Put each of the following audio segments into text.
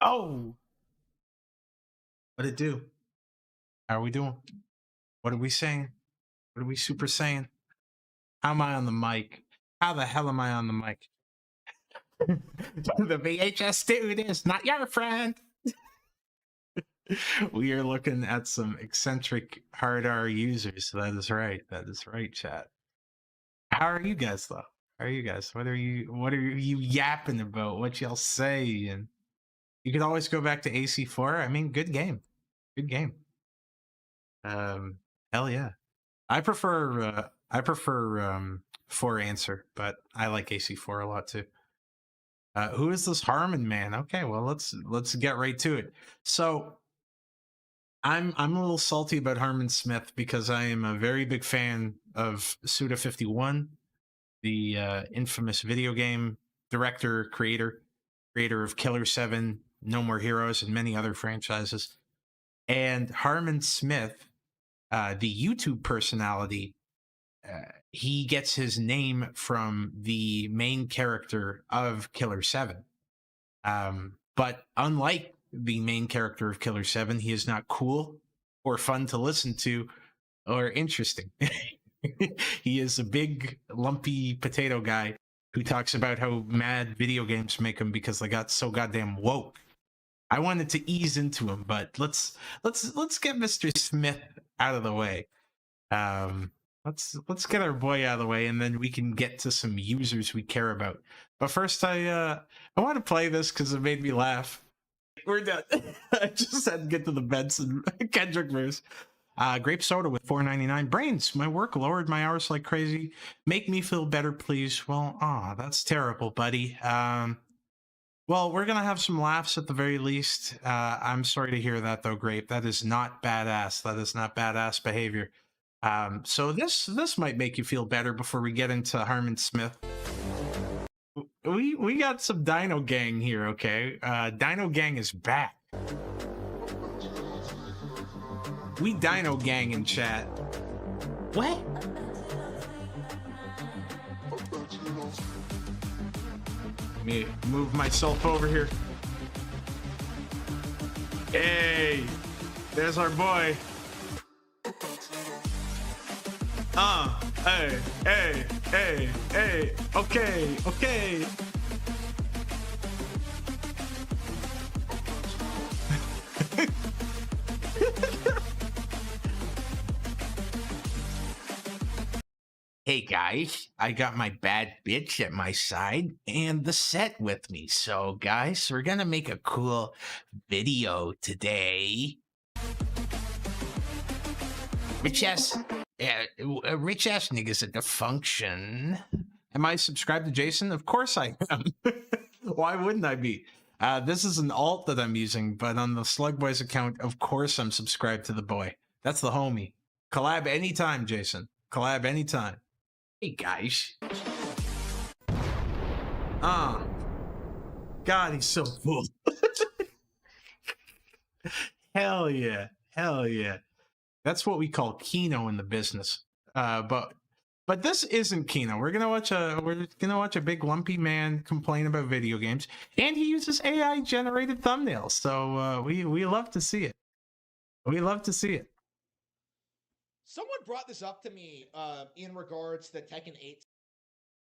Oh, what'd it do? How are we doing? What are we saying? What are we super saying? How am I on the mic? How the hell am I on the mic? The VHS dude is not your friend. We are looking at some eccentric hard R users. That is right. That is right, chat. How are you guys though? How are you guys? What are you yapping about? What y'all say? And you can always go back to AC4. I mean, good game. Good game. Hell yeah. I prefer 4 answer, but I like AC4 a lot too. Who is this Harmon man? Okay, well let's get right to it. So I'm a little salty about Harman Smith because I am a very big fan of Suda51, the infamous video game director, creator of Killer 7, No More Heroes, and many other franchises. And Harman Smith, the YouTube personality, he gets his name from the main character of Killer 7. But unlike the main character of Killer 7, he is not cool or fun to listen to or interesting. He is a big, lumpy potato guy who talks about how mad video games make him because they got so goddamn woke. I wanted to ease into him, but let's get Mr. Smith out of the way. Let's get our boy out of the way, and then we can get to some users we care about. But first, I want to play this because it made me laugh. We're done. I just had to get to the Benson Kendrick verse. Grape soda with $4.99. BRAINZ, my work lowered my hours like crazy. Make me feel better, please. Well, that's terrible, buddy. Well, we're gonna have some laughs at the very least. I'm sorry to hear that, though, Grape. That is not badass. That is not badass behavior. So this might make you feel better before we get into Harman Smith. We got some Dino Gang here, okay? Dino Gang is back. We Dino Gang in chat. What? Let me move myself over here. Hey, there's our boy. Hey, okay. Hey guys, I got my bad bitch at my side and the set with me. So guys, we're gonna make a cool video today. Rich ass niggas at the function. Am I subscribed to Jason? Of course I am. Why wouldn't I be? This is an alt that I'm using, but on the Slug Boys account, of course I'm subscribed to the boy. That's the homie. Collab anytime, Jason. Collab anytime. Hey guys. God, he's so cool. Hell yeah. That's what we call Kino in the business. But this isn't Kino. We're gonna watch a big lumpy man complain about video games, and he uses AI generated thumbnails. So we love to see it. We love to see it. Someone brought this up to me in regards to Tekken 8.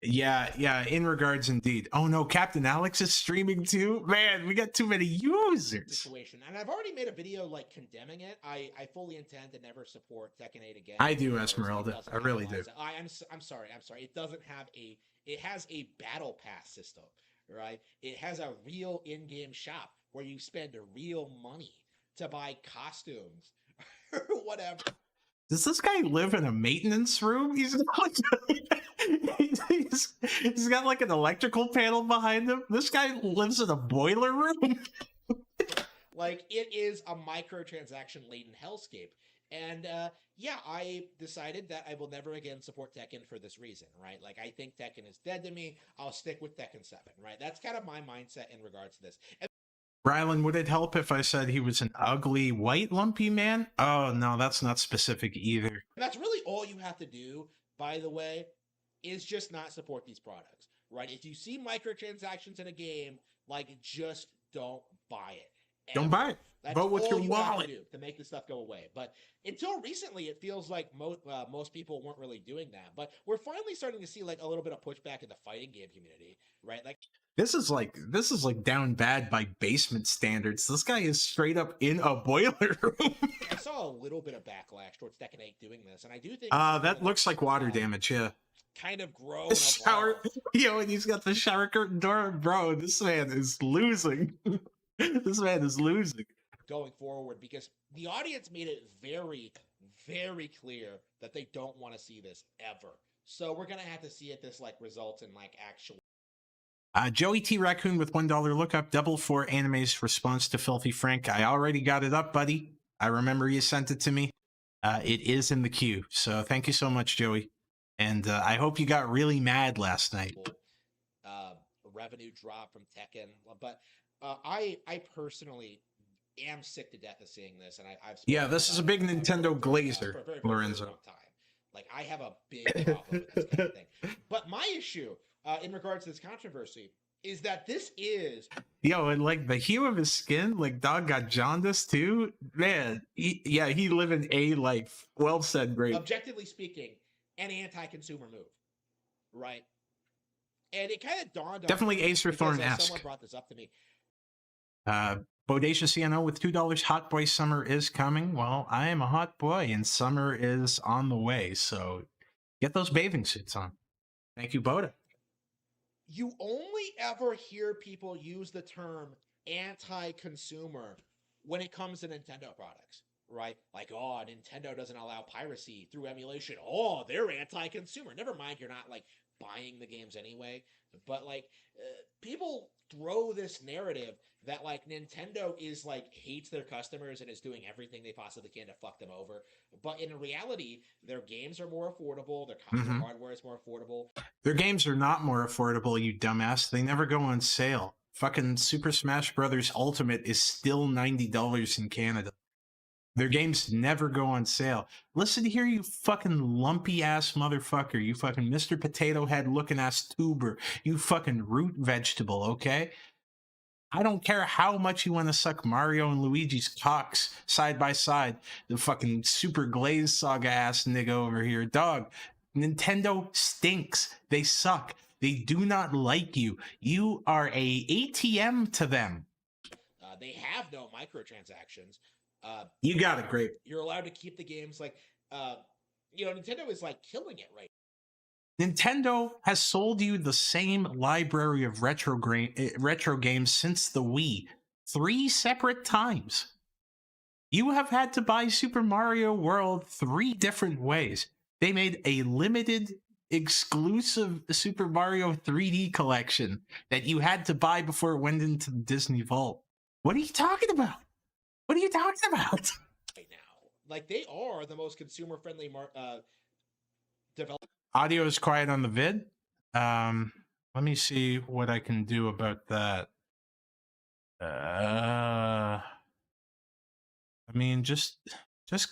Yeah, in regards indeed. Oh no, Captain Alex is streaming too? Man, we got too many users. Situation. And I've already made a video like condemning it. I fully intend to never support Tekken 8 again. I do, Esmeralda. I really do. I'm sorry. It doesn't have it has a battle pass system, right? It has a real in-game shop where you spend real money to buy costumes or whatever. Does this guy live in a maintenance room? He's got like an electrical panel behind him. This guy lives in a boiler room. Like, it is a microtransaction laden hellscape. And yeah, I decided that I will never again support Tekken for this reason, right? Like, I think Tekken is dead to me. I'll stick with Tekken 7, right? That's kind of my mindset in regards to this. And Rylan, would it help if I said he was an ugly, white, lumpy man? Oh, no, that's not specific either. That's really all you have to do, by the way, is just not support these products, right? If you see microtransactions in a game, like, just don't buy it. Don't buy it. That's Vote with all your you have wallet. to do to make this stuff go away. But until recently, it feels like most people weren't really doing that. But we're finally starting to see like a little bit of pushback in the fighting game community, right? Like This is like down bad by basement standards. This guy is straight up in a boiler room. I saw a little bit of backlash towards Tekken 8 doing this, and I do think That looks like water damage. Yeah. kind of grow The and shower, evolve. and he's got the shower curtain door. Bro, this man is losing. This man is losing. Going forward, because the audience made it very, very clear that they don't want to see this ever. So we're gonna have to see if this like results in like actual. Joey T. Raccoon with $1 lookup, double for anime's response to Filthy Frank. I already got it up, buddy. I remember you sent it to me. It is in the queue. So thank you so much, Joey. And I hope you got really mad last night. Revenue drop from Tekken, but I personally am sick to death of seeing this, and I've this is a big Nintendo glazer, for a very, Lorenzo. long time. Like I have a big problem with this kind of thing. But my issue in regards to this controversy is that this is and like the hue of his skin, like dog got jaundice too. Man, he living a life. Well said, great. Objectively speaking, an anti-consumer move, right? And it kind of dawned on Definitely Acer Thorn-esque. Someone brought this up to me. Bodacious CNO with $2. Hot boy summer is coming. Well, I am a hot boy, and summer is on the way. So get those bathing suits on. Thank you, Boda. You only ever hear people use the term anti-consumer when it comes to Nintendo products, right? Like, oh, Nintendo doesn't allow piracy through emulation. Oh, they're anti-consumer. Never mind, you're not like buying the games anyway. But like, people throw this narrative that like Nintendo is like hates their customers and is doing everything they possibly can to fuck them over. But in reality, their games are more affordable. Their console hardware is more affordable. Their games are not more affordable, you dumbass. They never go on sale. Fucking Super Smash Brothers Ultimate is still $90 in Canada. Their games never go on sale. Listen here, you fucking lumpy ass motherfucker. You fucking Mr. Potato Head looking ass tuber. You fucking root vegetable, okay? I don't care how much you want to suck Mario and Luigi's cocks side by side. The fucking Super Glaze Saga ass nigga over here. Dog, Nintendo stinks. They suck. They do not like you. You are a ATM to them. They have no microtransactions. You got it, great. You're allowed to keep the games like, Nintendo is like killing it right. Nintendo has sold you the same library of retro games since the Wii 3 separate times. You have had to buy Super Mario World 3 different ways. They made a limited exclusive Super Mario 3D collection that you had to buy before it went into the Disney Vault. What are you talking about? What are you talking about? Right now, like they are the most consumer-friendly developer. Audio is quiet on the vid. Let me see what I can do about that. I mean, just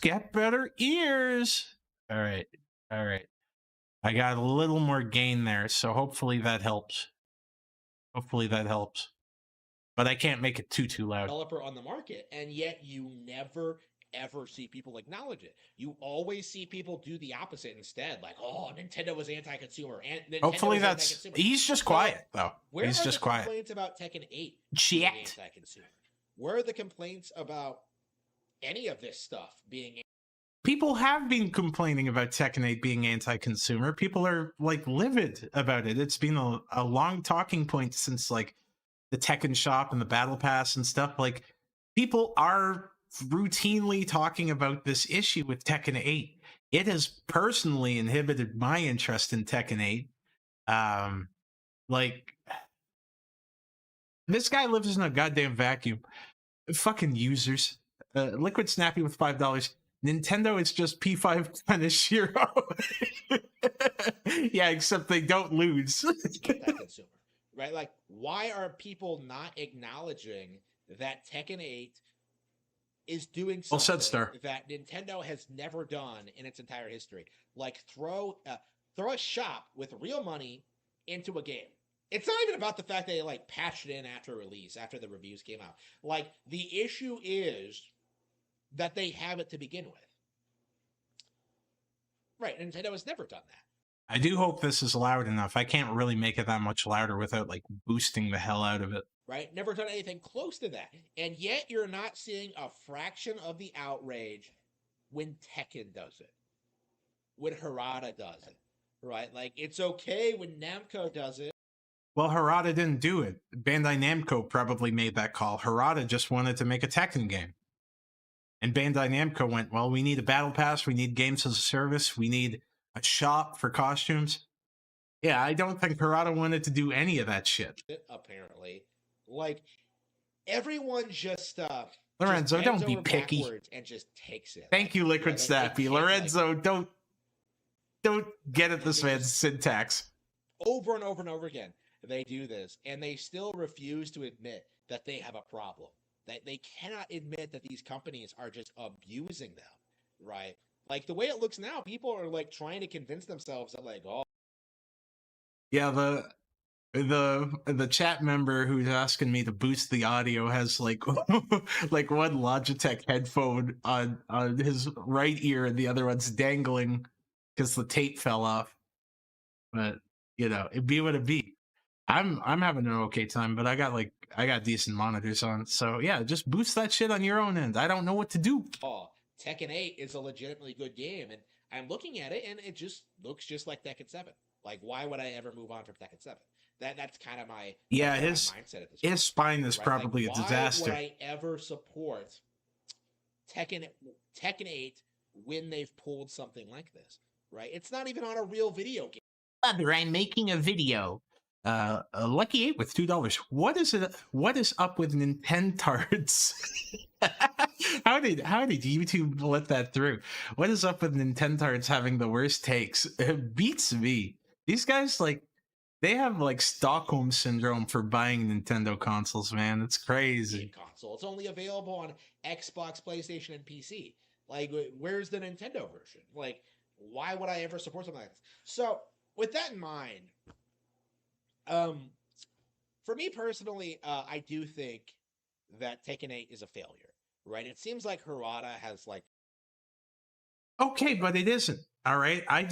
get better ears. All right. I got a little more gain there, so hopefully that helps. But I can't make it too loud. Developer on the market, and yet you never ever see people acknowledge it. You always see people do the opposite instead, like, oh, Nintendo was anti-consumer, and Nintendo hopefully was that's he's just quiet though. He's just quiet. Where are the complaints about Tekken 8 being anti-consumer? Where are the complaints about any of this stuff being? People have been complaining about Tekken 8 being anti-consumer. People are like livid about it. It's been a long talking point since like the Tekken shop and the battle pass and stuff. Like people are routinely talking about this issue with Tekken 8. It has personally inhibited my interest in Tekken 8. Like this guy lives in a goddamn vacuum. Fucking users. Liquid Snappy with $5. Nintendo is just P5 Kaneshiro. Yeah, except they don't lose. Anti-consumer, right? Like, why are people not acknowledging that Tekken 8 is doing something well said, Star. that Nintendo has never done in its entire history? Like, throw a shop with real money into a game. it's not even about the fact that they like patched it in after release, after the reviews came out. Like the issue is that they have it to begin with. Right, Nintendo has never done that. I do hope this is loud enough. I can't really make it that much louder without like boosting the hell out of it. Right, never done anything close to that. And yet you're not seeing a fraction of the outrage when Tekken does it, when Harada does it, right? Like it's okay when Namco does it. Well, Harada didn't do it. Bandai Namco probably made that call. Harada just wanted to make a Tekken game. And Bandai Namco went, well, we need a battle pass, we need games as a service, we need a shop for costumes. Yeah, I don't think Harada wanted to do any of that shit. Apparently. Like, everyone just Lorenzo, just don't be picky. And just takes it. Thank you, Liquid Snappy. Lorenzo, like, don't get at this man's syntax. Over and over and over again, they do this, and they still refuse to admit that they have a problem. That they cannot admit that these companies are just abusing them, right? Like the way it looks now, people are like trying to convince themselves that like, oh, yeah, the chat member who's asking me to boost the audio has like like one Logitech headphone on his right ear and the other one's dangling because the tape fell off. But you know, it be what it be. I'm having an okay time, but I got decent monitors on, so yeah, just boost that shit on your own end. I don't know what to do. Oh, Tekken 8 is a legitimately good game, and I'm looking at it, and it just looks just like Tekken 7. Like, why would I ever move on from Tekken 7? That's kind of my his mindset at this point. His spine is probably like, a disaster. Why would I ever support Tekken 8 when they've pulled something like this? Right? It's not even on a real video game. Mother, I'm making a video. A Lucky 8 with $2. What is it? What is up with Nintendards? How did YouTube let that through? What is up with Nintendards having the worst takes? It beats me. These guys, like, they have like Stockholm syndrome for buying Nintendo consoles, man. It's crazy. Console. It's only available on Xbox, PlayStation, and PC. Like, where's the Nintendo version? Like, why would I ever support something like this? So, with that in mind, for me personally, I do think that Tekken 8 is a failure, right? It seems like Harada has like... Okay, but it isn't. All right, I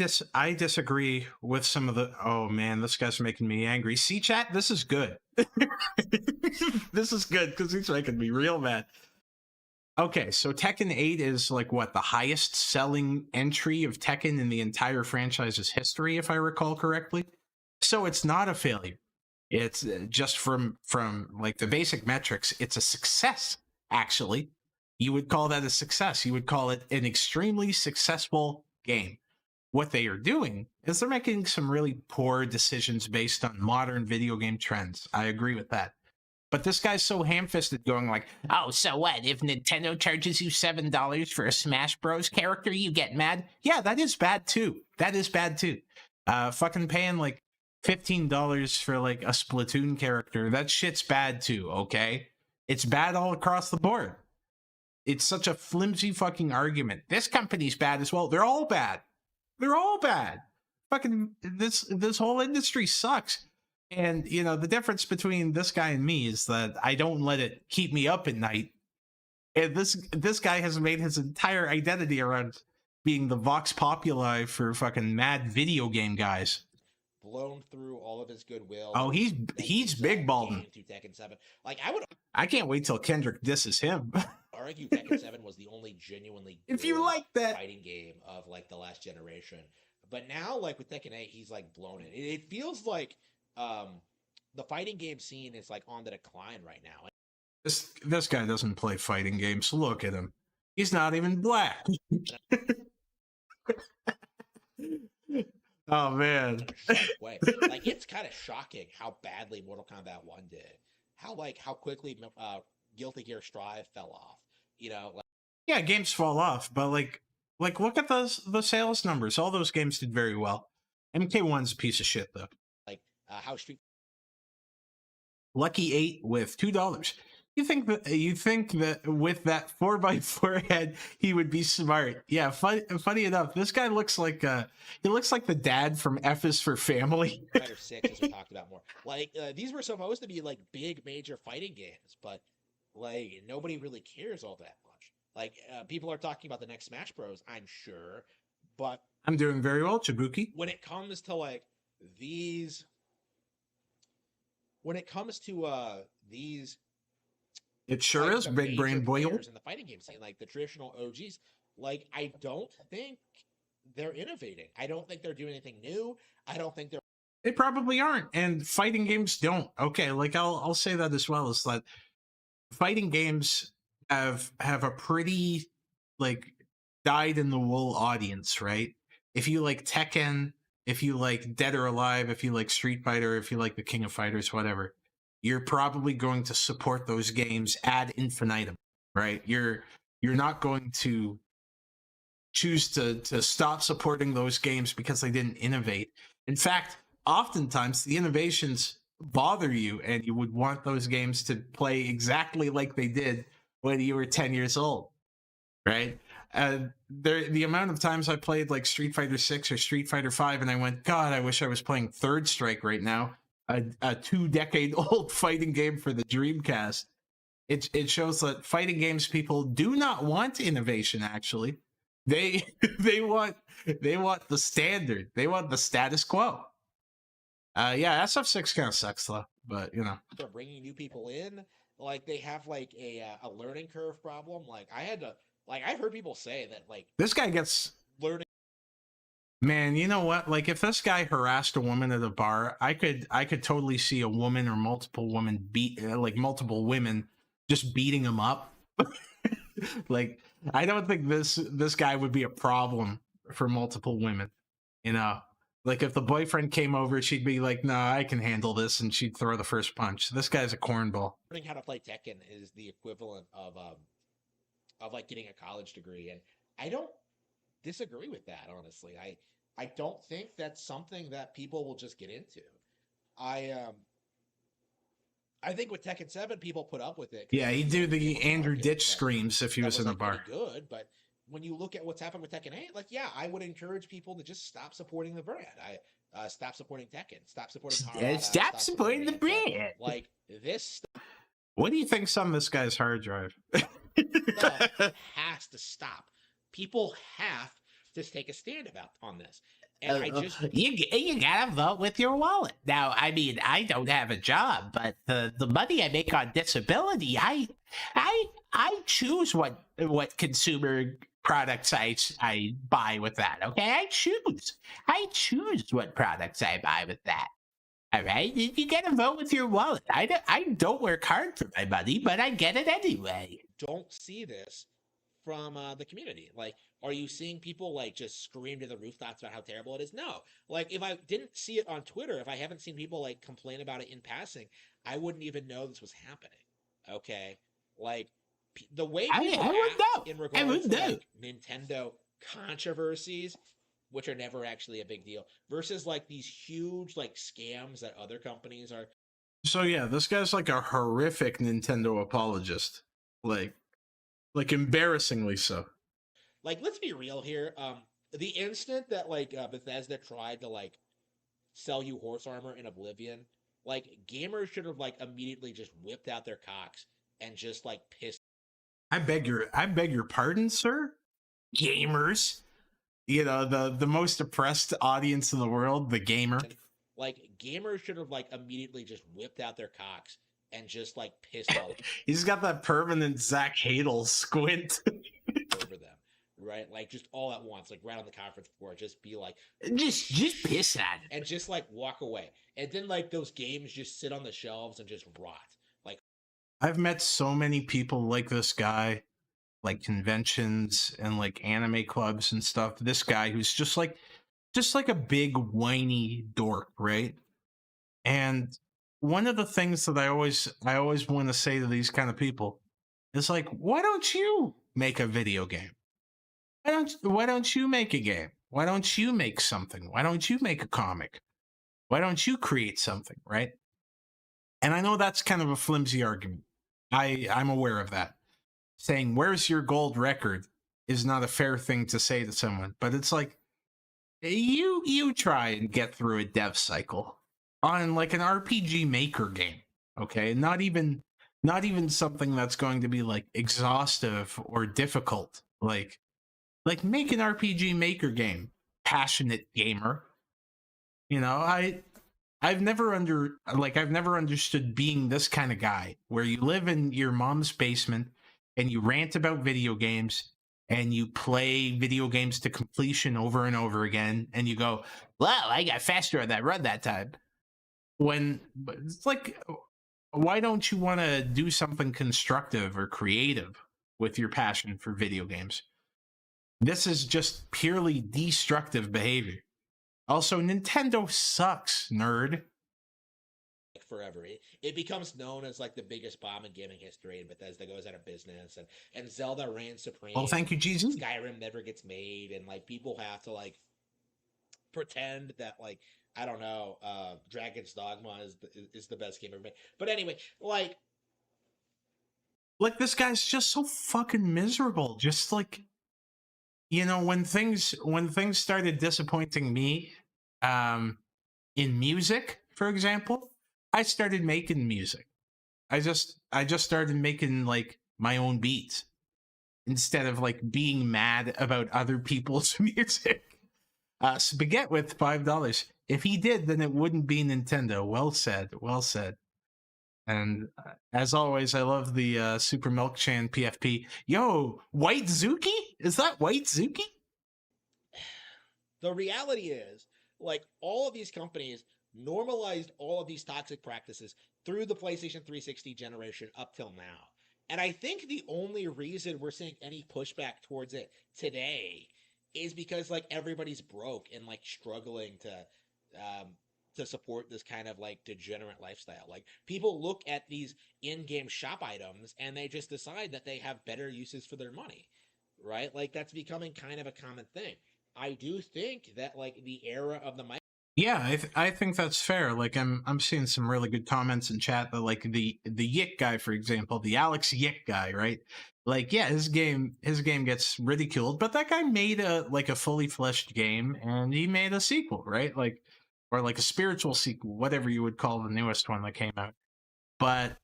disagree with some of the... Oh man, this guy's making me angry. See, chat, this is good. This is good because he's making me real mad. Okay, so Tekken 8 is like what, the highest selling entry of Tekken in the entire franchise's history, if I recall correctly. So it's not a failure. It's just from like the basic metrics, it's a success, actually. You would call that a success. You would call it an extremely successful game. What they are doing is they're making some really poor decisions based on modern video game trends. I agree with that. But this guy's so ham-fisted going like, oh, so what? If Nintendo charges you $7 for a Smash Bros. Character, you get mad? Yeah, that is bad too. That is bad too. Fucking paying like $15 for like a Splatoon character, that shit's bad too, okay? It's bad all across the board. It's such a flimsy fucking argument. This company's bad as well. They're all bad. They're all bad. Fucking this whole industry sucks. And you know, the difference between this guy and me is that I don't let it keep me up at night. And this guy has made his entire identity around being the Vox Populi for fucking mad video game guys. Blown through all of his goodwill. Oh, he's big balding. Tekken 7. Like, I can't wait till Kendrick disses him. argue Tekken 7 was the only genuinely if you like that fighting game of like the last generation. But now, like with Tekken 8, he's like blown it. It feels like the fighting game scene is like on the decline right now. This guy doesn't play fighting games. Look at him. He's not even black. Oh man. Way. Like it's kind of shocking how badly Mortal Kombat 1 did. How quickly Guilty Gear Strive fell off. You know, like, yeah, games fall off, but like look at the sales numbers. All those games did very well. MK1's a piece of shit though. Like how Street Lucky 8 with $2. You think that with that 4x4 head he would be smart? Yeah, funny enough, this guy looks like the dad from F is for Family. Fighter 6, as we talked about more. Like, these were supposed to be like big major fighting games, but like nobody really cares all that much. Like, people are talking about the next Smash Bros, I'm sure, but I'm doing very well, Chibuki. when it comes to like these, when it comes to these, It sure like is the big major brain boy. players in the fighting game scene, like the traditional OGs, like I don't think they're innovating. I don't think they're doing anything new. I don't think they're They probably aren't, and fighting games don't. Okay, like I'll say that as well. Is that fighting games have a pretty like dyed in the wool audience, right? If you like Tekken, if you like Dead or Alive, if you like Street Fighter, if you like the King of Fighters, whatever, you're probably going to support those games ad infinitum, right? You're not going to choose to stop supporting those games because they didn't innovate. In fact, oftentimes the innovations bother you and you would want those games to play exactly like they did when you were 10 years old, right? The amount of times I played like Street Fighter 6 or Street Fighter 5 and I went, God, I wish I was playing Third Strike right now, a 2-decade-old fighting game for the Dreamcast. It shows that fighting games people do not want innovation. Actually, they they want the standard. They want the status quo. Yeah, SF6 kind of sucks though, but you know. they're bringing new people in. Like they have like a learning curve problem. Like I had to, like I've heard people say that like This guy gets learning. Man, you know what? Like if this guy harassed a woman at a bar, I could totally see a woman or multiple women multiple women just beating him up. Like I don't think this guy would be a problem for multiple women, you know. Like if the boyfriend came over, she'd be like, "No, I can handle this," and she'd throw the first punch. This guy's a cornball. Learning how to play Tekken is the equivalent of like getting a college degree, and I don't disagree with that. Honestly, I don't think that's something that people will just get into. I think with Tekken 7, people put up with it. Yeah, he'd do the Andrew market, Ditch but screams if he that was in a like, bar. pretty good, but when you look at what's happened with Tekken 8, like yeah, I would encourage people to just stop supporting the brand. Stop supporting Tekken, stop supporting Harmon, Stop supporting the BRAINZ. brand. Like this What do you think's on this guy's hard drive? stuff has to stop. People have to take a stand about on this. And I just You gotta vote with your wallet. Now, I mean, I don't have a job, but the money I make on disability, I choose what consumer products I buy with that. Okay, I choose what products I buy with that. All right, you gotta vote with your wallet. I don't work hard for my money, but I get it anyway. don't see this from the community. Like, are you seeing people like just scream to the rooftops about how terrible it is? No. Like, if I didn't see it on Twitter, if I haven't seen people like complain about it in passing, I wouldn't even know this was happening. Okay, like the way I people would act know. in I regards would to know. like, Nintendo controversies, which are never actually a big deal, versus like these huge like scams that other companies are. So yeah, this guy's like a horrific Nintendo apologist. Like embarrassingly so. Like, let's be real here. The instant that like Bethesda tried to like sell you horse armor in Oblivion, like gamers should have like immediately just whipped out their cocks and just like pissed. I beg your pardon, sir? Gamers. You know, the most oppressed audience in the world, the gamer. Like gamers should have like immediately just whipped out their cocks and just like pissed all He's got that permanent Zach Hadel squint. over them, right? Like just all at once, like right on the conference floor, just be like, Just piss at it. and just like walk away, and then like those games just sit on the shelves and just rot. Like I've met so many people like this guy, like conventions and like anime clubs and stuff. This guy who's just like a big whiny dork, right? And one of the things that I always want to say to these kind of people is like, why don't you make a video game? Why don't you make a game? Why don't you make something? Why don't you make a comic? Why don't you create something, right? And I know that's kind of a flimsy argument. I'm aware of that. Saying, where's your gold record is not a fair thing to say to someone. But it's like, you try and get through a dev cycle on like an RPG Maker game, okay? Not even something that's going to be like exhaustive or difficult. Like make an RPG Maker game, passionate gamer. You know, I've never understood being this kind of guy where you live in your mom's basement and you rant about video games and you play video games to completion over and over again and you go, "Wow, I got faster on that run that time." When it's like, why don't you want to do something constructive or creative with your passion for video games? This is just purely destructive behavior. Also, Nintendo sucks, nerd. Forever. It becomes known as like the biggest bomb in gaming history, and Bethesda goes out of business, and Zelda reigns supreme. Well, thank you, Jesus. Skyrim never gets made, and like people have to like pretend that like I don't know, Dragon's Dogma is the best game ever made. But anyway, like this guy's just so fucking miserable. Just like, you know, when things started disappointing me, in music, for example, I started making music. I just started making like my own beats instead of like being mad about other people's music. Spaghetti with $5. If he did, then it wouldn't be Nintendo. Well said. Well said. And as always, I love the Super Milk Chan PFP. Yo, White Zuki? Is that White Zuki? The reality is, like, all of these companies normalized all of these toxic practices through the PlayStation 360 generation up till now. And I think the only reason we're seeing any pushback towards it today is because like everybody's broke and like struggling to support this kind of like degenerate lifestyle. Like people look at these in-game shop items and they just decide that they have better uses for their money, right? Like that's becoming kind of a common thing. I do think that like the era of the yeah, I think that's fair. Like I'm seeing some really good comments in chat that like the Yick guy, for example, the Alex Yick guy, right? Like, yeah, his game gets ridiculed, but that guy made a fully fleshed game and he made a sequel, right? Like, or like a spiritual sequel, whatever you would call the newest one that came out. But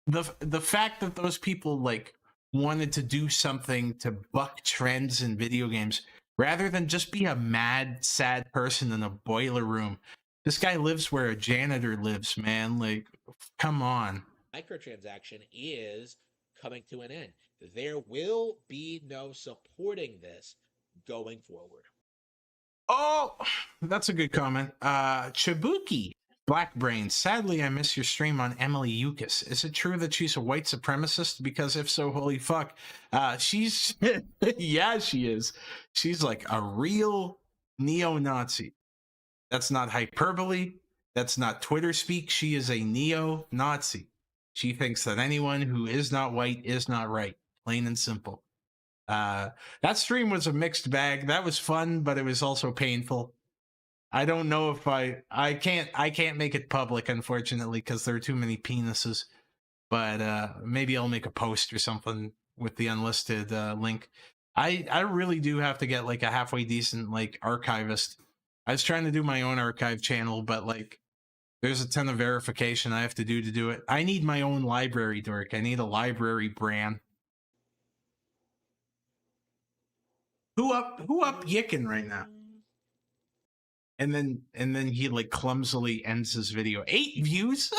the fact that those people like wanted to do something to buck trends in video games rather than just be a mad, sad person in a boiler room. This guy lives where a janitor lives, man. Like, come on. Microtransaction is coming to an end. There will be no supporting this going forward. Oh, that's a good comment. Chibuki, Blackbrainz. Sadly, I miss your stream on Emily Yukis. Is it true that she's a white supremacist? Because if so, holy fuck. She's, yeah, she is. She's like a real neo-Nazi. That's not hyperbole. That's not Twitter speak. She is a neo-Nazi. She thinks that anyone who is not white is not right. Plain and simple. That stream was a mixed bag. That was fun, but it was also painful. I don't know if I can't make it public, unfortunately, because there are too many penises. But maybe I'll make a post or something with the unlisted link. I really do have to get like a halfway decent like archivist. I was trying to do my own archive channel, but like there's a ton of verification I have to do it. I need my own library, Dork. I need a library brand. Who up yicking right now? And then he like clumsily ends his video. 8 views?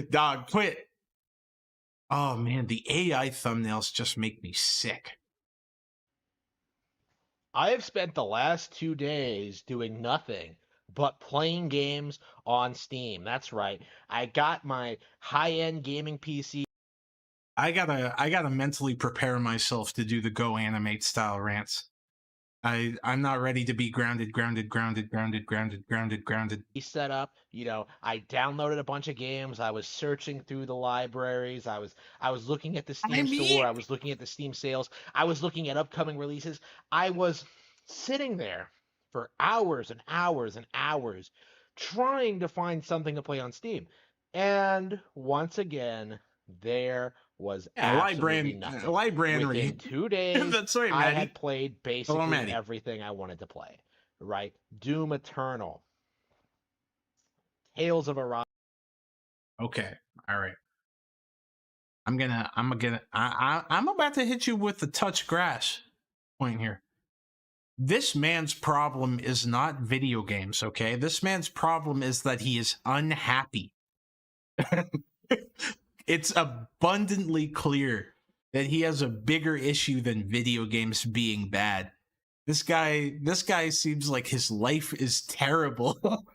Dog, quit. Oh man, the AI thumbnails just make me sick. I have spent the last 2 days doing nothing but playing games on Steam. That's right. I got my high-end gaming PC. I gotta mentally prepare myself to do the Go Animate style rants. I'm not ready to be grounded. Set up, you know, I downloaded a bunch of games. I was searching through the libraries. I was looking at the Steam store. I was looking at the Steam sales. I was looking at upcoming releases. I was sitting there for hours and hours and hours trying to find something to play on Steam. And once again, There was Yeah, absolutely nothing. Librarian. Within 2 days, That's right, I Maddie. had played basically Maddie. everything I wanted to play. Right? Doom Eternal, Tales of Arise. Okay, all right. I'm about to hit you with the touch grass point here. This man's problem is not video games, okay? This man's problem is that he is unhappy. It's abundantly clear that he has a bigger issue than video games being bad. This guy seems like his life is terrible.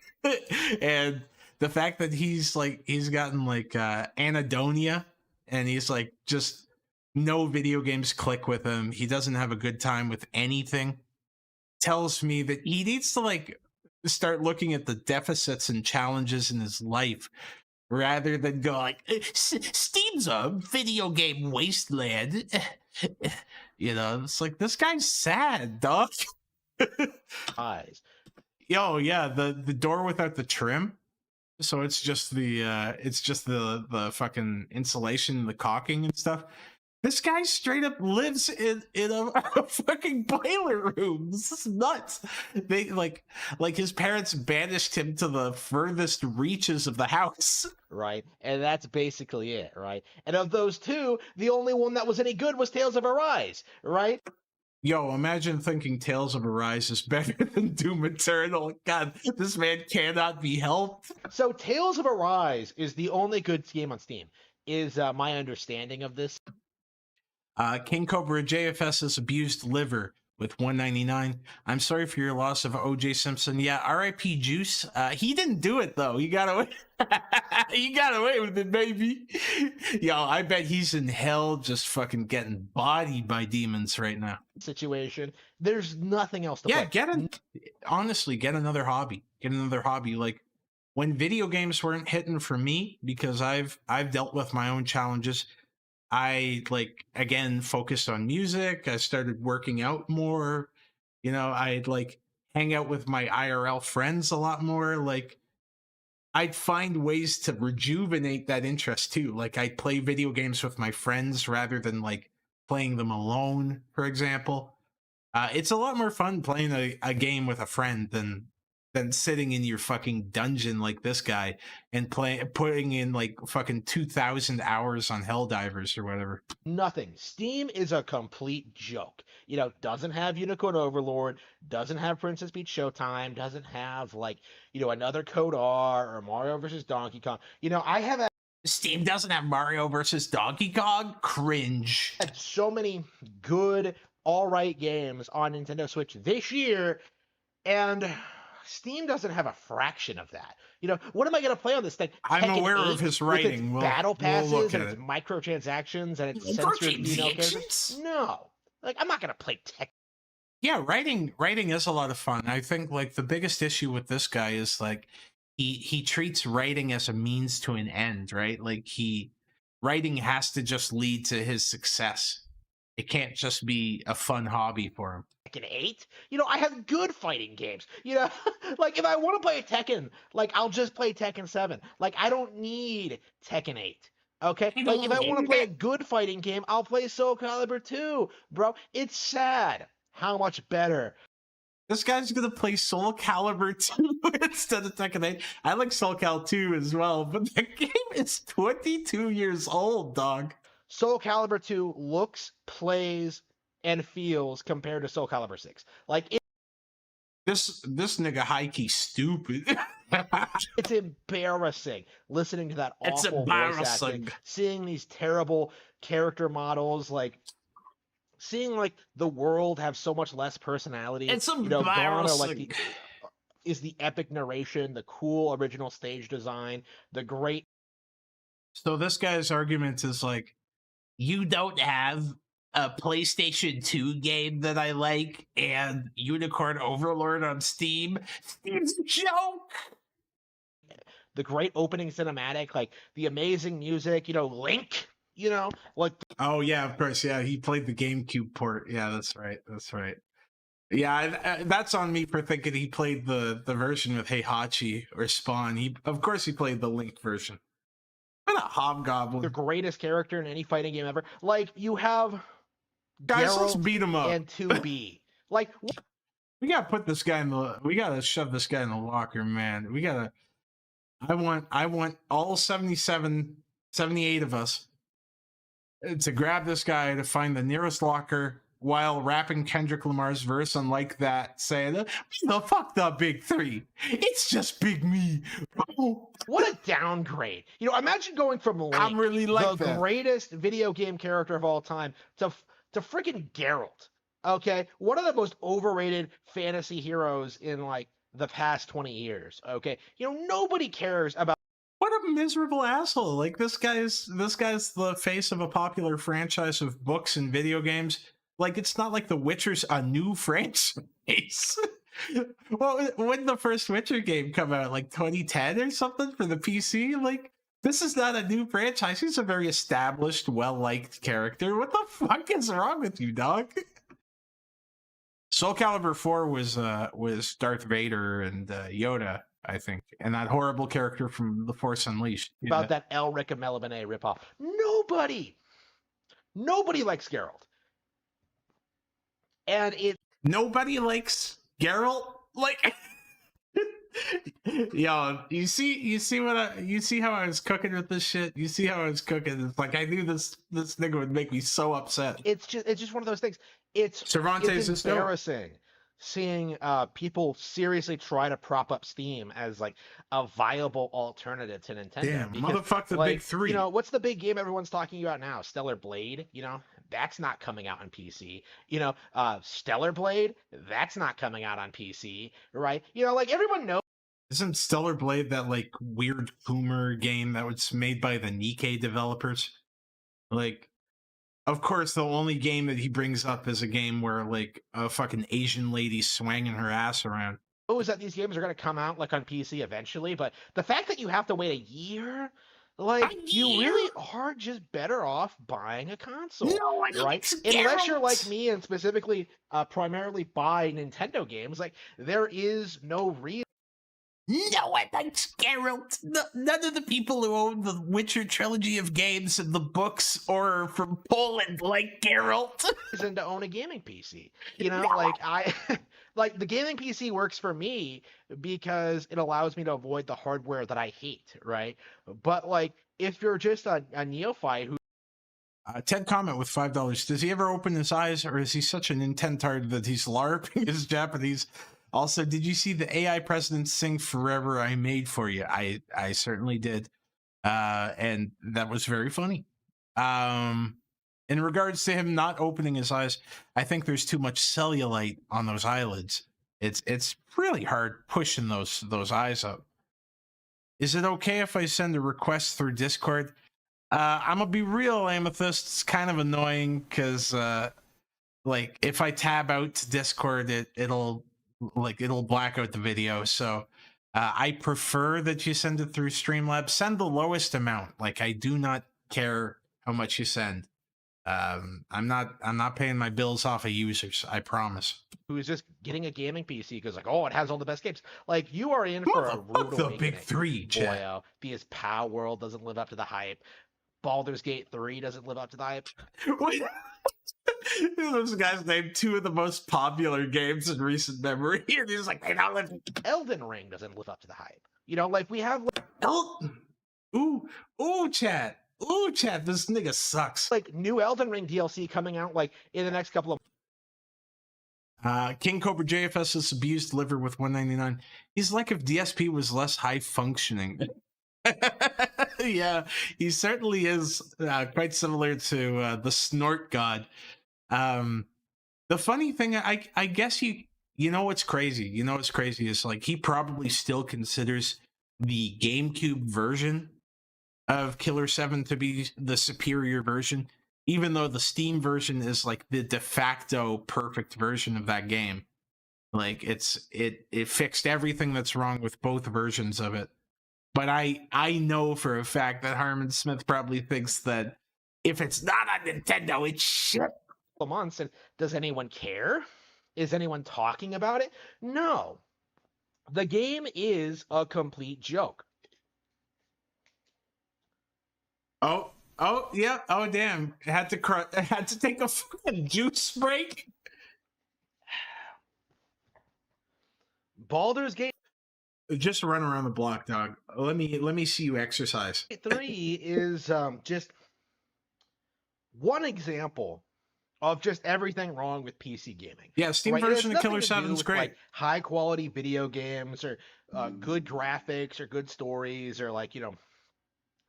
And the fact that he's gotten anhedonia, and he's like, just no video games click with him. He doesn't have a good time with anything. Tells me that he needs to start looking at the deficits and challenges in his life rather than go Steam's a video game wasteland. It's like, this guy's sad, dog. Eyes. Yo, yeah, the door without the trim. So it's just the fucking insulation, the caulking and stuff. This guy straight up lives in a fucking boiler room. This is nuts. They like his parents banished him to the furthest reaches of the house. Right, and that's basically it, right? And of those two, the only one that was any good was Tales of Arise, right? Yo, imagine thinking Tales of Arise is better than Doom Eternal. God, this man cannot be helped. So Tales of Arise is the only good game on Steam, is my understanding of this. King Cobra JFS's abused liver with $1.99. I'm sorry for your loss of OJ Simpson. Yeah, R.I.P. Juice. He didn't do it though. He got away. He got away with it, baby. Yo, I bet he's in hell, just fucking getting bodied by demons right now. Situation. There's nothing else to play. Honestly, get another hobby. Get another hobby. Like, when video games weren't hitting for me, because I've dealt with my own challenges. I again focused on music. I started working out more. I'd hang out with my IRL friends a lot more. I'd find ways to rejuvenate that interest too. I'd play video games with my friends rather than playing them alone, for example. It's a lot more fun playing a game with a friend than sitting in your fucking dungeon like this guy and putting in fucking 2,000 hours on Helldivers or whatever. Nothing. Steam is a complete joke. Doesn't have Unicorn Overlord, doesn't have Princess Peach Showtime, doesn't have another Code R or Mario versus Donkey Kong. I have Steam doesn't have Mario versus Donkey Kong? Cringe. Had so many good, alright games on Nintendo Switch this year, and Steam doesn't have a fraction of that. What am I going to play on this thing? I'm aware of his writing. With its battle passes and its microtransactions and its censored female characters? No. I'm not going to play Tekken. Yeah, writing is a lot of fun. I think the biggest issue with this guy is he treats writing as a means to an end, right? Writing has to just lead to his success. It can't just be a fun hobby for him. Tekken 8? I have good fighting games. If I want to play a Tekken, I'll just play Tekken 7. I don't need Tekken 8. Okay? If I want to play a good fighting game, I'll play Soul Calibur 2. Bro, it's sad how much better. This guy's gonna play Soul Calibur 2 instead of Tekken 8. I like Soul Cal 2 as well, but the game is 22 years old, dog. Soul Calibur 2 looks, plays, and feels compared to Soul Calibur 6. This nigga high-key stupid. It's embarrassing listening to that It's awful voice embarrassing. acting, seeing these terrible character models, seeing the world have so much less personality. It's embarrassing. Is the epic narration, the cool original stage design, the great. So this guy's argument is You don't have a PlayStation 2 game that I like and Unicorn Overlord on Steam. Steam's a joke. The great opening cinematic, the amazing music, Link, Oh yeah, of course, yeah. He played the GameCube port. Yeah, that's right. Yeah, that's on me for thinking he played the version with Heihachi or Spawn. Of course he played the Link version. But a hobgoblin. the greatest character in any fighting game ever. Like, you have Guys, let's Geralt beat him up. and 2B. Like, We gotta put this guy in the. We gotta shove this guy in the locker, man. We gotta. I want all 77, 78 of us to grab this guy to find the nearest locker while rapping Kendrick Lamar's verse, unlike that, saying, "The fuck the big three. It's just big me." what a downgrade. You know, imagine going from Link, I'm really like the that. greatest video game character of all time, to freaking Geralt. Okay, one of the most overrated fantasy heroes in like the past 20 years. Okay, you know, nobody cares about. What a miserable asshole! Like this guy's the face of a popular franchise of books and video games. Like it's not like The Witcher's a new franchise. Well, when did the first Witcher game come out? Like 2010 or something for the PC? Like this is not a new franchise. He's a very established, well-liked character. What the fuck is wrong with you, dog? Soul Calibur 4 was Darth Vader and Yoda, I think, and that horrible character from The Force Unleashed. About that Elric and Melibene ripoff. Nobody likes Geralt. And Nobody likes Geralt. Like, yo, you see how I was cooking with this shit. You see how I was cooking. It's like I knew this nigga would make me so upset. it's just one of those things. It's Cervantes is dope. embarrassing seeing people seriously try to prop up Steam as like a viable alternative to Nintendo. Damn, because, motherfuck the like, big three. You know, what's the big game everyone's talking about now? Stellar Blade, you know, that's not coming out on PC. You know, Stellar Blade, that's not coming out on PC, right? You know, like everyone knows. Isn't Stellar Blade that like weird boomer game that was made by the Nikkei developers? Like, of course, the only game that he brings up is a game where like a fucking Asian lady swinging her ass around. That these games are going to come out like on PC eventually, but the fact that you have to wait a year, like you really are just better off buying a console, right? Unless you're like me and specifically primarily buy Nintendo games, like there is no reason. No one likes Geralt. None of the people who own the Witcher trilogy of games and the books or from Poland like Geralt. Reason to own a gaming PC. You know, like like the gaming PC works for me because it allows me to avoid the hardware that I hate, right? But like if you're just a neophyte who Ted Comment with $5. Does he ever open his eyes, or is he such an intentard that he's LARPing his Japanese? Also, did you see the AI president sing "Forever I Made for You"? I certainly did, and that was very funny. In regards to him not opening his eyes, I think there's too much cellulite on those eyelids. It's really hard pushing those eyes up. Is it okay if I send a request through Discord? I'm gonna be real, Amethyst. It's kind of annoying because, like, if I tab out to Discord, it'll black out the video. So I prefer that you send it through Streamlabs. Send the lowest amount. Like, I do not care how much you send. I'm not paying my bills off of users, I promise. who's just getting a gaming PC because like, oh, it has all the best games. Like you are in for a rude the awakening. big three, Chad. Boyo, because Pow World doesn't live up to the hype. Baldur's Gate 3 doesn't live up to the hype. Wait. Those guys named two of the most popular games in recent memory, and he's like, they don't live. Elden Ring doesn't live up to the hype. You know, like we have Ooh, Chad. Ooh, Chad, this nigga sucks. like new Elden Ring DLC coming out like in the next couple of King Cobra JFS is abused liver with $1.99. He's like if DSP was less high functioning. Yeah, he certainly is quite similar to the Snort God. The funny thing, I guess you know what's crazy? You know what's crazy is like he probably still considers the GameCube version of Killer 7 to be the superior version, even though the Steam version is like the de facto perfect version of that game. Like it fixed everything that's wrong with both versions of it. But I know for a fact that Harman Smith probably thinks that if it's not on Nintendo, it's shit. months. And does anyone care? Is anyone talking about it? No. The game is a complete joke. Yeah. Oh, damn. I had to take a fucking juice break. Baldur's Gate Just run around the block, dog. Let me see you exercise. 3 is just one example of just everything wrong with PC gaming. Yeah, Steam Right? It has version of nothing Killer to 7 do is with, great. like, high quality video games or good graphics or good stories or, like,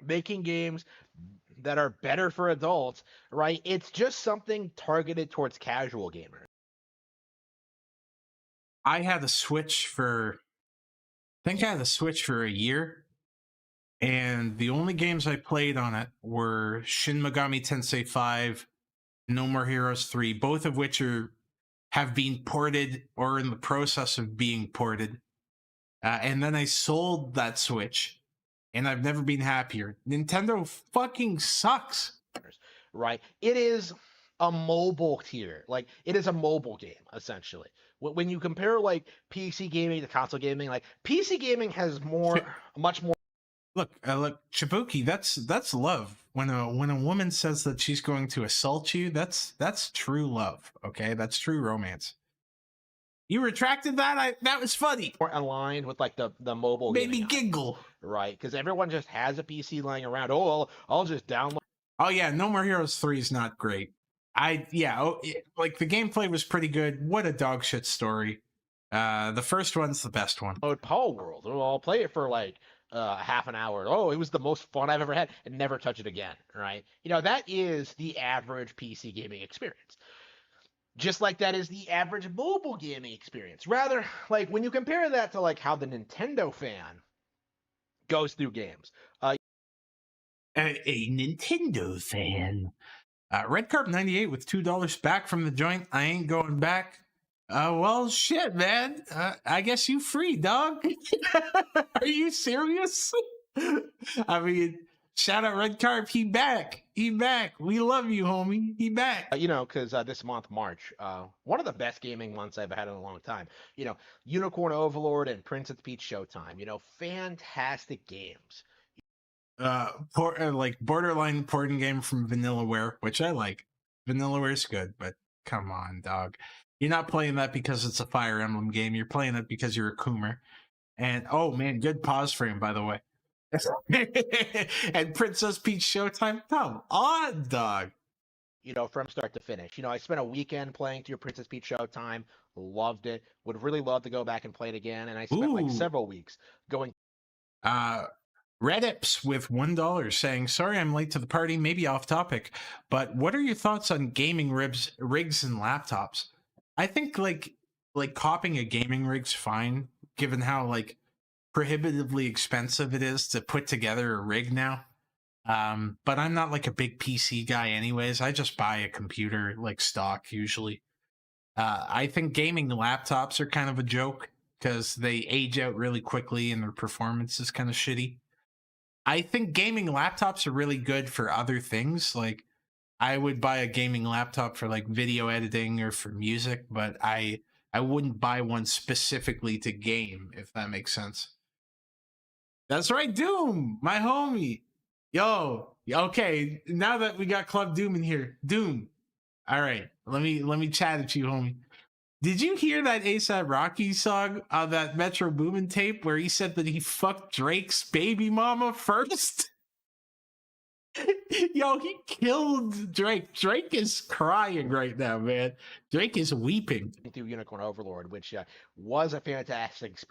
making games that are better for adults, right? It's just something targeted towards casual gamers. I had a Switch for I think I had a Switch for a year, and the only games I played on it were Shin Megami Tensei 5, No More Heroes 3, both of which have been ported or in the process of being ported. And then I sold that Switch, and I've never been happier. Nintendo fucking sucks. Right? It is a mobile tier. Like, it is a mobile game, essentially. When you compare, like, PC gaming to console gaming, like, PC gaming has much more. Look, Chibuki, that's love. When a woman says that she's going to assault you, that's true love. Okay, that's true romance. You retracted that? That was funny. More aligned with, like, the mobile Made me gaming giggle. right? Because everyone just has a PC lying around. Oh, I'll just download. Oh yeah, No More Heroes 3 is not great. Like the gameplay was pretty good. What a dog shit story. The first one's the best one. Paul World. Oh, I'll play it for like half an hour. Oh, it was the most fun I've ever had, and never touch it again. Right? That is the average PC gaming experience. Just like that is the average mobile gaming experience. Rather, like when you compare that to like how the Nintendo fan goes through games. A Nintendo fan. Red Carp 98 with $2 back from the joint. I ain't going back. Well, shit, man. I guess you free, dog. Are you serious? I mean, shout out Red Carp. He back. He back. We love you, homie. He back. Because this month, March, one of the best gaming months I've had in a long time. Unicorn Overlord and Princess Peach Showtime. Fantastic games. Like borderline porting game from Vanillaware, which I like. Vanillaware's good, but come on, dog. You're not playing that because it's a Fire Emblem game. You're playing it because you're a Coomer. And oh man, good pause frame, by the way. And Princess Peach Showtime, come on, dog. From start to finish. I spent a weekend playing through Princess Peach Showtime. Loved it. Would really love to go back and play it again. And I spent like several weeks going. Redips with $1 saying, sorry I'm late to the party, maybe off topic, but what are your thoughts on gaming rigs and laptops? I think like copping a gaming rig's fine, given how like prohibitively expensive it is to put together a rig now. But I'm not like a big PC guy anyways. I just buy a computer like stock usually. I think gaming laptops are kind of a joke because they age out really quickly and their performance is kind of shitty. I think gaming laptops are really good for other things. Like I would buy a gaming laptop for like video editing or for music, but I wouldn't buy one specifically to game, if that makes sense. That's right, Doom, my homie. Yo, okay, now that we got Club Doom in here, Doom. All right, let me chat at you, homie. Did you hear that A$AP Rocky song on that Metro Boomin tape where he said that he fucked Drake's baby mama first? Yo, he killed Drake. Drake is crying right now, man. Drake is weeping. Through Unicorn Overlord, which was a fantastic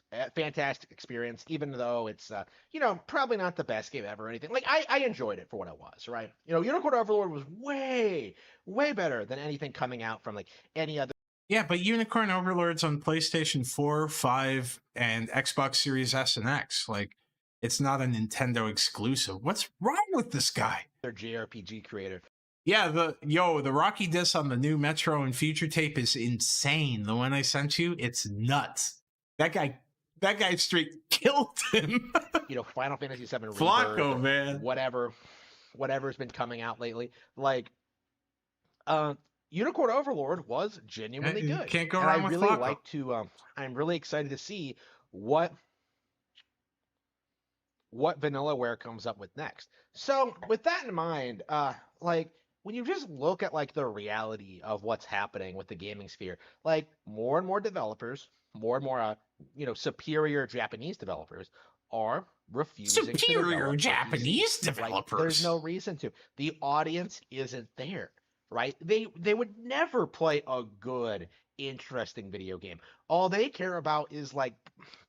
experience, even though it's probably not the best game ever or anything. Like I enjoyed it for what it was, right? Unicorn Overlord was way better than anything coming out from like any other. Yeah, but Unicorn Overlord's on PlayStation 4, 5, and Xbox Series S and X. Like, it's not a Nintendo exclusive. What's wrong with this guy? Their JRPG creator. Yeah, the Rocky diss on the new Metro and Future tape is insane. The one I sent you, it's nuts. That guy straight killed him. Final Fantasy VII Flacco, man. Whatever's been coming out lately. Like, Unicorn Overlord was genuinely good. Can't go wrong with Flacco. I'm really excited to see what what Vanillaware comes up with next. So with that in mind, like when you just look at like the reality of what's happening with the gaming sphere, like more and more developers, more and more superior Japanese developers are refusing to Superior develop for PC. Japanese Right? developers. There's no reason to. The audience isn't there, right? They would never play a good, interesting video game. All they care about is like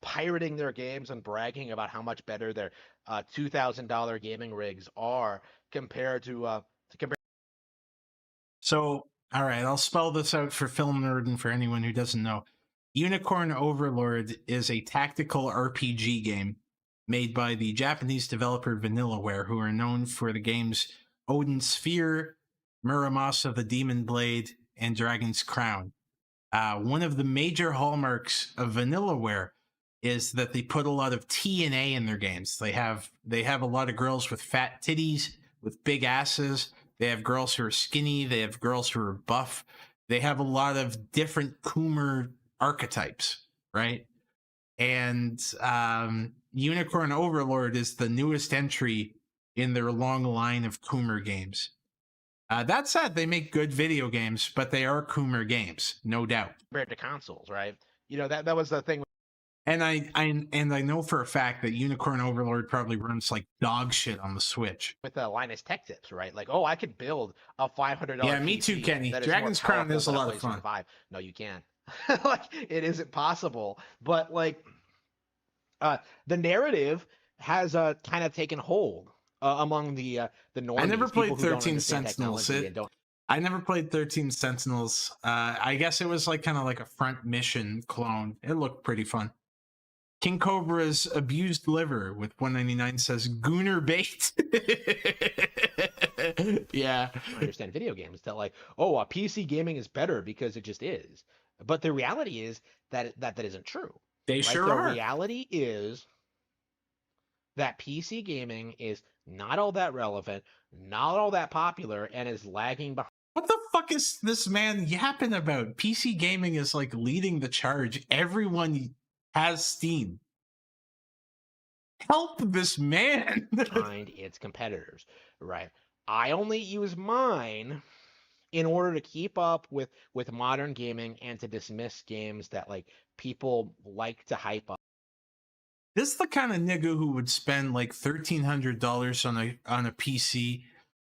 pirating their games and bragging about how much better their $2,000 gaming rigs are compared to compare. So, all right, I'll spell this out for Film Nerd and for anyone who doesn't know. Unicorn Overlord is a tactical RPG game made by the Japanese developer Vanillaware, who are known for the games Odin Sphere, Muramasa the Demon Blade, and Dragon's Crown. One of the major hallmarks of Vanillaware is that they put a lot of TNA in their games. They have a lot of girls with fat titties, with big asses. They have girls who are skinny. They have girls who are buff. They have a lot of different Coomer archetypes, right? And Unicorn Overlord is the newest entry in their long line of Coomer games. That said, they make good video games, but they are Coomer games, no doubt. Compared to consoles, right? That was the thing. And I know for a fact that Unicorn Overlord probably runs like dog shit on the Switch. With Linus Tech Tips, right? Like, oh, I could build a $500. Yeah, me too, Kenny. Dragon's Crown is a lot of fun. No, you can't. Like, it isn't possible. But like, the narrative has kind of taken hold among the normies. I never played 13 Sentinels. I never played 13 Sentinels. I guess it was like kind of like a front mission clone. It looked pretty fun. King Cobra's Abused Liver with 199 says Gooner bait. Yeah. I understand video games that like, oh, PC gaming is better because it just is. But the reality is that isn't true. They sure the are. The reality is that PC gaming is not all that relevant, not all that popular, and is lagging behind. What the fuck is this man yapping about? PC gaming is like leading the charge. Everyone has Steam. Help this man. Behind its competitors, right? I only use mine in order to keep up with modern gaming and to dismiss games that like people like to hype up. This is the kind of nigga who would spend like $1,300 on a PC,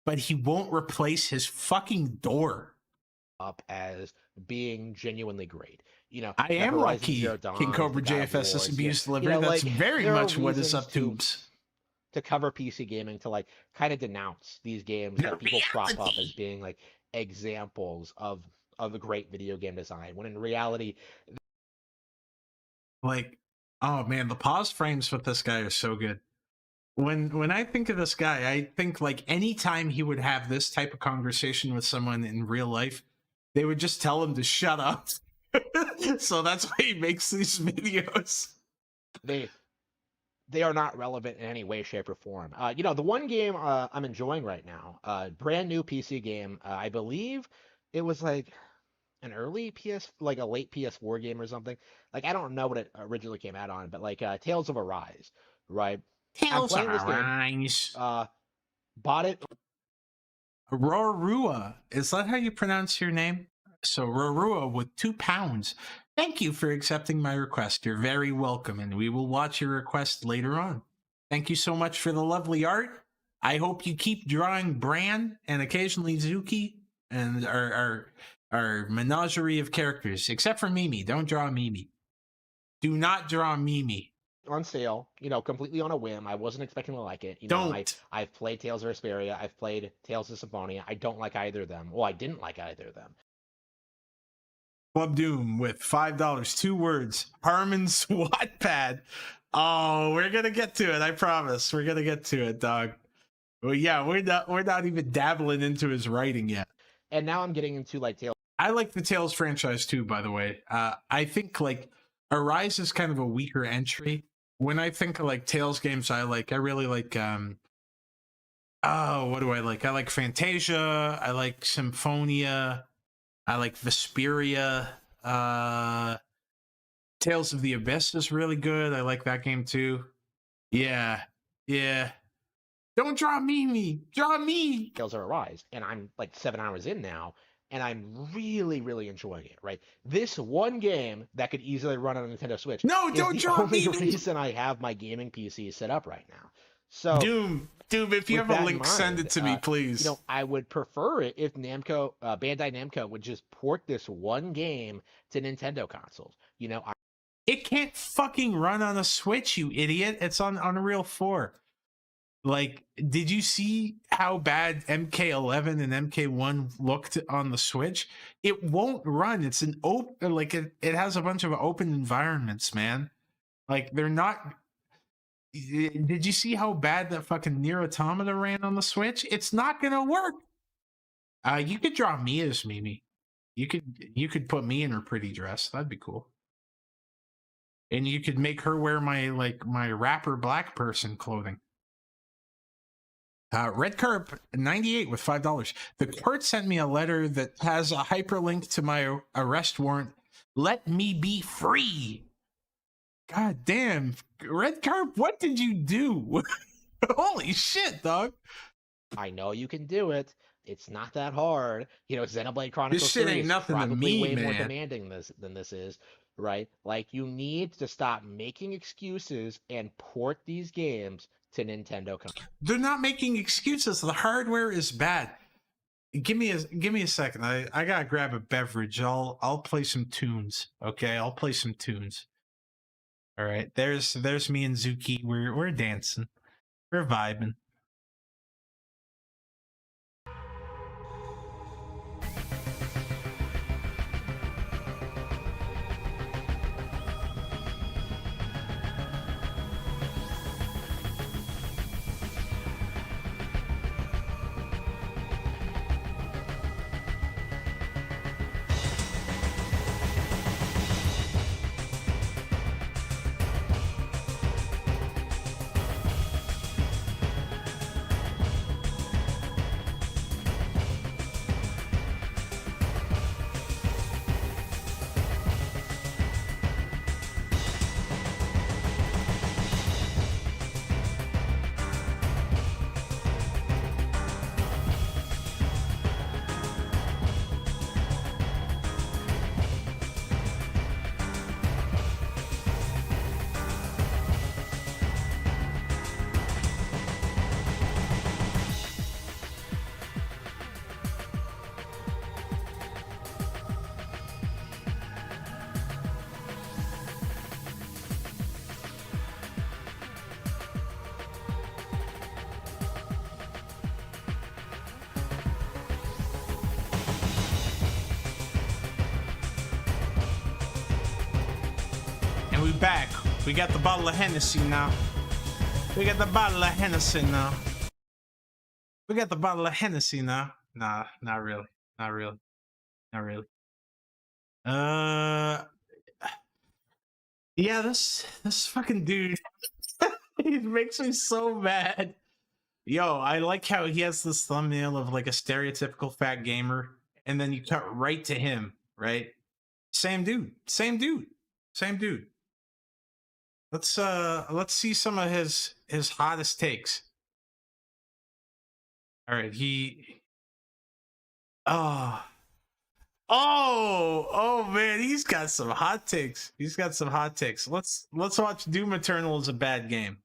but he won't replace his fucking door. Up as being genuinely great. I am lucky. King Cobra JFS is Abused Liver. That's like, very much what is up to cover PC gaming, to like kind of denounce these games that people prop up as being like examples of a great video game design, when in reality, like, oh man, the pause frames with this guy are so good. When I think of this guy, I think like anytime he would have this type of conversation with someone in real life, they would just tell him to shut up. So that's why he makes these videos. They are not relevant in any way, shape, or form. The one game I'm enjoying right now, brand new PC game. I believe it was like an early like a late PS4 game or something. Like, I don't know what it originally came out on, but like Tales of Arise, right? Tales of Arise. Bought it. Rorua, is that how you pronounce your name? So Rorua with £2. Thank you for accepting my request. You're very welcome, and we will watch your request later on. Thank you so much for the lovely art. I hope you keep drawing Bran and occasionally Zuki and our menagerie of characters, except for Mimi. Don't draw Mimi. Do not draw Mimi. On sale, completely on a whim. I wasn't expecting to like it. I've played Tales of Vesperia. I've played Tales of Symphonia. I don't like either of them. Well, I didn't like either of them. Club Doom with $5. 2 words. Harman SWAT pad. Oh, we're gonna get to it. I promise. We're gonna get to it, dog. Well, yeah, we're not even dabbling into his writing yet. And now I'm getting into like Tales. I like the Tales franchise too, by the way. I think like Arise is kind of a weaker entry. When I think of like Tales games, I really like what do I like? I like Fantasia, I like Symphonia, I like Vesperia. Tales of the Abyss is really good. I like that game too. Yeah. Yeah. Don't draw me. Draw me. Tales are Arise, and I'm like 7 hours in now, and I'm really, really enjoying it, right? This one game that could easily run on a Nintendo Switch No, is don't the draw only me. reason I have my gaming PC set up right now. So Doom, if you with have a that in link, send mind, it to me, please. you know, I would prefer it if Namco, Bandai Namco would just port this one game to Nintendo consoles. You know, It can't fucking run on a Switch, you idiot. It's on Unreal 4. Like, did you see how bad MK11 and MK1 looked on the Switch? It won't run. It's an open, like it has a bunch of open environments, man. Like, they're not. Did you see how bad that fucking Nier Automata ran on the Switch? It's not gonna work. You could draw me as Mimi. You could put me in her pretty dress. That'd be cool. And you could make her wear my rapper black person clothing. Red Carp 98 with $5. The court sent me a letter that has a hyperlink to my arrest warrant. Let me be free. God damn, Red Carp, what did you do? Holy shit, dog. I know you can do it. It's not that hard. You know, Xenoblade Chronicles This shit 3 ain't is nothing to probably me, way more man. demanding than this is, right? Like, you need to stop making excuses and port these games to Nintendo. They're not making excuses. The hardware is bad. Give me a second. I gotta grab a beverage. I'll play some tunes. Okay, I'll play some tunes. All right. There's me and Zuki. We're dancing. We're vibing. And we back. We got the bottle of Hennessy now. We got the bottle of Hennessy now. We got the bottle of Hennessy now. Nah, not really. Not really. Not really. Yeah, this fucking dude. He makes me so mad. Yo, I like how he has this thumbnail of like a stereotypical fat gamer, and then you cut right to him, right? Same dude. Same dude. Same dude. Let's see some of his hottest takes. All right, oh man, he's got some hot takes. He's got some hot takes. Let's watch Doom Eternal is a bad game.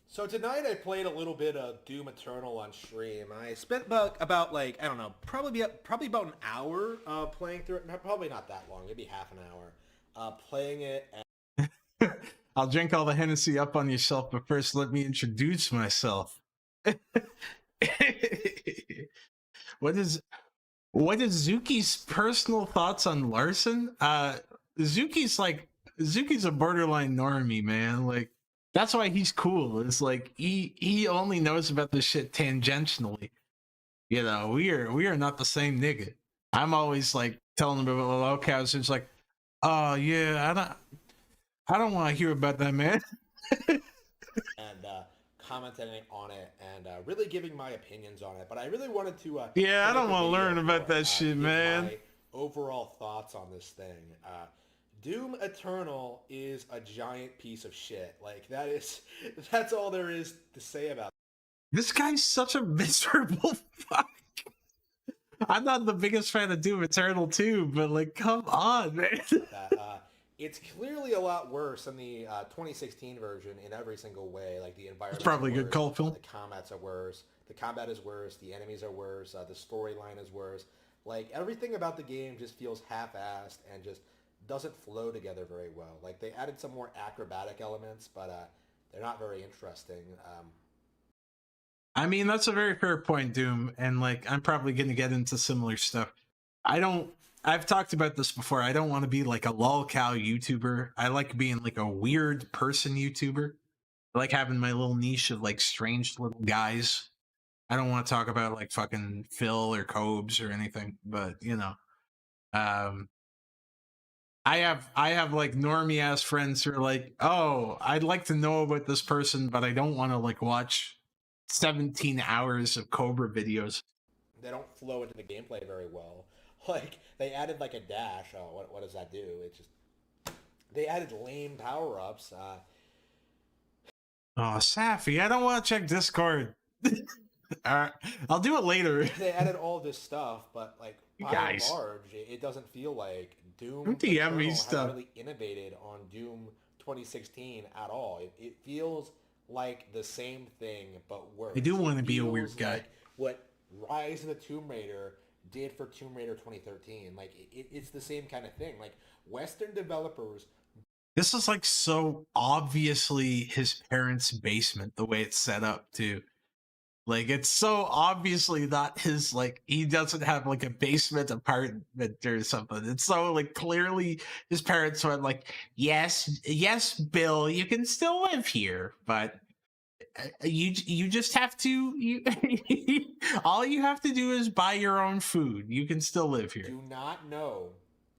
So tonight I played a little bit of Doom Eternal on stream. I spent about like, I don't know, probably about an hour playing through it. Probably not that long, maybe half an hour playing it. I'll drink all the Hennessy up on yourself, but first let me introduce myself. What is Zuki's personal thoughts on Larson? Zuki's a borderline normie, man. Like, that's why he's cool. It's like he only knows about this shit tangentially. You know, we are not the same nigga. I'm always like telling him about Lolcow. It's like, oh yeah, I don't want to hear about that, man. And commenting on it and really giving my opinions on it. But I really wanted to. Yeah, I don't want to learn about that shit, man. My overall thoughts on this thing. Doom Eternal is a giant piece of shit. Like that's all there is to say about This guy's such a miserable fuck. I'm not the biggest fan of Doom Eternal 2, but like, come on, man. that. It's clearly a lot worse than the 2016 version in every single way. Like the environment. It's probably a good cult film. The combats are worse. The combat is worse. The enemies are worse. The storyline is worse. Like everything about the game just feels half-assed and just doesn't flow together very well. Like they added some more acrobatic elements, but they're not very interesting. I mean, that's a very fair point, Doom, and like I'm probably gonna get into similar stuff. I've talked about this before. I don't want to be like a lolcow YouTuber. I like being like a weird person YouTuber. I like having my little niche of like strange little guys. I don't want to talk about like fucking Phil or Cobes or anything, but you know, I have like normie ass friends who are like, oh, I'd like to know about this person, but I don't want to like watch 17 hours of Cobra videos. They don't flow into the gameplay very well. Like they added like a dash. Oh, what does that do? It just they added lame power ups. Oh, Safi, I don't want to check Discord. All right, I'll do it later. They added all this stuff, but like by and Guys. large, it doesn't feel like Doom Don't DM me Eternal has stuff. really innovated on Doom 2016 at all. It feels like the same thing but worse. I do want to It be a weird feels guy. like what Rise of the Tomb Raider did for Tomb Raider 2013. Like it's the same kind of thing. Like Western developers. This is like so obviously his parents' basement, the way it's set up too. Like it's so obviously not his, like he doesn't have like a basement apartment or something. It's so like clearly his parents went like, yes, Bill, you can still live here, but you just have to all you have to do is buy your own food. You can still live here. Do not know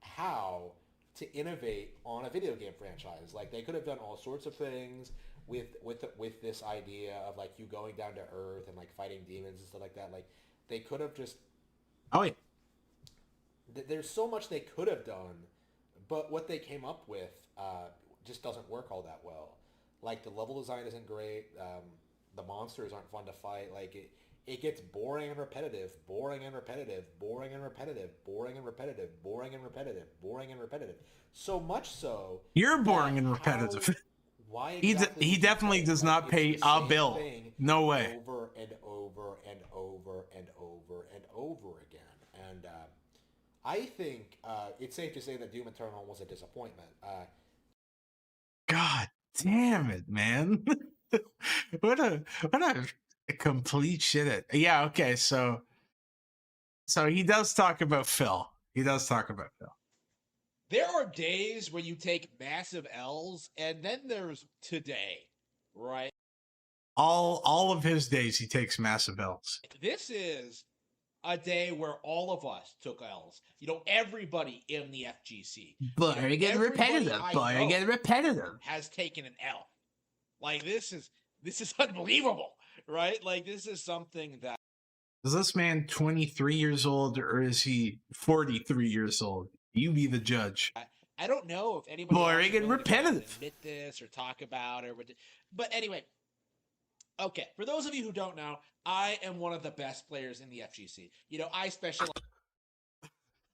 how to innovate on a video game franchise. Like they could have done all sorts of things with this idea of like you going down to Earth and like fighting demons and stuff like that. Like they could have just. Oh yeah. There's so much they could have done, but what they came up with just doesn't work all that well. Like the level design isn't great. The monsters aren't fun to fight. Like it gets boring and repetitive, boring and repetitive, boring and repetitive, boring and repetitive, boring and repetitive, boring and repetitive. So much so. You're boring and repetitive. Why He definitely does not pay a bill. No way. Over and over and over and over and over again. And I think it's safe to say that Doom Eternal was a disappointment. God damn it, man. what a complete shit it. Yeah, okay, so he does talk about Phil. There are days where you take massive L's, and then there's today, right? All of his days he takes massive L's. This is a day where all of us took L's. You know, everybody in the FGC. Boring and repetitive. Boring and repetitive. Has taken an L. Like this is unbelievable, right? Like this is something that. Is this man 23 years old or is he 43 years old? You be the judge. I don't know if anybody boring and repetitive admit this or talk about it, but anyway. Okay, for those of you who don't know, I am one of the best players in the FGC. You know, I specialize.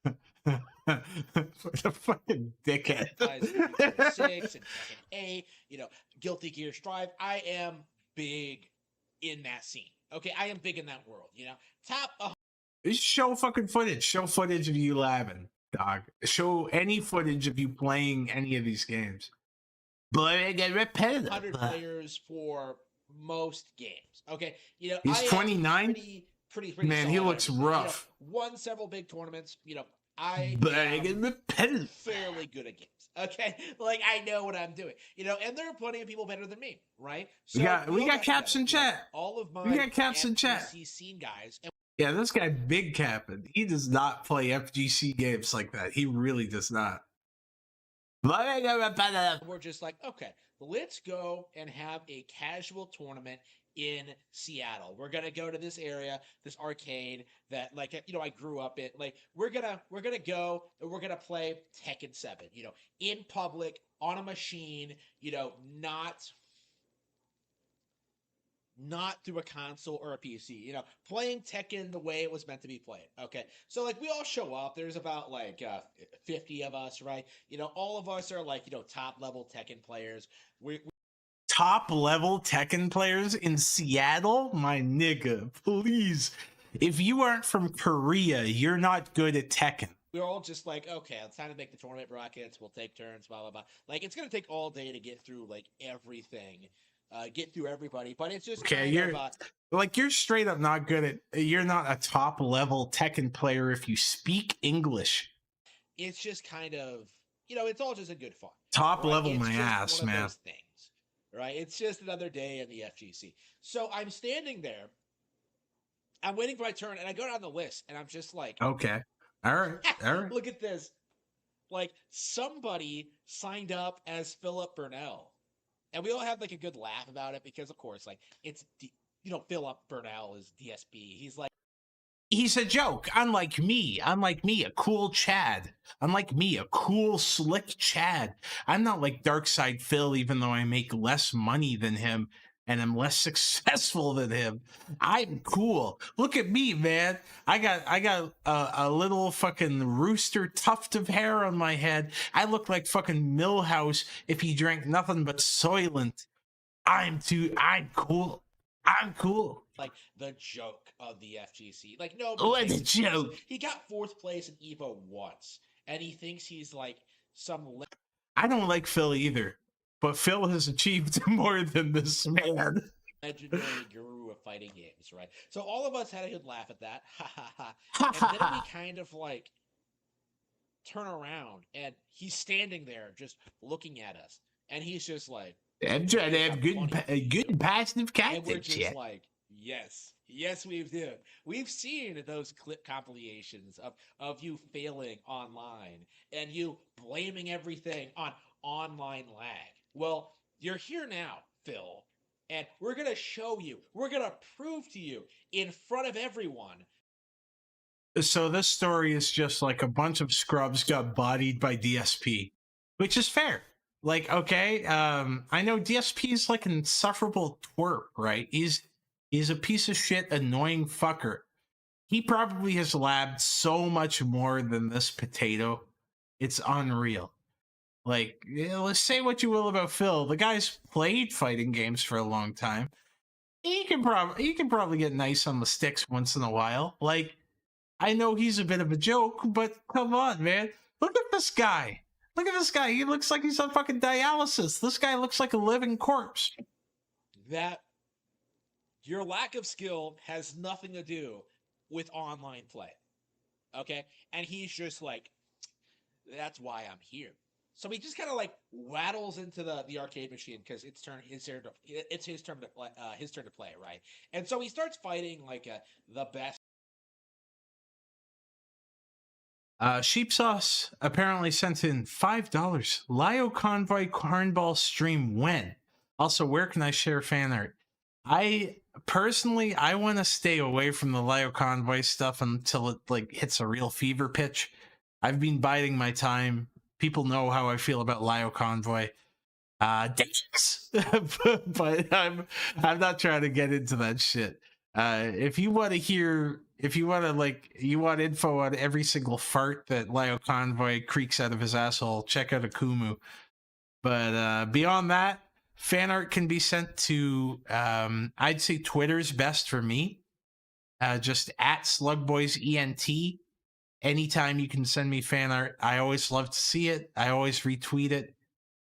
What a fucking dickhead. in 6 and Tekken 8, you know, Guilty Gear Strive. I am big in that scene. Okay, I am big in that world. You know, top. Show fucking footage. Show footage of you labbing, dog. Show any footage of you playing any of these games. Boring and repetitive. 100 players for most games. Okay, you know, he's 29. Pretty man, he looks rough. You know, won several big tournaments. You know, I boring and repetitive. Fairly good at games. Okay, like I know what I'm doing. You know, and there are plenty of people better than me, right? So we got caps in chat. All of my we got caps in chat. FGC scene guys. Yeah, this guy big capping. He does not play FGC games like that. He really does not. We're just like, okay, let's go and have a casual tournament in Seattle. We're gonna go to this area, this arcade that, like, I grew up in. Like, we're gonna go and we're gonna play Tekken 7, in public on a machine, not through a console or a PC, playing Tekken the way it was meant to be played. Okay. So, like, we all show up. There's about, like, 50 of us, right? All of us are, like, top level Tekken players. We Top level Tekken players in Seattle? My nigga, please. If you aren't from Korea, you're not good at Tekken. we're all just like, okay, it's time to make the tournament brackets. We'll take turns, blah, blah, blah. Like, it's going to take all day to get through, like, everything. Get through everybody, but it's just Okay, you're straight up not good at. You're not a top level Tekken player if you speak English. It's just kind of, it's all just a good fun. Top right? level It's my just ass, one of man. those things, right? It's just another day in the FGC. So I'm standing there, I'm waiting for my turn, and I go down the list, and I'm just like, Okay, all right. Look at this. Like, somebody signed up as Philip Burnell. And we all had, like, a good laugh about it because, of course, like, it's, Philip Burnell is DSP. He's a joke. Unlike me, a cool Chad. Unlike me, a cool, slick Chad. I'm not like Darkside Phil, even though I make less money than him and I'm less successful than him. I'm cool. Look at me, man. I got a little fucking rooster tuft of hair on my head. I look like fucking Millhouse if he drank nothing but Soylent. I'm cool. I'm cool. like, the joke of the FGC. Like, no. What a joke. He got 4th place in EVO once, and he thinks he's, like, some I don't like Phil either, but Phil has achieved more than this man. legendary guru of fighting games, right? So all of us had a good laugh at that. Ha ha ha. And then we kind of, like, turn around, and he's standing there just looking at us. And he's just like, I'm trying to have good positive and we're content. just like, yes, we do. We've seen those clip compilations of you failing online and you blaming everything on online lag. Well, you're here now, Phil, and we're going to show you, we're going to prove to you in front of everyone. So this story is just like a bunch of scrubs got bodied by DSP, which is fair. Like, okay, I know DSP is like an insufferable twerp, right? He's a piece of shit, annoying fucker. He probably has labbed so much more than this potato. It's unreal. Like, let's say what you will about Phil. The guy's played fighting games for a long time. He can probably get nice on the sticks once in a while. Like, I know he's a bit of a joke, but come on, man. Look at this guy. Look at this guy. He looks like he's on fucking dialysis. This guy looks like a living corpse. That your lack of skill has nothing to do with online play. Okay? And he's just like, that's why I'm here. So he just kind of like waddles into the arcade machine because it's his turn to play, right? And so he starts fighting like the best. Sheep Sauce apparently sent in $5. Lio Convoy Cornball stream when? Also, where can I share fan art? I want to stay away from the Lio Convoy stuff until it like hits a real fever pitch. I've been biding my time. People know how I feel about Lio Convoy. Thanks. But I'm not trying to get into that shit. If you want info on every single fart that Lio Convoy creaks out of his asshole, check out Akumu. But beyond that, fan art can be sent to, I'd say Twitter's best for me. Just at SlugboysENT. Anytime you can send me fan art, I always love to see it. I always retweet it.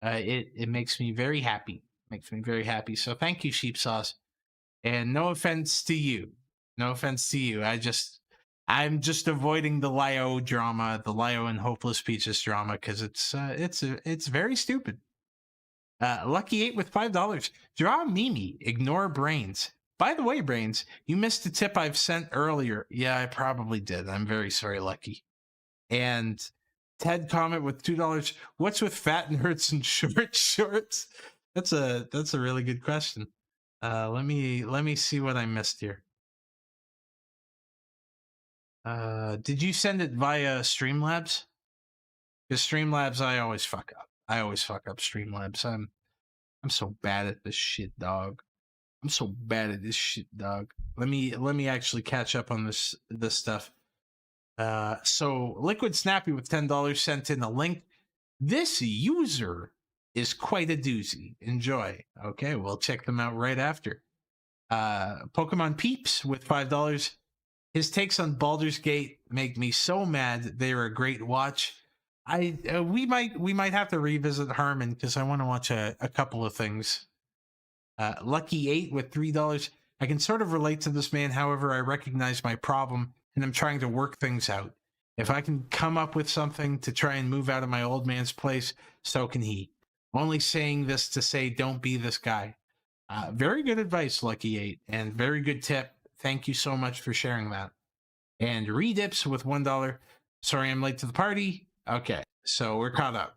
It makes me very happy. So thank you, Sheep Sauce. And no offense to you. I'm just avoiding the Lio drama, the Lio and Hopeless Peaches drama, because it's very stupid. Lucky 8 with $5. Draw Mimi. Ignore Brains. By the way, Brains, you missed a tip I've sent earlier. Yeah, I probably did. I'm very sorry, Lucky. And Ted comment with $2. What's with fat nerds and short shorts? That's a really good question. Let me see what I missed here. Did you send it via Streamlabs? Because Streamlabs, I always fuck up. I always fuck up Streamlabs. I'm so bad at this shit, dog. I'm so bad at this shit, dog. Let me actually catch up on this stuff. So Liquid Snappy with $10 sent in a link. This user is quite a doozy. Enjoy. Okay, we'll check them out right after. Pokemon Peeps with $5. His takes on Baldur's Gate make me so mad. They're a great watch. We might have to revisit Harmon because I want to watch a couple of things. Lucky 8 with $3. I can sort of relate to this man. However, I recognize my problem and I'm trying to work things out. If I can come up with something to try and move out of my old man's place, so can he. Only saying this to say don't be this guy. Very good advice, Lucky 8, and very good tip. Thank you so much for sharing that. And Redips with $1. Sorry I'm late to the party. Okay, so we're caught up.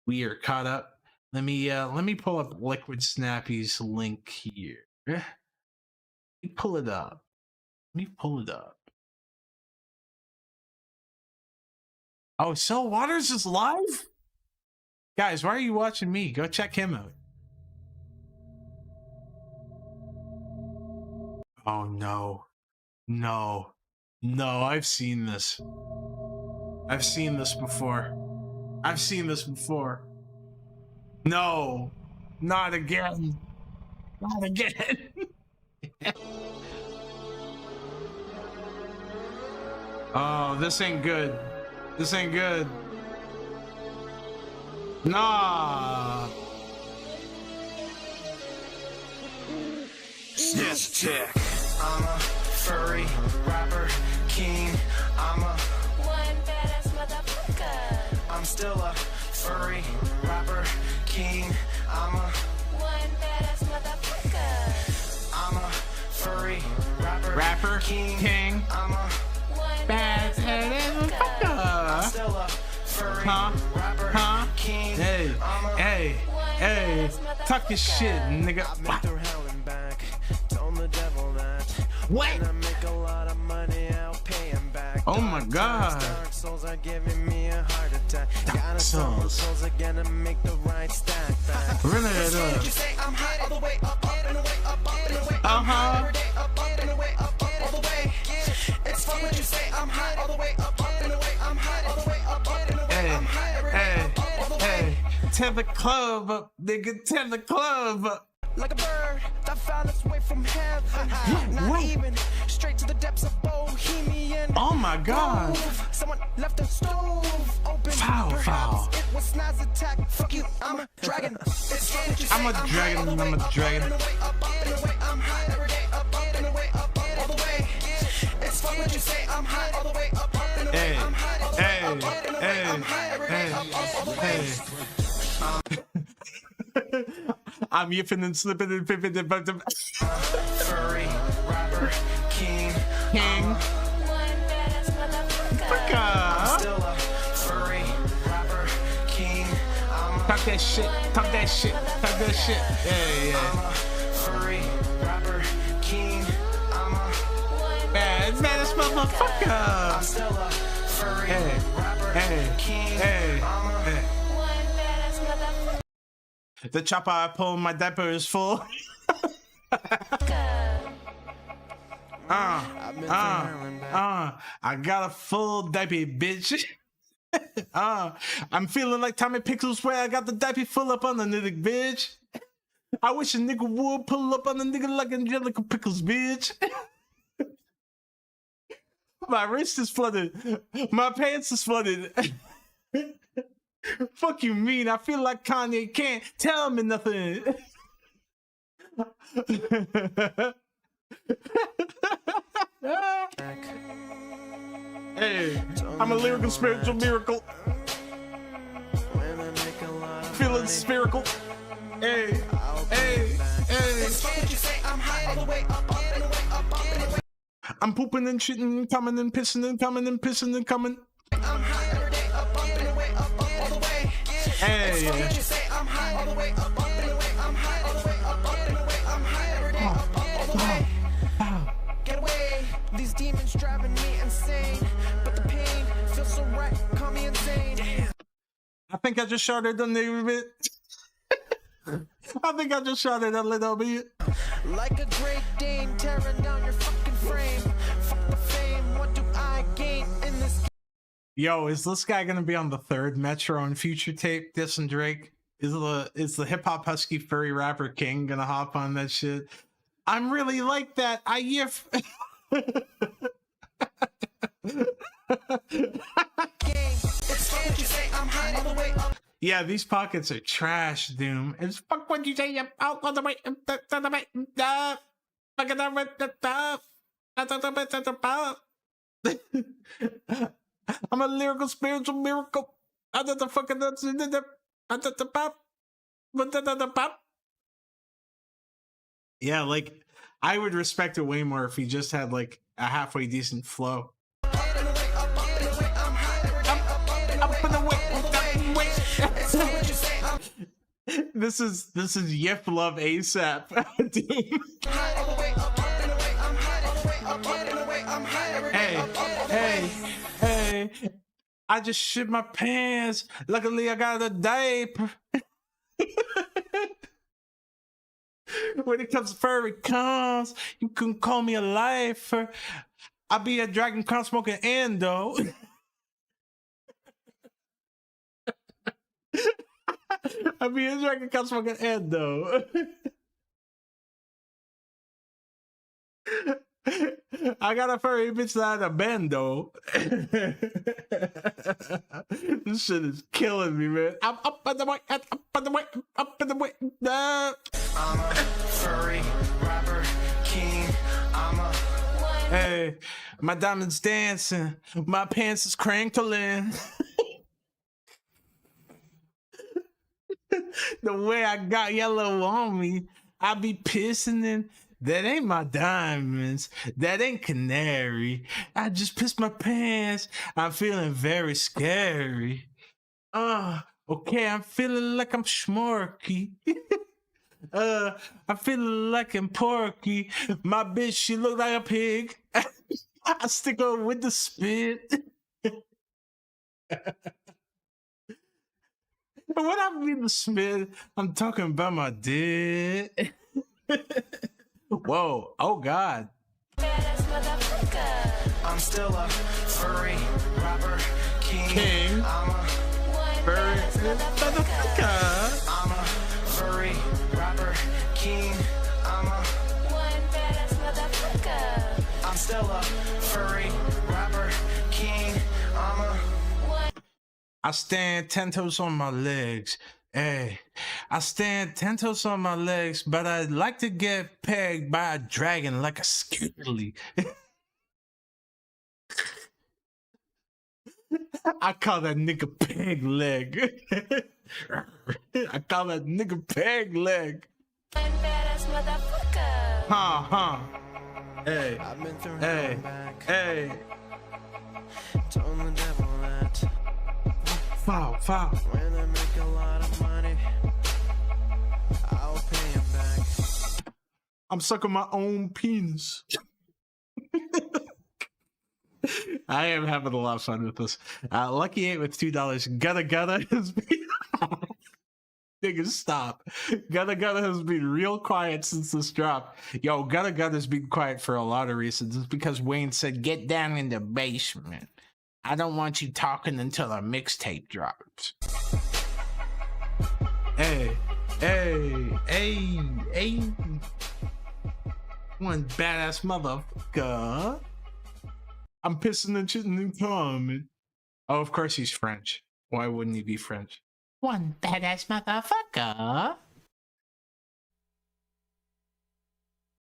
We are caught up. Let me pull up Liquid Snappy's link here. Let me pull it up. Oh, Cell Waters is live? Guys, why are you watching me? Go check him out. Oh, no. No. No, I've seen this. I've seen this before. I've seen this before. No. Not again. Not again. Oh, this ain't good. This ain't good. Nah. Snitch check. I'm a furry rapper king. I'm a one badass motherfucker. I'm still a furry rapper king. I'm a one badass motherfucker. I'm a furry rapper king. I'm a one badass motherfucker. I'm still a furry rapper king. Hey, talk your shit, nigga. What? I make a lot of money, I'll pay him back. Oh my god. Dark souls are giving me a heart attack. Gotta sell souls again to make the right stack back. Run it up. You say I'm high all the way up and away, up and away. Every day up and away, up all the way. It's fun when you say I'm high all the way up and away. I'm high all the way up and away. I'm high every day up all the way. Tear the club up, nigga. Tear the club up. Like a bird that found its way from heaven. Not even straight to the depths of Bohemian. Oh my god. Someone left the stove open. Foul. It was Snaz attack. Fuck you, I'm a dragon. I'm a dragon. I'm high every day, up and away, up all the way. It's fun when you say I'm high all the way, up and away. I'm high all the way, up and away. I'm high every day, up all the way. I'm yipping and slipping and pipping and bumping. Furry rapper king. One badass motherfucker. I'm still a furry rapper king. Talk that shit. Talk that shit. Talk that shit. Yeah. I'm a furry rapper king. I'm a Badass motherfucker. I'm still a furry rapper king. One badass motherfucker. The chopper I pull, my diaper is full. I got a full diaper, bitch. I'm feeling like Tommy Pickles where I got the diaper full up on the nigga, bitch. I wish a nigga would pull up on the nigga like Angelica Pickles, bitch. My wrist is flooded. My pants is flooded. Fuck you mean? I feel like Kanye can't tell me nothing. Hey, I'm a lyrical spiritual miracle. Feeling spherical. Hey. I'm pooping and shitting and coming and pissing and coming and pissing and coming. Hey. might call me insane. I think I just shorted a little bit. I think I just shorted a little bit. Like a great Dane tearing down your fucking frame. Fuck the fame, what do I gain in this? Yo, is this guy gonna be on the third Metro and Future tape dissing Drake? Is the hip hop husky furry rapper King gonna hop on that shit? I'm really like that. I yiff. Yeah, these pockets are trash, Doom. It's fuck what you say out on the way. I'm a lyrical spiritual miracle. Yeah, like I would respect it way more if he just had like a halfway decent flow. This is Yip Love ASAP. Hey, I just shit my pants. Luckily I got a diaper. When it comes to furry cons, you can call me a lifer. I'll be a Dragon Con smoking endo. I'll be a Dragon Con smoking endo. I got a furry bitch that had a bando. This shit is killing me, man. I'm up on the way, up on the way, up on the way. I'm a furry rapper king. I'm a Hey, my diamonds dancing, my pants is crinkling. The way I got yellow on me, I be pissing in. That ain't my diamonds. That ain't canary. I just pissed my pants. I'm feeling very scary. Okay, I'm feeling like I'm schmorky. I'm feeling like I'm porky. My bitch, she look like a pig. I stick her with the spit. When I mean the spit, I'm talking about my dick. Whoa, oh God. I'm still a furry rapper king. I'm a Furry motherfucker. I'm a furry rapper king. I'm a I'm still a furry rapper king. I'm a I stand 10 toes on my legs. Hey, I stand 10 toes on my legs, but I'd like to get pegged by a dragon like a skilly. I call that nigga peg leg. I call that nigga peg leg. Huh. Hey, hey. Told the devil that Foul. when I make a lot of money, I'll pay him back. I'm sucking my own penis. I am having a lot of fun with this. Lucky 8 with $2. Gutta has been... Nigga, stop. Gutta has been real quiet since this drop. Yo, Gutta's been quiet for a lot of reasons. It's because Wayne said, get down in the basement. I don't want you talking until our mixtape drops. Hey. One badass motherfucker. I'm pissing and shitting and coming. Oh, of course he's French. Why wouldn't he be French? One badass motherfucker.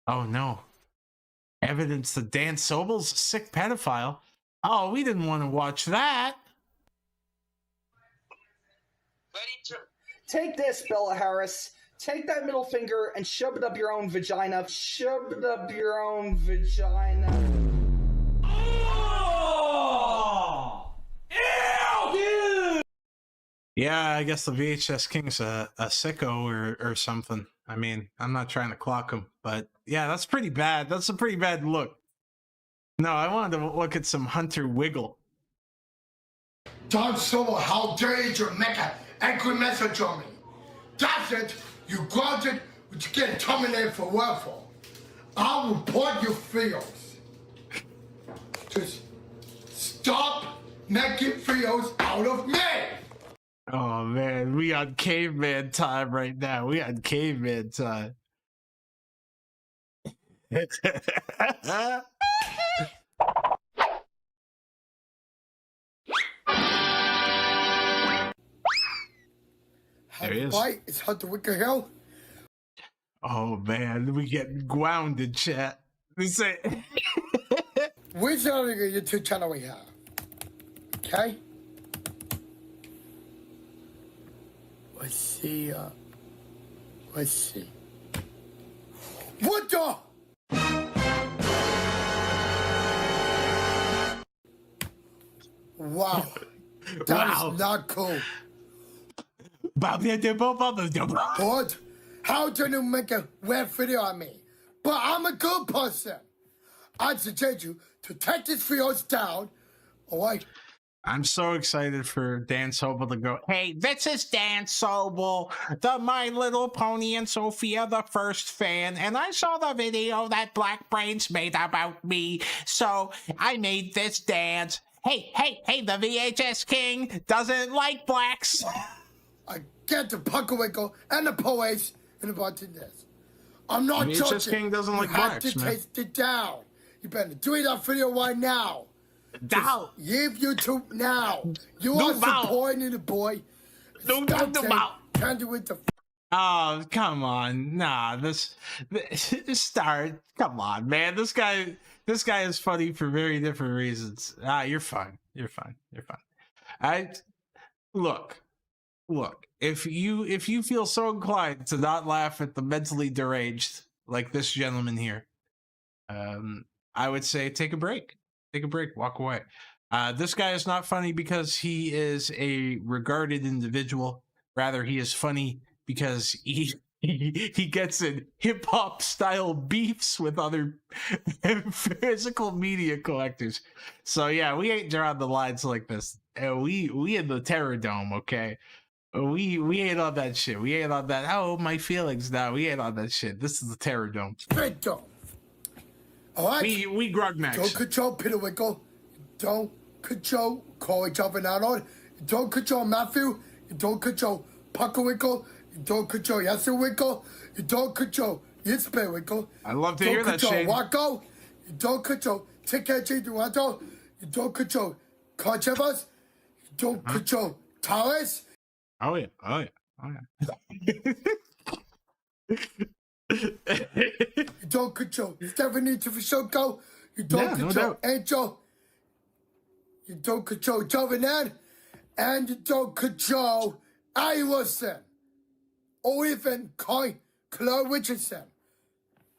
Oh no. Evidence that Dan Sobel's a sick pedophile. Oh, we didn't want to watch that. Take this, Bella Harris. Take that middle finger and shove it up your own vagina. Shove it up your own vagina. Oh! Ew, dude! Yeah, I guess the VHS King's a sicko or something. I mean, I'm not trying to clock him, but yeah, that's pretty bad. That's a pretty bad look. No, I wanted to look at some Hunter Wiggle. Don Solo, how dare you make an angry message on me? That's it. You grounded, but you get terminated for welfare. I'll report your fields. Just stop making fields out of me. Oh man, we on caveman time right now. We on caveman time. There he is. Why? It's Hunter Wicker Hill. Oh man, we get grounded, chat. We say Which other YouTube channel we have? Okay. Let's see. Let's see. What the? Wow. That is not cool. What? How can you make a web video on me? But I'm a good person. I'd suggest you to take these videos down. Alright. I'm so excited for Dan Sobel to go, hey, this is Dan Sobel, the My Little Pony and Sophia the First fan, and I saw the video that Blackbrainz made about me, so I made this dance. Hey, the VHS King doesn't like blacks. I get the Pucklewinkle and the poets in about this. I'm not VHS joking. King doesn't like you have blacks, to man. taste it down. You better do that video right now. Down. Leave YouTube now. You are supporting the boy. Can't do it the. Oh, come on. Nah, this start. Come on, man. This guy is funny for very different reasons. You're fine. You're fine. Look. If you feel so inclined to not laugh at the mentally deranged like this gentleman here, I would say take a break. Take a break. Walk away. This guy is not funny because he is a regarded individual. Rather, he is funny because he gets in hip hop style beefs with other physical media collectors. So yeah, we ain't drawing the lines like this. We in the Terror Dome, okay? We ain't on that shit. We ain't on that. Oh, my feelings now. We ain't on that shit. This is the Terror Dome. Red Dome. All right. We grug max. Don't control Peterwinkle. Don't control Corey jumping out on. Don't control Matthew. You don't control Pucklewinkle. You don't control Yasserwinkle. You don't control Yitzbewinkle. I love to hear that, Shane. Wacko. You don't control Tikachi Duato. You don't control Conchevas. You don't control Torres. Oh yeah. You don't control Stephanie Tufishoko. You don't control Angel. You don't control Jovenan. And you don't control Wilson. Or even Chloe Richardson.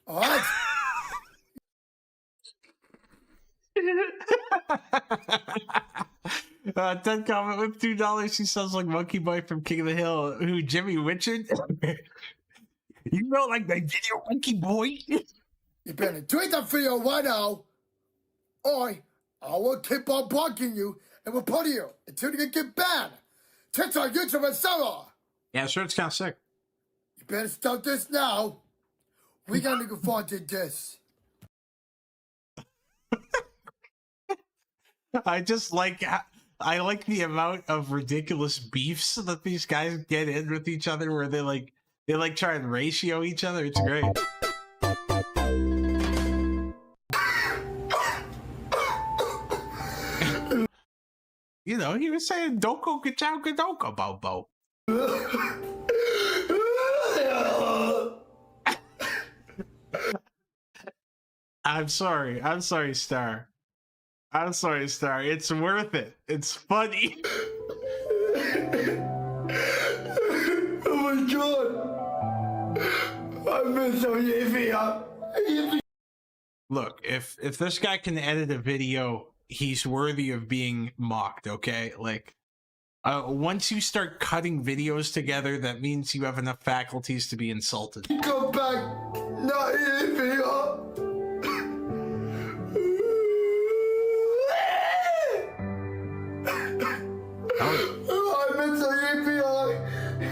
Alright? Ted comment with $2. He sounds like Monkey Boy from King of the Hill. Who, Jimmy Richard? You know, like the video Monkey Boy? You better tweet that video right now, or I will keep on blocking you and report you until you get banned. TikTok, YouTube, etc. Yeah, sure, it's kind of sick. You better stop this now. We gotta go forward to this. I like the amount of ridiculous beefs that these guys get in with each other, where they try and ratio each other. It's great. You know, he was saying "Doko Kachow Kadoko Bobo." I'm sorry, Star. I'm sorry, Star. It's worth it. It's funny. Oh my god! I miss so Yiffy. Look, if this guy can edit a video, he's worthy of being mocked, okay? Like, once you start cutting videos together, that means you have enough faculties to be insulted. Go back, not Yiffy.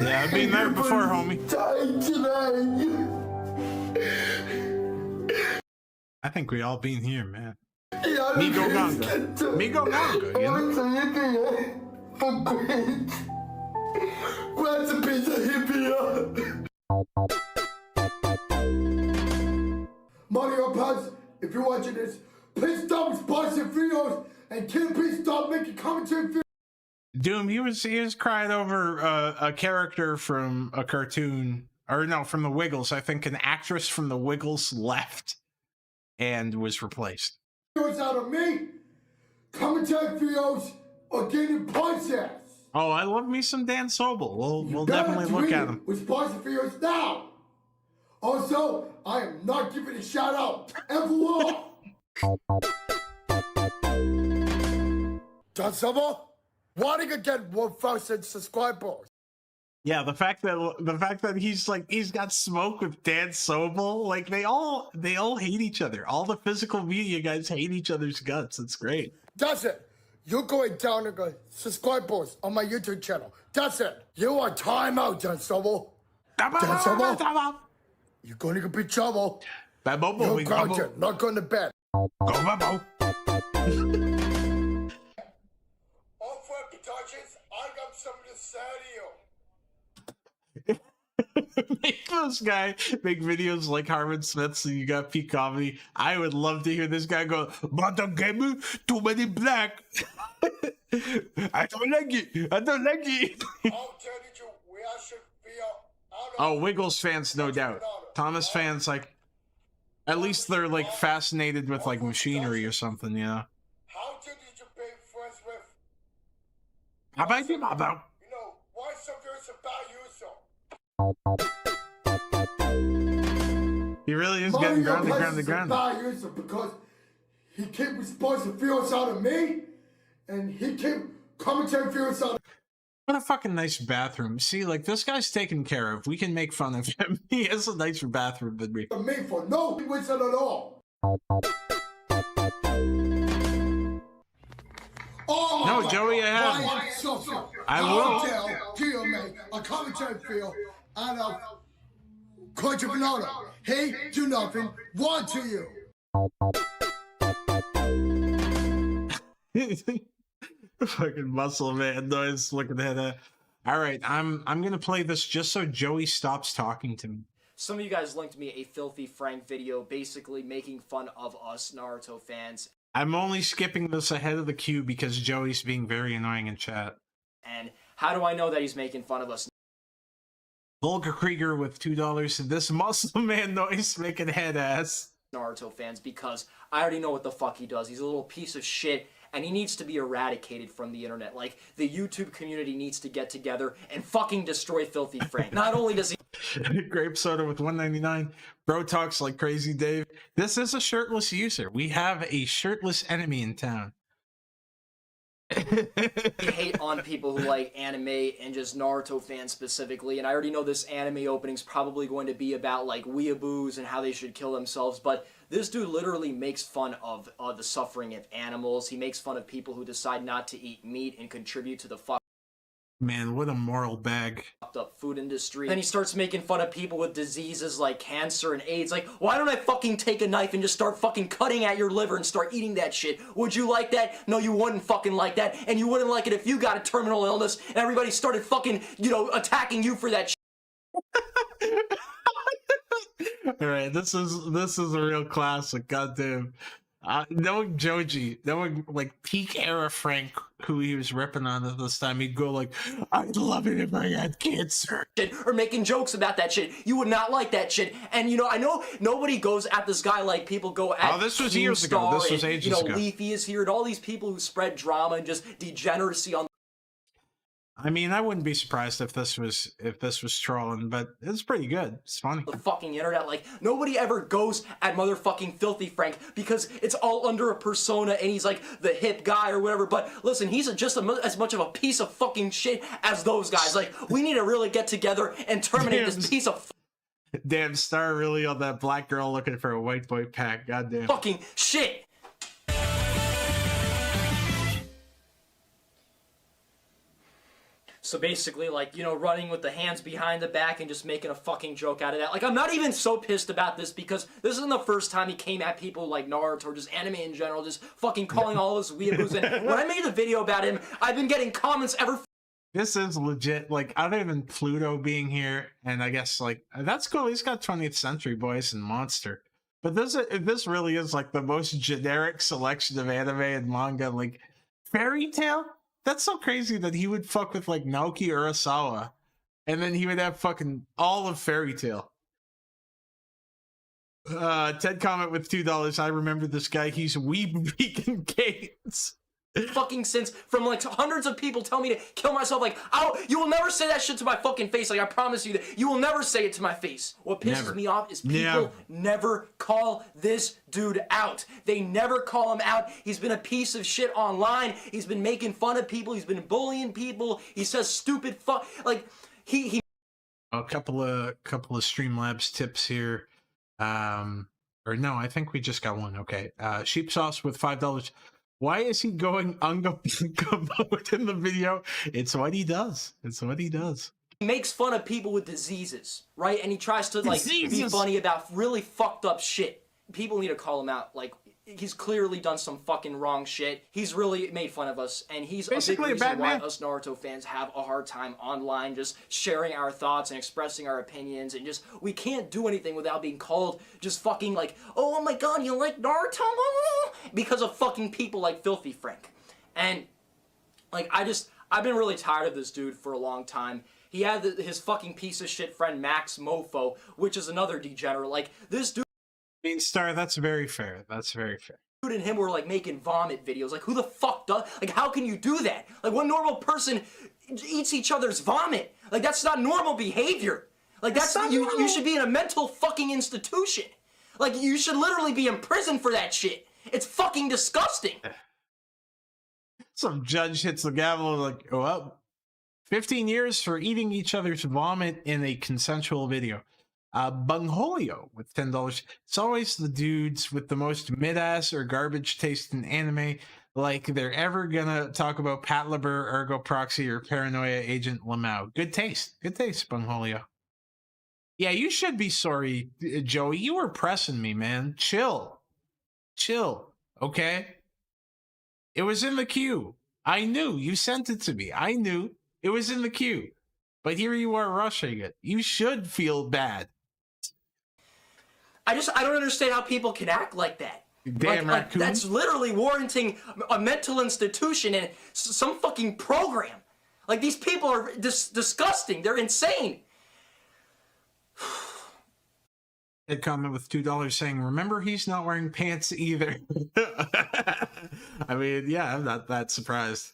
Yeah, I've been there before, homie. Dying today. I think we all been here, man. Yeah, Migo Ganga. Migo Ganga, you know? For BRAINZ. Recipes of hippie. Mario Paz, if you're watching this, please stop sponsoring videos and can you please stop making commentary videos. Doom, he was crying over a character from a cartoon, or no, from the Wiggles. I think an actress from the Wiggles left and was replaced. Videos out of me, commentary videos, or getting podcasts. Oh, I love me some Dan Sobel. We'll definitely look at him. With sponsor videos now. Also, I am not giving a shout out ever. Dan Sobel, wanting to get 1,000 subscribers. Yeah, the fact that he's got smoke with Dan Sobel, like they all hate each other. All the physical media guys hate each other's guts. It's great. That's it. You're going down and go subscribers on my YouTube channel. That's it. You are time out, Dan Sobel. Dan Sobel, you're going to be trouble. You're grounded, not going to bed. Go, Productions, I got something to say to you. Make this guy make videos like Harman Smith, so you got peak comedy. I would love to hear this guy go, but the game too many black. I don't like it. I don't like it. Oh, Wiggles fans, no doubt. Thomas fans, like, at least they're like fascinated with like machinery or something, you know. How did you be friends with? How about you, You know, why something is about you, so? He really is getting grounded. Because he kept responsive feels out of me, and he kept commentary feels out of What a fucking nice bathroom. See, like, this guy's taken care of. We can make fun of him. He has a nicer bathroom than me. me for no reason at all. Oh, No, Joey, I have. I will. tell GMA a commentary feel out of Quadribanado. He do nothing, want to you. Fucking muscle man noise looking at that. All right, I'm gonna play this just so Joey stops talking to me. Some of you guys linked me a Filthy Frank video basically making fun of us Naruto fans. I'm only skipping this ahead of the queue because Joey's being very annoying in chat. And how do I know that he's making fun of us? Volker Krieger with $2. This muscle man noise making head ass. Naruto fans, because I already know what the fuck he does. He's a little piece of shit, and he needs to be eradicated from the internet. Like, the YouTube community needs to get together and fucking destroy Filthy Frank. Not only does he... Grape soda with $1.99. Bro talks like crazy Dave. This is a shirtless user. We have a shirtless enemy in town. hate on people who like anime and just Naruto fans specifically, and I already know this anime opening's probably going to be about like weeaboos and how they should kill themselves, but this dude literally makes fun of the suffering of animals. He makes fun of people who decide not to eat meat and contribute to the Man, what a moral bag. fucked up food industry. Then he starts making fun of people with diseases like cancer and AIDS. Like, why don't I fucking take a knife and just start fucking cutting at your liver and start eating that shit? Would you like that? No, you wouldn't fucking like that. And you wouldn't like it if you got a terminal illness and everybody started fucking, you know, attacking you for that shit. All right, this is a real classic. Goddamn. Knowing Joji, knowing like peak era Frank, who he was ripping on at this time, he'd go like, "I'd love it if I had cancer," or making jokes about that shit. You would not like that shit. And you know, I know nobody goes at this guy like people go at. Oh, this was years ago. This was ages ago. You know, Leafy is here, and all these people who spread drama and just degeneracy on. I mean, I wouldn't be surprised if this was trolling, but it's pretty good. It's funny. The fucking internet, like nobody ever goes at motherfucking Filthy Frank because it's all under a persona and he's like the hip guy or whatever. But listen, he's just as much of a piece of fucking shit as those guys. Like, we need to really get together and terminate this piece of damn Star really on that black girl looking for a white boy pack. Goddamn fucking shit. So basically, like, you know, running with the hands behind the back and just making a fucking joke out of that. Like, I'm not even so pissed about this because this isn't the first time he came at people like Naruto or just anime in general, just fucking calling all us weeaboos. And when I made the video about him, I've been getting comments ever. This is legit. Like, other than Pluto being here, and I guess, like, that's cool. He's got 20th Century Boys and Monster. But this really is, like, the most generic selection of anime and manga. Like, Fairy Tail? That's so crazy that he would fuck with, like, Naoki Urasawa. And then he would have fucking all of Fairy Tail. Ted comment with $2. I remember this guy. He's Weeb Vegan Gates. Fucking since from like hundreds of people tell me to kill myself, like, oh, you will never say that shit to my fucking face. Like, I promise you that you will never say it to my face. What pisses me off is people never call this dude out. They never call him out. He's been a piece of shit online. He's been making fun of people. He's been bullying people. He says stupid fuck. Like, he. A couple of Streamlabs tips here. Or no, I think we just got one. Okay. Sheep Sauce with $5. Why is he going unga mode in the video? It's what he does. It's what he does. He makes fun of people with diseases, right? And he tries to, like, be funny about really fucked up shit. People need to call him out. Like, he's clearly done some fucking wrong shit. He's really made fun of us, and he's basically a big reason why us Naruto fans have a hard time online just sharing our thoughts and expressing our opinions, and just, we can't do anything without being called just fucking like, oh my god, you like Naruto? Because of fucking people like Filthy Frank. And, like, I've been really tired of this dude for a long time. He had his fucking piece of shit friend Max Mofo, which is another degenerate. Like, this dude... Mean Star, that's very fair. That's very fair. Dude and him were like making vomit videos. Like, who the fuck does? Like, how can you do that? Like, what normal person eats each other's vomit? Like, that's not normal behavior. Like, that's you should be in a mental fucking institution. Like, you should literally be in prison for that shit. It's fucking disgusting. Some judge hits the gavel like, oh, well, 15 years for eating each other's vomit in a consensual video. Bungholio with $10. It's always the dudes with the most mid-ass or garbage taste in anime, like they're ever gonna talk about Patlabur, Ergo Proxy, or Paranoia Agent Lamau. Good taste, Bungholio. Yeah, you should be sorry, Joey. You were pressing me, man. Chill, okay? It was in the queue. I knew. You sent it to me. I knew it was in the queue. But here you are rushing it. You should feel bad. I don't understand how people can act like that. Damn raccoon. That's literally warranting a mental institution and some fucking program. Like, these people are disgusting. They're insane. Ed comment with $2 saying, remember, he's not wearing pants either. I mean, yeah, I'm not that surprised.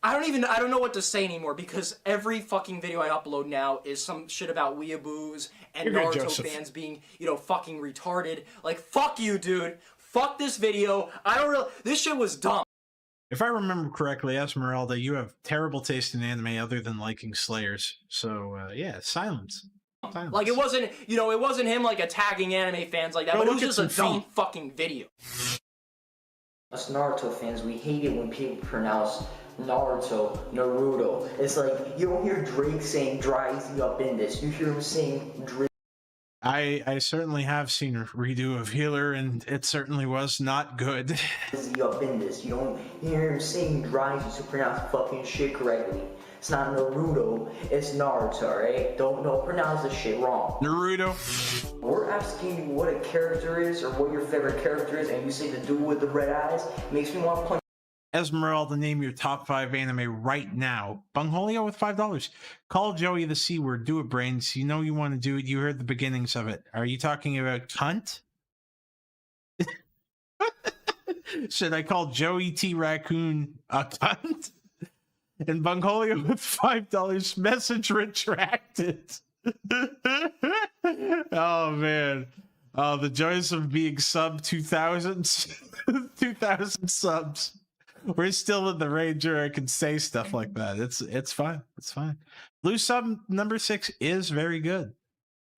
I don't know what to say anymore, because every fucking video I upload now is some shit about weeaboos and Naruto fans being, you know, fucking retarded. Like, fuck you, dude. Fuck this video. This shit was dumb. If I remember correctly, Esmeralda, you have terrible taste in anime other than liking Slayers. So, yeah, silence. Like, it wasn't, you know, it wasn't him, like, attacking anime fans like that, but it was just a dumb fucking video. Us Naruto fans, we hate it when people pronounce Naruto, Naruto. It's like, you don't hear Drake saying dries you up in this. You hear him saying Drake. I certainly have seen a redo of Healer, and it certainly was not good. You up in this. You don't hear him saying dries you to pronounce fucking shit correctly. It's not Naruto, it's Naruto, right? Don't pronounce this shit wrong. Naruto. We're asking you what a character is, or what your favorite character is, and you say the dude with the red eyes. Makes me want to punch. Esmeralda, name your top 5 anime right now. Bungholio with $5. Call Joey the C word. Do it, BRAINZ. You know you want to do it. You heard the beginnings of it. Are you talking about cunt? Should I call Joey T. Raccoon a cunt? And Bungholio with $5. Message retracted. Oh, man. Oh, the joys of being sub 2000s. 2000 subs. We're still in the range where I can say stuff like that. It's fine. It's fine. Blue sub number 6 is very good.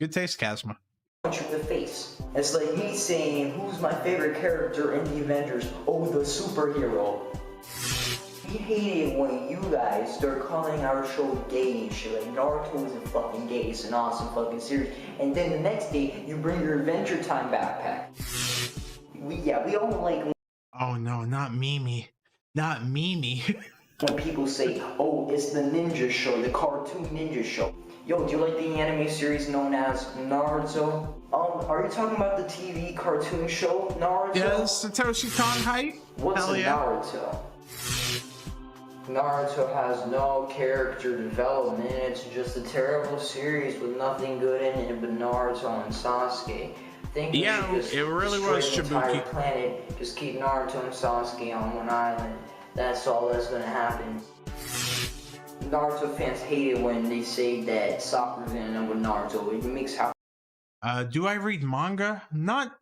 Good taste, Kazma. Punch you in the face. It's like me saying, who's my favorite character in the Avengers? Oh, the superhero. We hate it when you guys start calling our show gay and shit. Like, Naruto isn't fucking gay, it's an awesome fucking series. And then the next day, you bring your Adventure Time backpack. We don't like... Oh no, not Mimi. Not Mimi. when people say, oh, it's the ninja show, the cartoon ninja show. Yo, do you like the anime series known as Naruto? Are you talking about the TV cartoon show, Naruto? Yes, Satoshi Kon hype? What's Hell a yeah. Naruto? Naruto has no character development. It's just a terrible series with nothing good in it but Naruto and Sasuke. Yeah, it really was destroy the entire Shibuki. planet. Just keep Naruto and Sasuke on one island. That's all that's gonna happen. Naruto fans hate it when they say that Sakura's gonna end up with Naruto. It makes how. Do I read manga? Not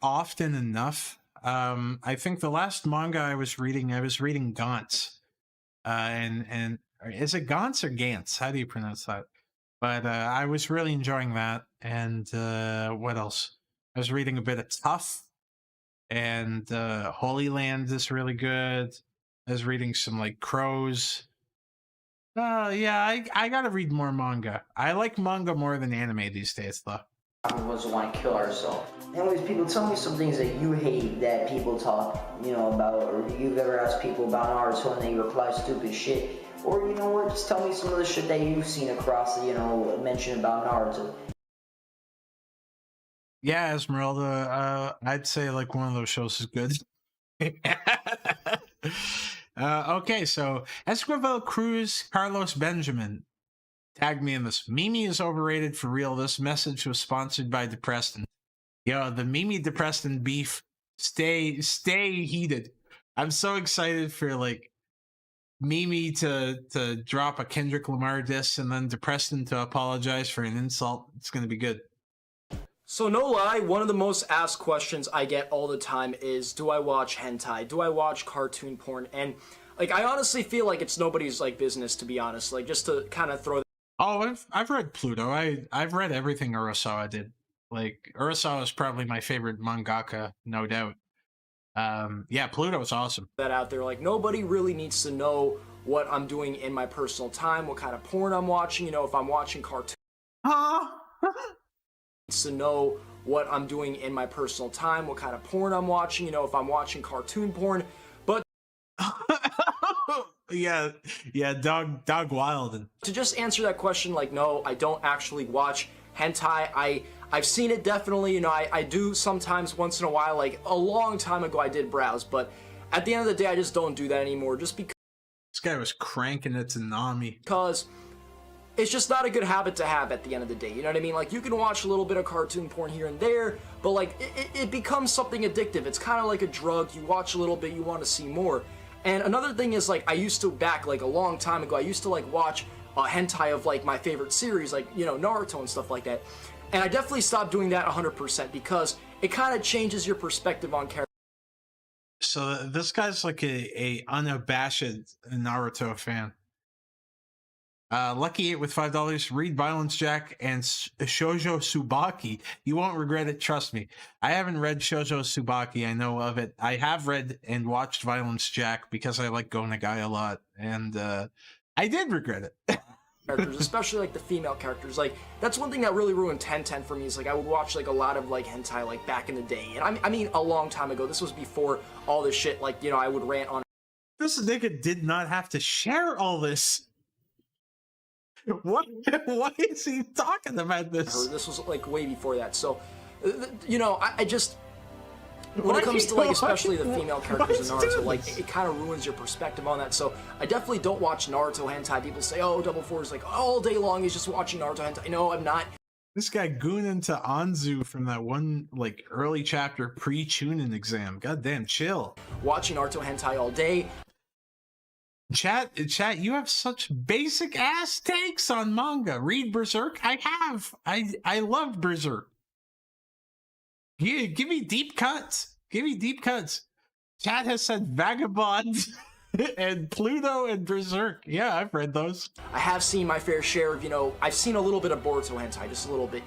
often enough. I think the last manga I was reading Gantz. And is it Gantz or Gantz? How do you pronounce that? But I was really enjoying that. And what else? I was reading a bit of Tough, and Holy Land is really good. I was reading some like Crows. Yeah, I gotta read more manga. I like manga more than anime these days, though. Was want to kill ourselves. Anyways, people, tell me some things that you hate that people talk, about, or you've ever asked people about Naruto and they reply stupid shit. Or, you know what, just tell me some of the shit that you've seen across, mention about Naruto. Yeah, Esmeralda, I'd say like one of those shows is good. Okay, so Esquivel Cruz Carlos Benjamin tagged me in this. Mimi is overrated for real. This message was sponsored by Depreston. Yo, the Mimi Depreston beef stay heated. I'm so excited for like Mimi to drop a Kendrick Lamar diss and then Depreston to apologize for an insult. It's gonna be good. So no lie, one of the most asked questions I get all the time is, do I watch hentai? Do I watch cartoon porn? And like, I honestly feel like it's nobody's like business, to be honest. Like, just to kind of throw. Oh, I've read Pluto. I've read everything Urasawa did. Like, Urasawa is probably my favorite mangaka, no doubt. Yeah, Pluto's awesome. That out there, like, nobody really needs to know what I'm doing in my personal time, what kind of porn I'm watching. If I'm watching cartoon. To know what I'm doing in my personal time, what kind of porn I'm watching, if I'm watching cartoon porn. But yeah, dog wild. And to just answer that question, like, no, I don't actually watch hentai. I've seen it definitely, I do sometimes once in a while. Like a long time ago I did browse, but at the end of the day I just don't do that anymore, just because this guy was cranking it to Nami. Because it's just not a good habit to have at the end of the day, you know what I mean? Like, you can watch a little bit of cartoon porn here and there, but like, it becomes something addictive. It's kind of like a drug. You watch a little bit, you want to see more. And another thing is, like, I used to, back like a long time ago, I used to like watch hentai of like my favorite series, like, Naruto and stuff like that. And I definitely stopped doing that 100% because it kind of changes your perspective on characters. So this guy's like a unabashed Naruto fan. Lucky 8 with $5. Read Violence Jack and Shoujo Tsubaki. You won't regret it, trust me. I haven't read Shoujo Tsubaki, I know of it. I have read and watched Violence Jack because I like Go Nagai a lot, and I did regret it. Characters, especially like the female characters. Like, that's one thing that really ruined 1010 for me, is like I would watch like a lot of like hentai like back in the day. And I mean a long time ago. This was before all this shit, like, I would rant on. This nigga did not have to share all this. What? Why is he talking about this? This was like way before that. So, I just, when it comes to like especially the female characters in Naruto, like it kind of ruins your perspective on that. So I definitely don't watch Naruto hentai. People say, oh, Double Four is like all day long he's just watching Naruto hentai. No, I'm not. This guy gooning to Anzu from that one like early chapter pre-Chunin exam. Goddamn, chill. Watching Naruto hentai all day. Chat, you have such basic ass takes on manga. Read Berserk. I have. I love Berserk. Yeah, give me deep cuts. Give me deep cuts. Chat has said Vagabond and Pluto and Berserk. Yeah, I've read those. I have seen my fair share of, I've seen a little bit of Boruto hentai, just a little bit,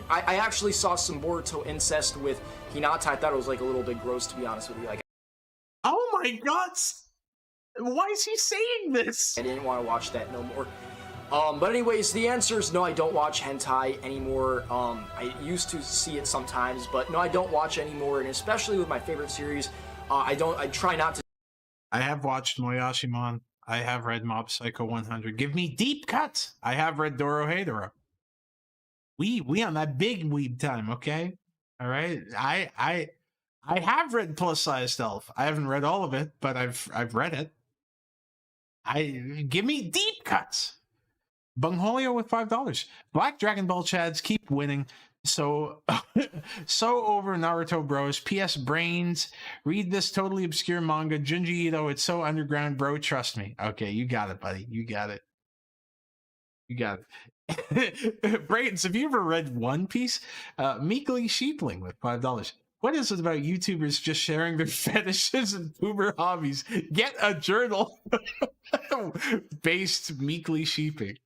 I actually saw some Boruto incest with Hinata. I thought it was like a little bit gross, to be honest with you. Like, oh my god. Why is he saying this? I didn't want to watch that no more. But anyways, the answer is no, I don't watch hentai anymore. I used to see it sometimes, but no, I don't watch anymore, and especially with my favorite series, I try not to. I have watched Moyashimon. I have read Mob Psycho 100. Give me deep cuts. I have read Dorohedoro. We on that big weeb time, okay? All right. I have read Plus Sized Elf. I haven't read all of it, but I've read it. Give me deep cuts. Bungholio with $5. Black Dragon Ball Chads keep winning. So over Naruto bros. P.S. BRAINZ. Read this totally obscure manga. Junji Ito. It's so underground, bro. Trust me. Okay, you got it, buddy. You got it. You got it. BRAINZ, have you ever read One Piece? Meekly Sheepling with $5. What is it about YouTubers just sharing their fetishes and boomer hobbies? Get a journal. Based Meekly Sheepling.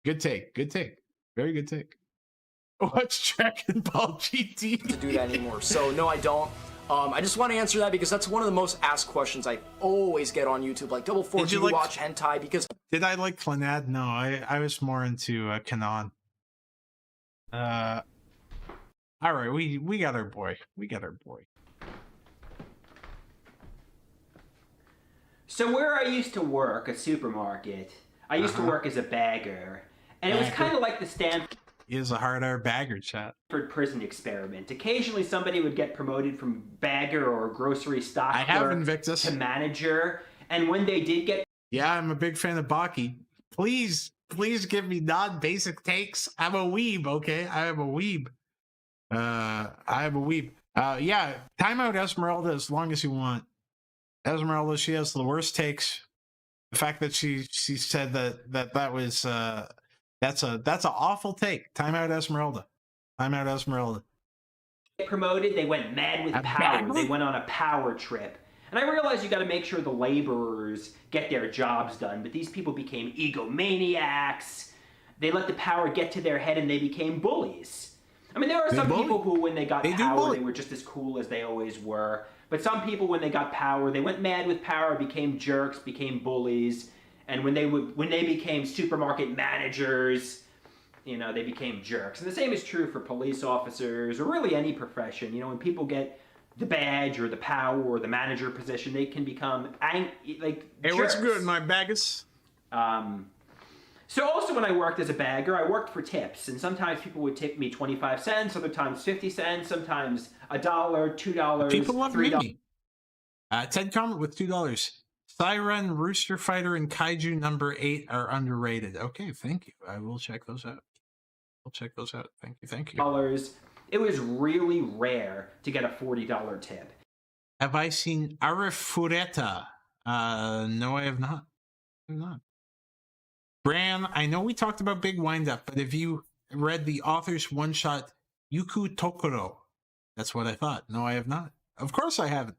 Good take. Good take. Very good take. Watch Dragon Ball GT. To do that anymore. So no, I don't. I just want to answer that because that's one of the most asked questions I always get on YouTube. Like, Double Four, do you watch hentai? Because did I like Clannad? No, I was more into Kanon. All right, we got our boy. We got our boy. So where I used to work, a supermarket, I used to work as a bagger, and it was kind of like the Stanford He is a hard-R bagger, chat. prison experiment. Occasionally somebody would get promoted from bagger or grocery stock I have clerk Invictus to manager, and when they did get... Yeah, I'm a big fan of Baki. Please give me non-basic takes. I'm a weeb, okay? I am a weeb. Yeah, timeout Esmeralda as long as you want. Esmeralda, she has the worst takes. The fact that she said that was that's an awful take. Timeout Esmeralda. Timeout Esmeralda. promoted, they went mad with power. They went on a power trip. And I realize you got to make sure the laborers get their jobs done, but these people became egomaniacs. They let the power get to their head and they became bullies. I mean, there are some people who, when they got power, they were just as cool as they always were. But some people, when they got power, they went mad with power, became jerks, became bullies. And when they became supermarket managers, you know, they became jerks. And the same is true for police officers or really any profession. You know, when people get the badge or the power or the manager position, they can become like Hey, jerks. what's good, my baggers? So also when I worked as a bagger, I worked for tips, and sometimes people would tip me 25 cents, other times 50 cents, sometimes $1, $2, People love $3. me. Ted Comment with $2. Siren, Rooster Fighter, and Kaiju number 8 are underrated. Okay, thank you. I will check those out. I'll check those out. Thank you. Thank you. It was really rare to get a $40 tip. Have I seen Arifureta? No, I have not. I have not. Bran, I know we talked about Big Wind-Up, but have you read the author's one-shot Yuku Tokoro? That's what I thought. No, I have not. Of course I haven't.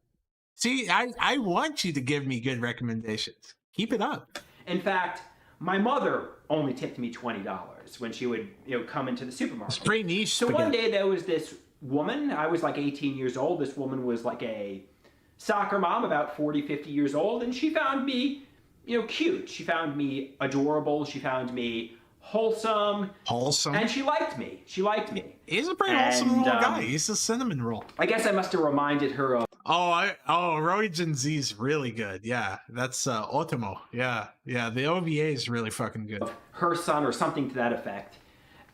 See, I want you to give me good recommendations. Keep it up. In fact, my mother only tipped me $20 when she would, you know, come into the supermarket. It's pretty niche. So one day there was this woman, I was like 18 years old. This woman was like a soccer mom, about 40, 50 years old, and she found me, you know, cute. She found me adorable. She found me wholesome. Wholesome. And she liked me. She liked me. He's a pretty wholesome little guy. He's a cinnamon roll. I guess I must have reminded her of... Roigen Z's really good. Yeah, that's Otomo. Yeah, the OVA is really fucking good. Her son or something to that effect.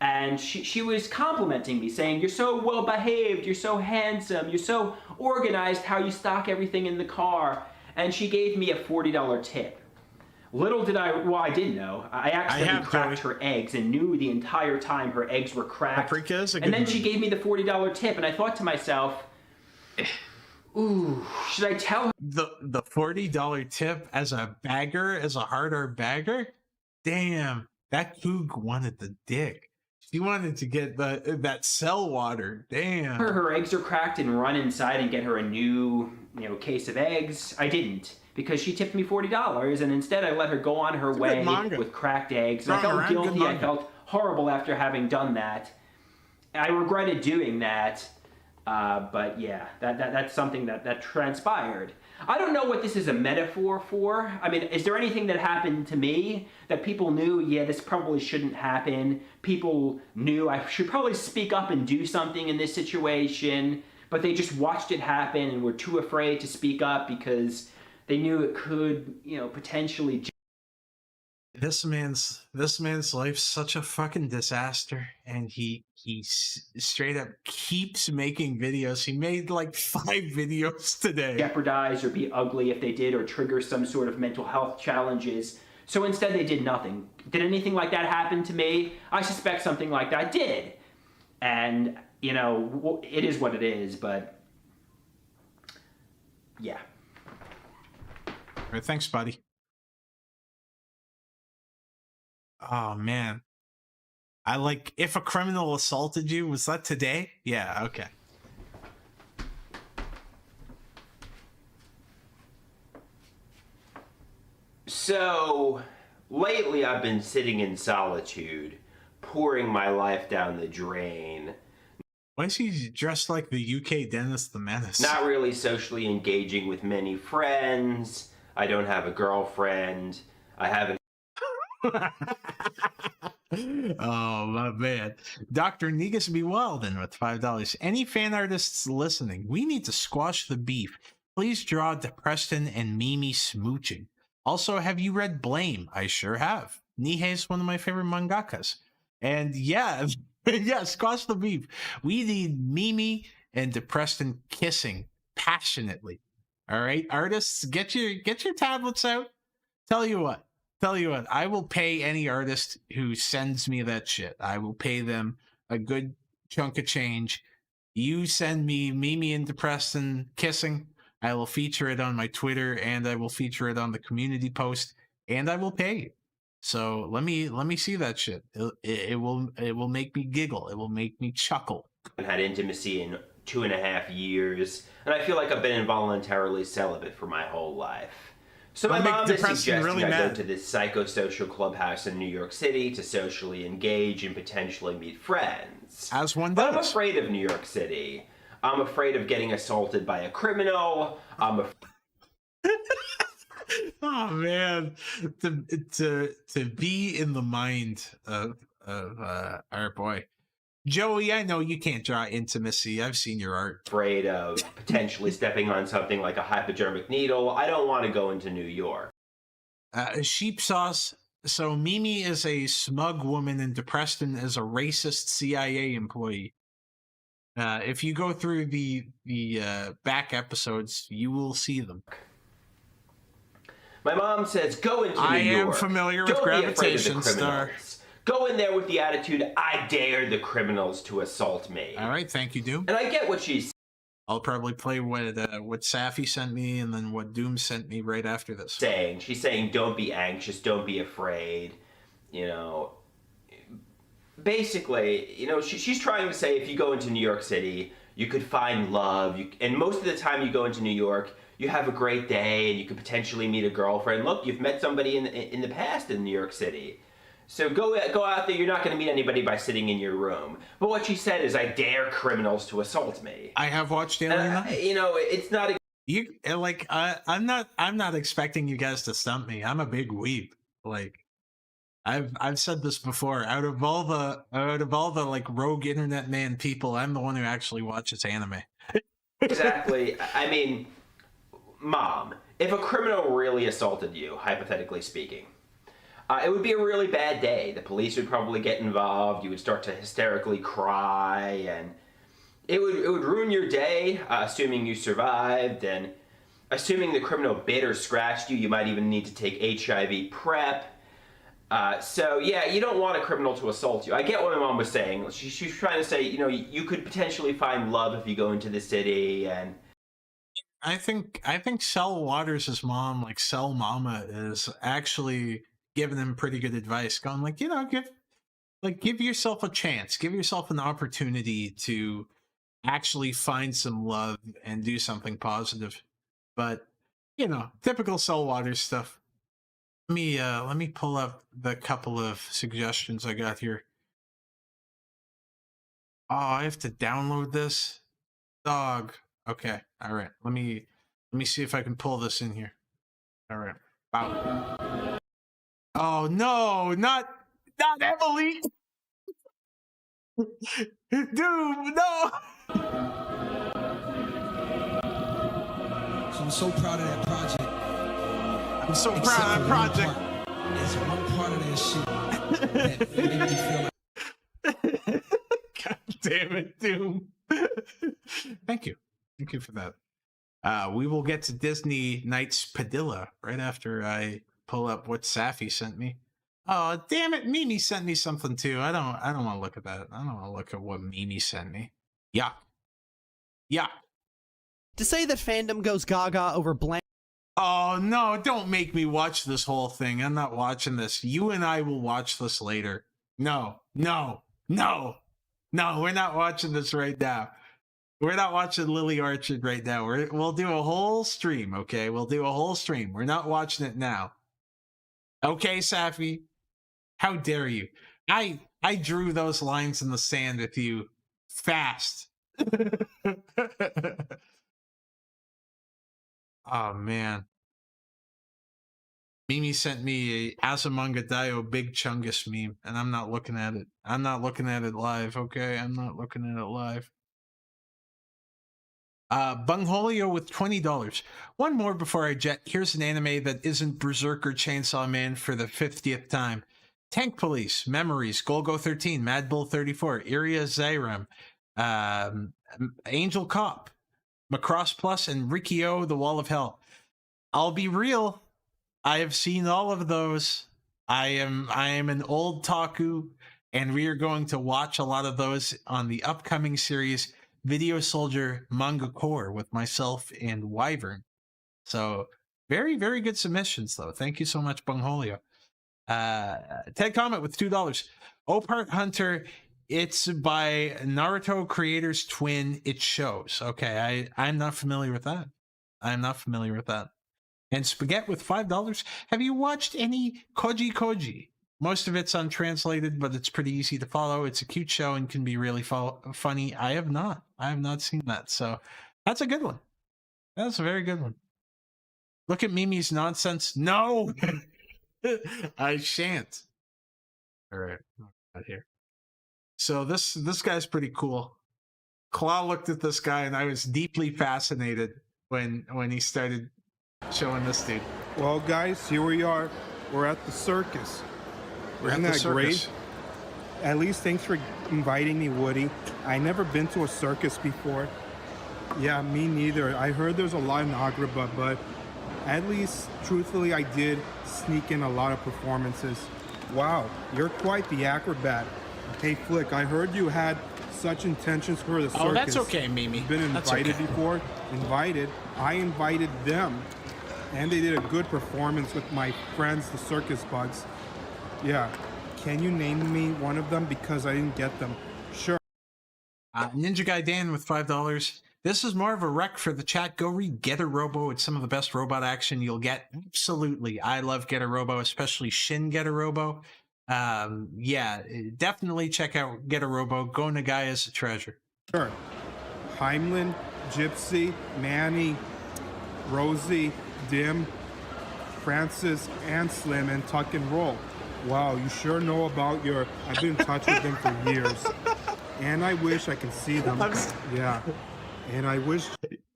And she was complimenting me, saying, "You're so well behaved, you're so handsome, you're so organized how you stock everything in the car." And she gave me a $40 tip. Little did I didn't know. I accidentally cracked her eggs and knew the entire time her eggs were cracked. And then she gave me the $40 tip, and I thought to myself, ooh, should I tell her? The $40 tip as a bagger, as a harder bagger? Damn, that Coog wanted the dick. She wanted to get that cell water. Damn. Her eggs are cracked and run inside and get her a new, you know, case of eggs. I didn't, because she tipped me $40, and instead I let her go on her way with cracked eggs. And I felt guilty. I felt horrible after having done that. I regretted doing that. But yeah, that's something that transpired. I don't know what this is a metaphor for. I mean, is there anything that happened to me that people knew, yeah, this probably shouldn't happen? People knew I should probably speak up and do something in this situation, but they just watched it happen and were too afraid to speak up because they knew it could, you know, potentially... This man's life's such a fucking disaster, and he straight up keeps making videos. He made like 5 videos today. Jeopardize or be ugly if they did, or trigger some sort of mental health challenges. So instead they did nothing. Did anything like that happen to me? I suspect something like that did. And, you know, it is what it is, but yeah. All right, thanks, buddy. Oh, man. I like, if a criminal assaulted you, was that today? Yeah, okay. So, lately I've been sitting in solitude, pouring my life down the drain. Why is he dressed like the UK Dennis the Menace? Not really socially engaging with many friends. I don't have a girlfriend. I haven't... Oh, my man. Dr. Negus B. Weldon with $5. Any fan artists listening, we need to squash the beef. Please draw DePreston and Mimi smooching. Also, have you read Blame? I sure have. Nihei's one of my favorite mangakas. And yeah, yeah, squash the beef. We need Mimi and DePreston kissing passionately. All right, artists, get your tablets out. Tell you what, I will pay any artist who sends me that shit. I will pay them a good chunk of change. You send me Mimi and DePreston kissing, I will feature it on my Twitter, and I will feature it on the community post, and I will pay you. So let me see that shit. It will make me giggle. It will make me chuckle. I haven't had intimacy in 2.5 years, and I feel like I've been involuntarily celibate for my whole life. So my mom is suggesting really I mad. go to this psychosocial clubhouse in New York City to socially engage and potentially meet friends. As one But I'm does. afraid of New York City. I'm afraid of getting assaulted by a criminal. Oh man, to be in the mind of our boy Joey. I know you can't draw intimacy. I've seen your art. Afraid of potentially stepping on something like a hypodermic needle. I don't want to go into New York. Sheep sauce. So Mimi is a smug woman, and DePreston is a racist CIA employee. If you go through the back episodes, you will see them. My mom says, go into New York. I am familiar with Don't be afraid of the Gravitation Star. criminals. Go in there with the attitude, I dare the criminals to assault me. All right, thank you, Doom. And I get what she's I'll probably play what Safi sent me, and then what Doom sent me right after this. saying. She's saying, don't be anxious, don't be afraid. You know, basically, you know, she's trying to say if you go into New York City, you could find love. And most of the time you go into New York, you have a great day and you could potentially meet a girlfriend. Look, you've met somebody in the past in New York City. So go out there, you're not going to meet anybody by sitting in your room. But what she said is, I dare criminals to assault me. I have watched Alien. You know, it's not... I'm not expecting you guys to stump me. I'm a big weeb. Like, I've said this before. Out of all the like rogue internet man people, I'm the one who actually watches anime. Exactly. I mean, Mom, if a criminal really assaulted you, hypothetically speaking, it would be a really bad day. The police would probably get involved. You would start to hysterically cry, and it would ruin your day, assuming you survived, and assuming the criminal bit or scratched you, you might even need to take HIV PrEP. So yeah, you don't want a criminal to assault you. I get what my mom was saying. She's trying to say, you know, you could potentially find love if you go into the city, and I think Cell Waters' mom, like Cell Mama, is actually giving him pretty good advice. Going like, you know, give yourself a chance, give yourself an opportunity to actually find some love and do something positive. But you know, typical Cell Waters stuff. Let me pull up the couple of suggestions I got here. Oh, I have to download this. Dog. Okay. All right. Let me Let me see if I can pull this in here. All right. Wow. Oh no, not Emily. Dude, no. So I'm so proud of that project. I'm so proud of that project. There's one part of that shit that made me feel like... God damn it, Doom. Thank you. Thank you for that. We will get to Disney Nights Padilla right after I pull up what Safi sent me. Oh, damn it. Mimi sent me something too. I don't want to look at that. I don't want to look at what Mimi sent me. Yeah. Yeah. To say that fandom goes gaga over blank. Oh, no, don't make me watch this whole thing. I'm not watching this. You and I will watch this later. No, we're not watching this right now. We're not watching Lily Orchard right now. We'll do a whole stream, okay? We'll do a whole stream. We're not watching it now. Okay, Safi? How dare you? I drew those lines in the sand with you fast. Oh, man. Mimi sent me a Azumanga Daioh Big Chungus meme, and I'm not looking at it. I'm not looking at it live, okay? I'm not looking at it live. Bungholio with $20. One more before I jet. Here's an anime that isn't Berserker Chainsaw Man for the 50th time. Tank Police, Memories, Golgo 13, Mad Bull 34, Iria Zairam, Angel Cop, Macross Plus, and Rikio, The Wall of Hell. I'll be real. I have seen all of those. I am an old taku, and we are going to watch a lot of those on the upcoming series Video Soldier Manga Core with myself and Wyvern. So very, very good submissions, though. Thank you so much, Bungholio. Ted Comment with $2. Opart Hunter. It's by Naruto creator's twin. It shows. Okay, I'm not familiar with that. I'm not familiar with that. And Spaghetti with $5. Have you watched any Koji? Most of it's untranslated, but it's pretty easy to follow. It's a cute show and can be really funny. I have not seen that. So that's a good one. That's a very good one. Look at Mimi's nonsense. No, I shan't. All right, not here. So this guy's pretty cool. Claw looked at this guy, and I was deeply fascinated when he started showing this dude. Well, guys, here we are. We're at the circus. Isn't that great? At least thanks for inviting me, Woody. I never been to a circus before. Yeah, me neither. I heard there's a lot in Agrabah, but at least, truthfully, I did sneak in a lot of performances. Wow, you're quite the acrobat. Hey, Flick, I heard you had such intentions for the circus. Oh, that's okay, Mimi. You've been invited before? Invited? I invited them. And they did a good performance with my friends, the Circus Bugs. Yeah. Can you name me one of them? Because I didn't get them. Sure. Ninja Guy Dan with $5. This is more of a rec for the chat. Go read Get a Robo. It's some of the best robot action you'll get. Absolutely. I love Get a Robo, especially Shin Get a Robo. Yeah, definitely check out Get a Robo. Go Nagai is a treasure. Sure. Heimlin, Gypsy, Manny, Rosie, Dim, Francis, and Slim, and Tuck and Roll. Wow, you sure know about your... I've been in touch with them for years. And I wish I could see them. Yeah. And I wish...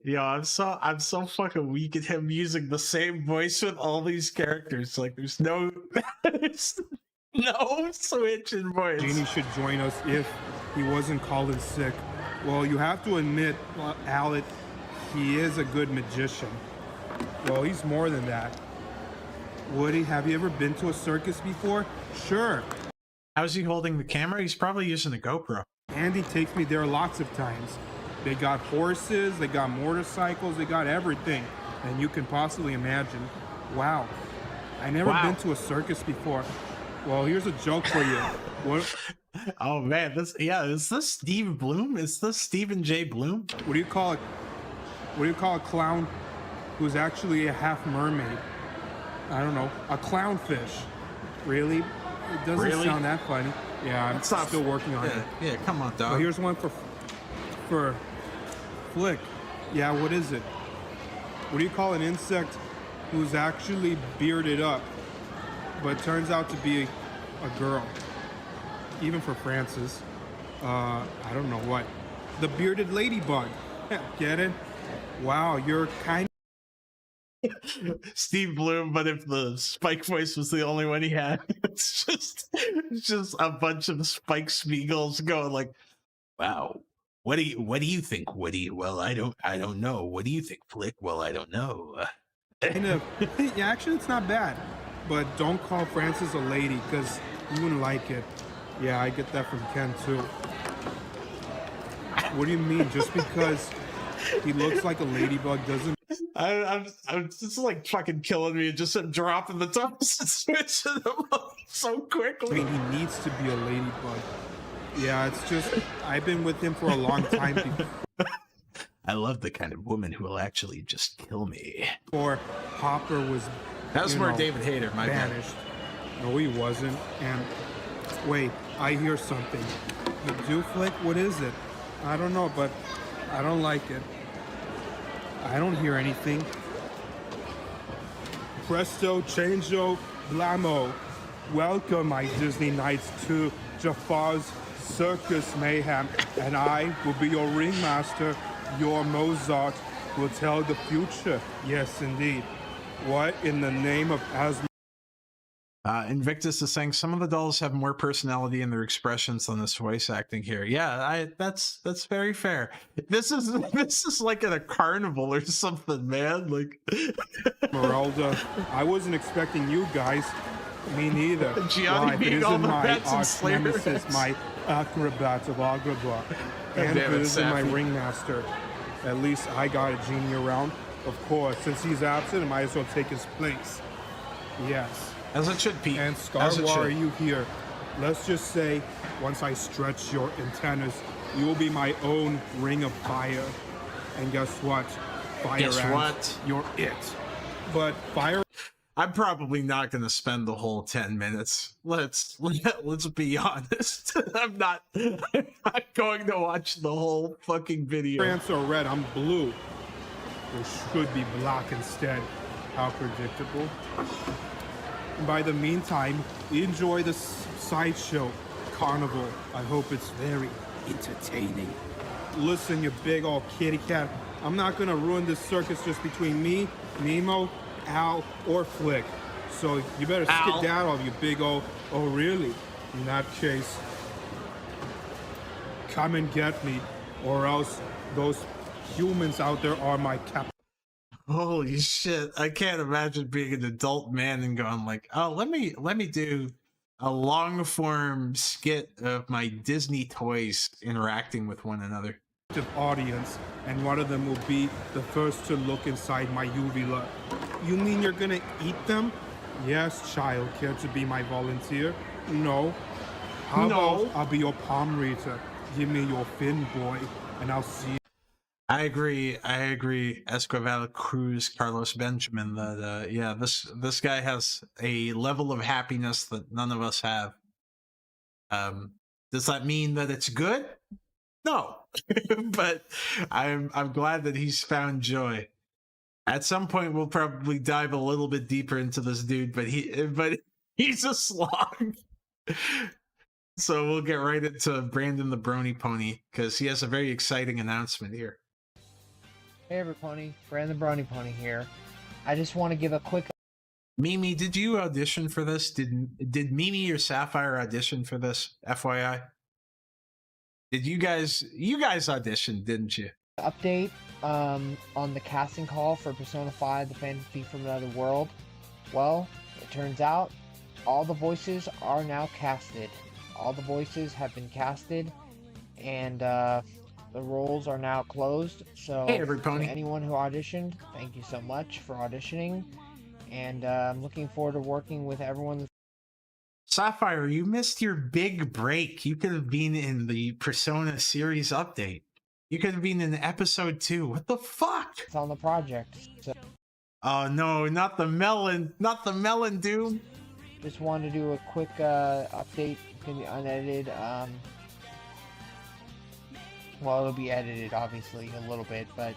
Yeah, I'm so fucking weak at him using the same voice with all these characters. Like, there's no... no switch in voice. Genie should join us if he wasn't called in sick. Well, you have to admit, Alec, he is a good magician. Well, he's more than that. Woody, have you ever been to a circus before? Sure. How's he holding the camera? He's probably using a GoPro. Andy takes me there lots of times. They got horses, they got motorcycles, they got everything. And you can possibly imagine. Wow. I never been to a circus before. Well, here's a joke for you. What? Oh man, is this Steve Bloom? Is this Stephen J. Bloom? What do you call it? What do you call a clown who's actually a half mermaid? I don't know, a clownfish. Really? It doesn't sound that funny. Yeah, I'm still working on it. Yeah, come on, dog. Well, here's one for Flick. Yeah, what is it? what do you call an insect who's actually bearded up, but turns out to be a girl? Even for Francis. I don't know what. The bearded ladybug. Get it? Wow, you're kind Steve Bloom, but if the Spike voice was the only one he had, it's just a bunch of Spike Spiegels going like, "Wow, what do you think, Woody? Well, I don't know. What do you think, Flick? Well, I don't know." kind of. Yeah, actually, it's not bad. But don't call Francis a lady, because you wouldn't like it. Yeah, I get that from Ken too. What do you mean? Just because he looks like a ladybug doesn't... I'm just like fucking killing me, just him dropping the tops and switching them up so quickly. I mean, he needs to be a ladybug. Yeah, it's just, I've been with him for a long time. I love the kind of woman who will actually just kill me. Or Hopper was... That was more David Hayter, my bad. banished. No, he wasn't. And wait, I hear something. The Duflick? What is it? I don't know, but I don't like it. I don't hear anything. Presto, changeo, blamo. Welcome, my Disney Knights, to Jafar's Circus Mayhem, and I will be your ringmaster. Your Mozart will tell the future. Yes, indeed. What in the name of Asma? Invictus is saying some of the dolls have more personality in their expressions than this voice acting here. Yeah, that's very fair. This is like at a carnival or something, man. Like Merelda, I wasn't expecting you guys. Me neither. Gianni being all the bets and Slayer nemesis, my acrobat of Agrabah. And it is my ringmaster. At least I got a genie around. Of course, since he's absent, I might as well take his place. Yes. As it should be. And Scarwa, are you here? Let's just say, once I stretch your antennas, you will be my own ring of fire. And guess what? Fire Guess ants, what? You're it. But fire... I'm probably not going to spend the whole 10 minutes. Let's be honest. I'm not going to watch the whole fucking video. Ants are red, I'm blue. Or should be black instead. How predictable. And by the meantime, enjoy the sideshow carnival. I hope it's very entertaining. Listen, you big old kitty cat. I'm not gonna ruin this circus just between me, Nemo, Al, or Flick. So you better skedaddle, you big old... Oh, really? In that case, come and get me, or else those humans out there are my cap... Holy shit, I can't imagine being an adult man and going like, oh, let me do a long form skit of my Disney toys interacting with one another. Audience, and one of them will be the first to look inside my uvula. You mean you're gonna eat them? Yes, child. Care to be my volunteer? No. How about I'll be your palm reader? Give me your fin, boy, and I'll see. I agree, Escobar Cruz, Carlos Benjamin, that yeah, this guy has a level of happiness that none of us have. Does that mean that it's good? No. But I'm glad that he's found joy. At some point we'll probably dive a little bit deeper into this dude, but he's a slog. So we'll get right into Brandon the Brony Pony, because he has a very exciting announcement here. Hey everybody, Brandon the Brony Pony here. I just want to give a quick... Mimi, did you audition for this? Did Mimi or Sapphire audition for this, FYI? Did you guys auditioned, didn't you? Update on the casting call for Persona 5, The Phantom Thief from Another World. Well, it turns out all the voices are now casted. All the voices have been casted, and the roles are now closed. So hey, everybody. Anyone who auditioned, thank you so much for auditioning, and I'm looking forward to working with everyone. Sapphire, you missed your big break. You could have been in the Persona series update. You could have been in episode 2. What the fuck? It's on the project. So. Oh no, not the melon Doom. Just wanted to do a quick update. It's gonna be unedited. Well, it'll be edited obviously a little bit, but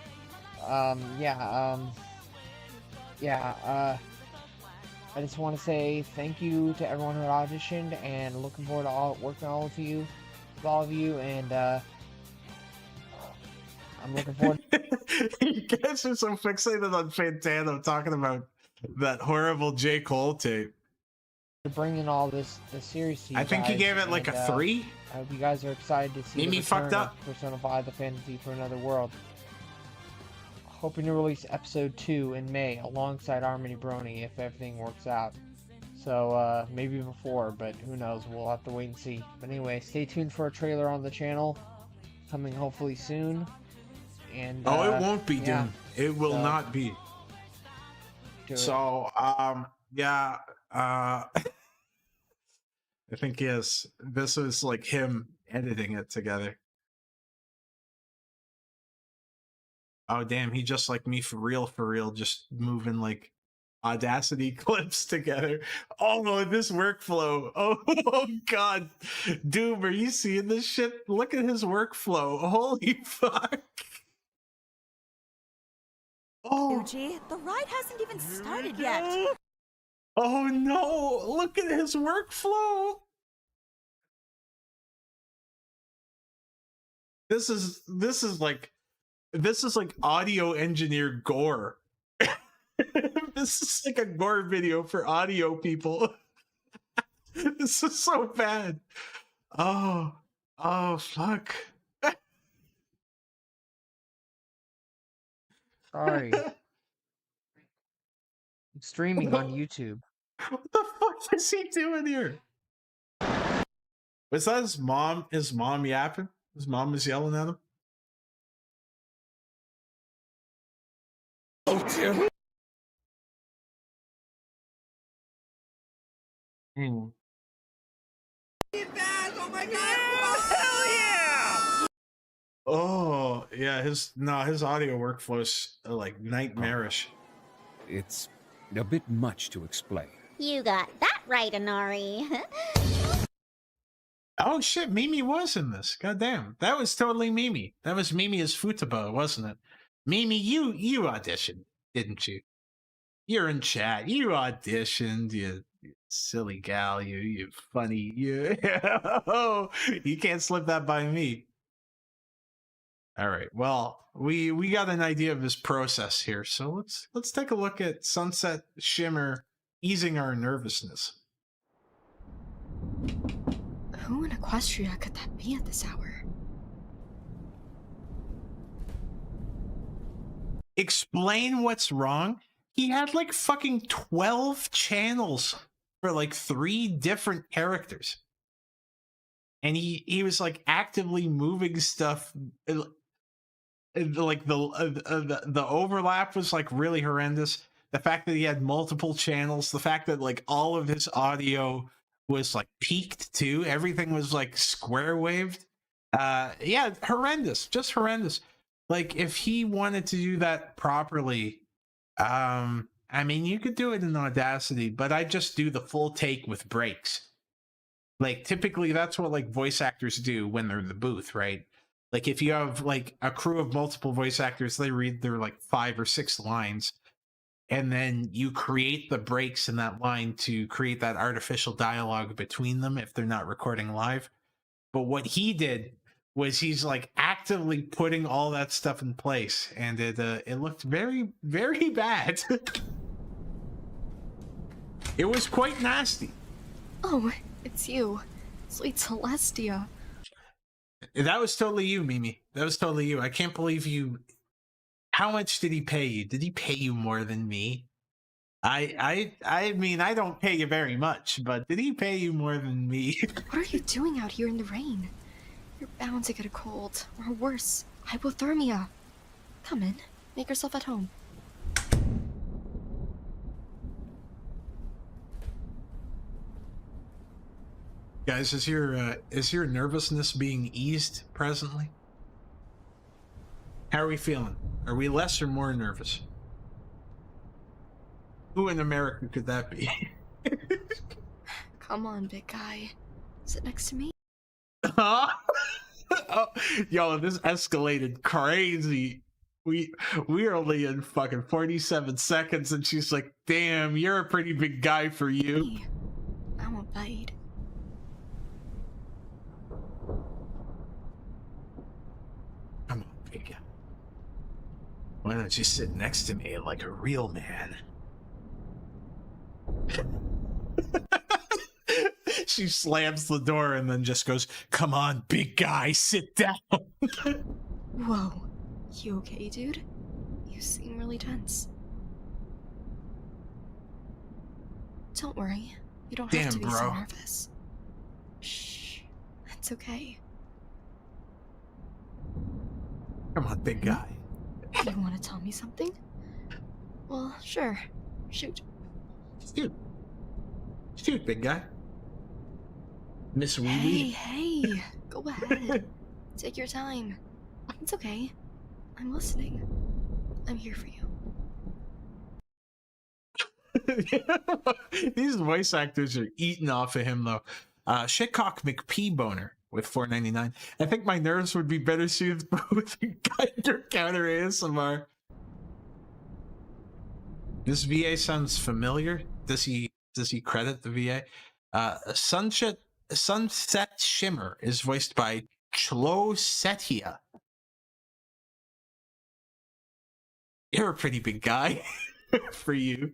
yeah, I just want to say thank you to everyone who auditioned, and looking forward to working with all of you, and I'm looking forward. You guys are so fixated on Fantano talking about that horrible J. Cole tape. To bring in all this series to you I think he guys, gave it like and, a 3. I hope you guys are excited to see Mimi the fucked return up. of Persona 5: The Fantasy for Another World. Hoping to release episode 2 in May alongside Harmony Brony if everything works out. So maybe before, but who knows? We'll have to wait and see. But anyway, stay tuned for a trailer on the channel coming hopefully soon. And it won't be, yeah. Doom. It will So, not be. do it. So, yeah, I think yes, this was like him editing it together. Oh damn, he just like me for real, just moving like Audacity clips together. Oh, this workflow. Oh god. Doom, are you seeing this shit? Look at his workflow. Holy fuck. Oh. Yuji, the ride hasn't even started yet. Oh no, look at his workflow. This is like audio engineer gore. This is like a gore video for audio people. This is so bad. Oh fuck. Sorry. It's streaming on YouTube. What the fuck is he doing here? Was that his mom? His mom yapping? His mom was yelling at him? Oh, dear. Oh my god! Hell yeah! Oh yeah, his audio workflow's like nightmarish. It's a bit much to explain. You got that right, Inari. Oh shit, Mimi was in this. Goddamn, that was totally Mimi. That was Mimi as Futaba, wasn't it? Mimi, you auditioned, didn't you? You're in chat. You auditioned, you silly gal. You funny. You you can't slip that by me. All right. Well, we got an idea of his process here, so let's take a look at Sunset Shimmer easing our nervousness. Who in Equestria could that be at this hour? Explain what's wrong. He had like fucking 12 channels for like 3 different characters. And he was like actively moving stuff. Like the overlap was like really horrendous. The fact that he had multiple channels, the fact that like all of his audio was like peaked too. Everything was like square waved. Yeah, horrendous. Just horrendous. Like if he wanted to do that properly, I mean, you could do it in Audacity, but I just do the full take with breaks. Like typically that's what like voice actors do when they're in the booth, right? Like if you have like a crew of multiple voice actors, they read their like 5 or 6 lines, and then you create the breaks in that line to create that artificial dialogue between them if they're not recording live. But what he did was he's like actively putting all that stuff in place, and it looked very, very bad. It was quite nasty. Oh, it's you. Sweet Celestia. That was totally you, Mimi. That was totally you. I can't believe you. How much did he pay you? Did he pay you more than me? I mean, I don't pay you very much, but did he pay you more than me? What are you doing out here in the rain? You're bound to get a cold, or worse, hypothermia. Come in, make yourself at home. Guys, is your nervousness being eased presently? How are we feeling? Are we less or more nervous? Who in America could that be? Come on, big guy. Sit next to me. Oh, yo, this escalated crazy. we're only in fucking 47 seconds, and she's like, "Damn, you're a pretty big guy for you." I won't bite. Come on, big. Why don't you sit next to me like a real man? She slams the door and then just goes, "Come on, big guy, sit down." Whoa. You okay, dude? You seem really tense. Don't worry. You don't have Damn, to be so bro. nervous. Shh. It's okay. Come on, big guy. You want to tell me something? Well, sure. Shoot. Shoot, big guy. Miss Wee Wee. Hey, go ahead. Take your time. It's okay. I'm listening. I'm here for you. These voice actors are eating off of him, though. Shitcock McP Boner with $4.99. I think my nerves would be better soothed with a Geiger counter ASMR. This VA sounds familiar. Does he credit the VA? Sunset Shimmer is voiced by Chlo Setia. You're a pretty big guy for you.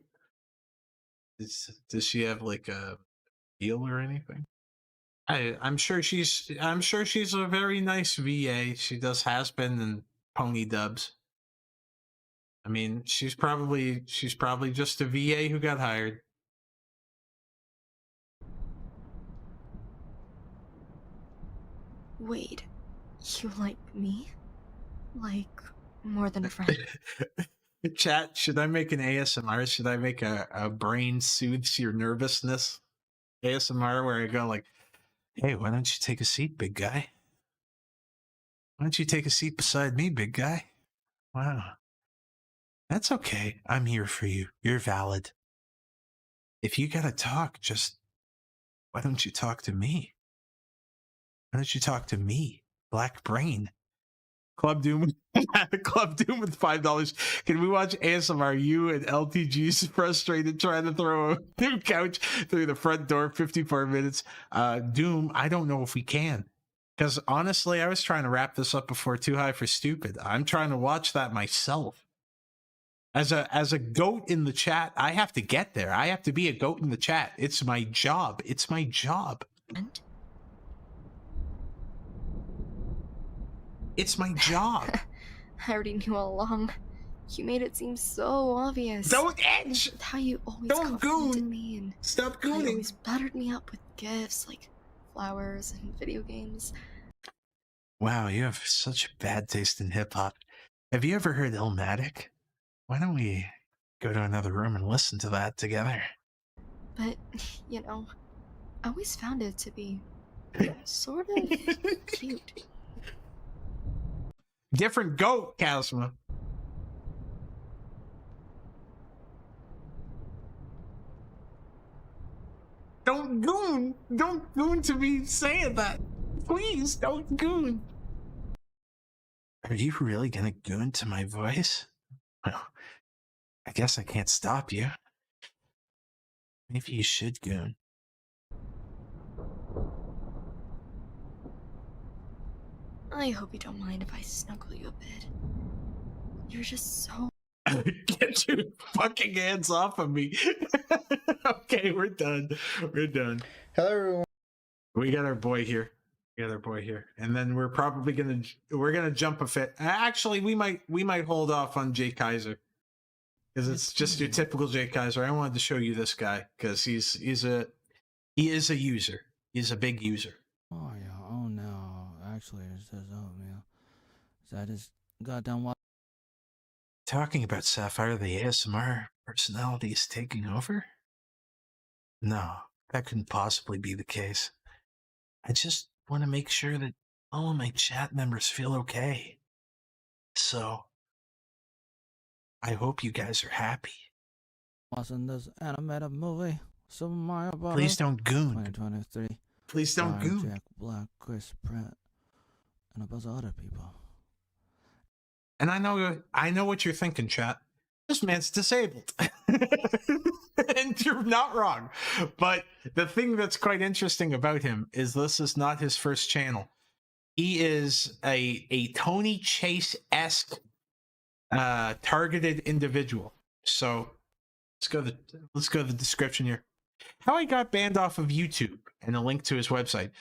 Does she have like a heel or anything? I'm sure she's a very nice VA. She does has-been and pony dubs. I mean, she's probably just a VA who got hired. Wait, you like me? Like, more than a friend? Chat, should I make an ASMR? Should I make a brain soothes your nervousness ASMR where I go like, "Hey, why don't you take a seat, big guy? Why don't you take a seat beside me, big guy? Wow. That's okay. I'm here for you. You're valid. If you gotta talk, just why don't you talk to me? Why don't you talk to me, Black Brain?" Club Doom, Club Doom with $5. Can we watch ASMR? You and LTG's frustrated trying to throw a new couch through the front door. 54 minutes. Doom, I don't know if we can, because honestly, I was trying to wrap this up before Too High for Stupid. I'm trying to watch that myself. As a goat in the chat, I have to get there. I have to be a goat in the chat. It's my job. It's my job. And? It's my job. I already knew all along. You made it seem so obvious. Don't edge! With how you always Don't complimented goon! me and Stop how you gooning! always buttered me up with gifts like flowers and video games. Wow, you have such bad taste in hip-hop. Have you ever heard Illmatic? Why don't we go to another room and listen to that together? But, you know, I always found it to be sort of cute. Different goat, Kazuma. Don't goon! Don't goon to me saying that! Please, don't goon! Are you really gonna goon to my voice? Well, I guess I can't stop you. Maybe you should goon. I hope you don't mind if I snuggle you a bit. You're just so... Get your fucking hands off of me. Okay, we're done. We're done. Hello, everyone. We got our boy here. And then we're probably gonna jump a fit. Actually, we might hold off on Jay Kaiser. Because it's just your typical Jay Kaiser. I wanted to show you this guy because he is a user. He's a big user. Oh yeah. Oh no. Actually, it says oatmeal. Is that his goddamn what? Talking about Sapphire, the ASMR personality is taking over? No, that couldn't possibly be the case. I just want to make sure that all of my chat members feel okay. So, I hope you guys are happy. Watching this animated movie, Super Mario Bros. Please don't goon. 2023. Please don't starring goon. Jack Black, Chris Pratt, and a bunch of other people. And I know what you're thinking, chat. This man's disabled. And you're not wrong. But the thing that's quite interesting about him is this is not his first channel. He is a Tony Chase-esque targeted individual. So let's go to the description here. How I got banned off of YouTube and a link to his website.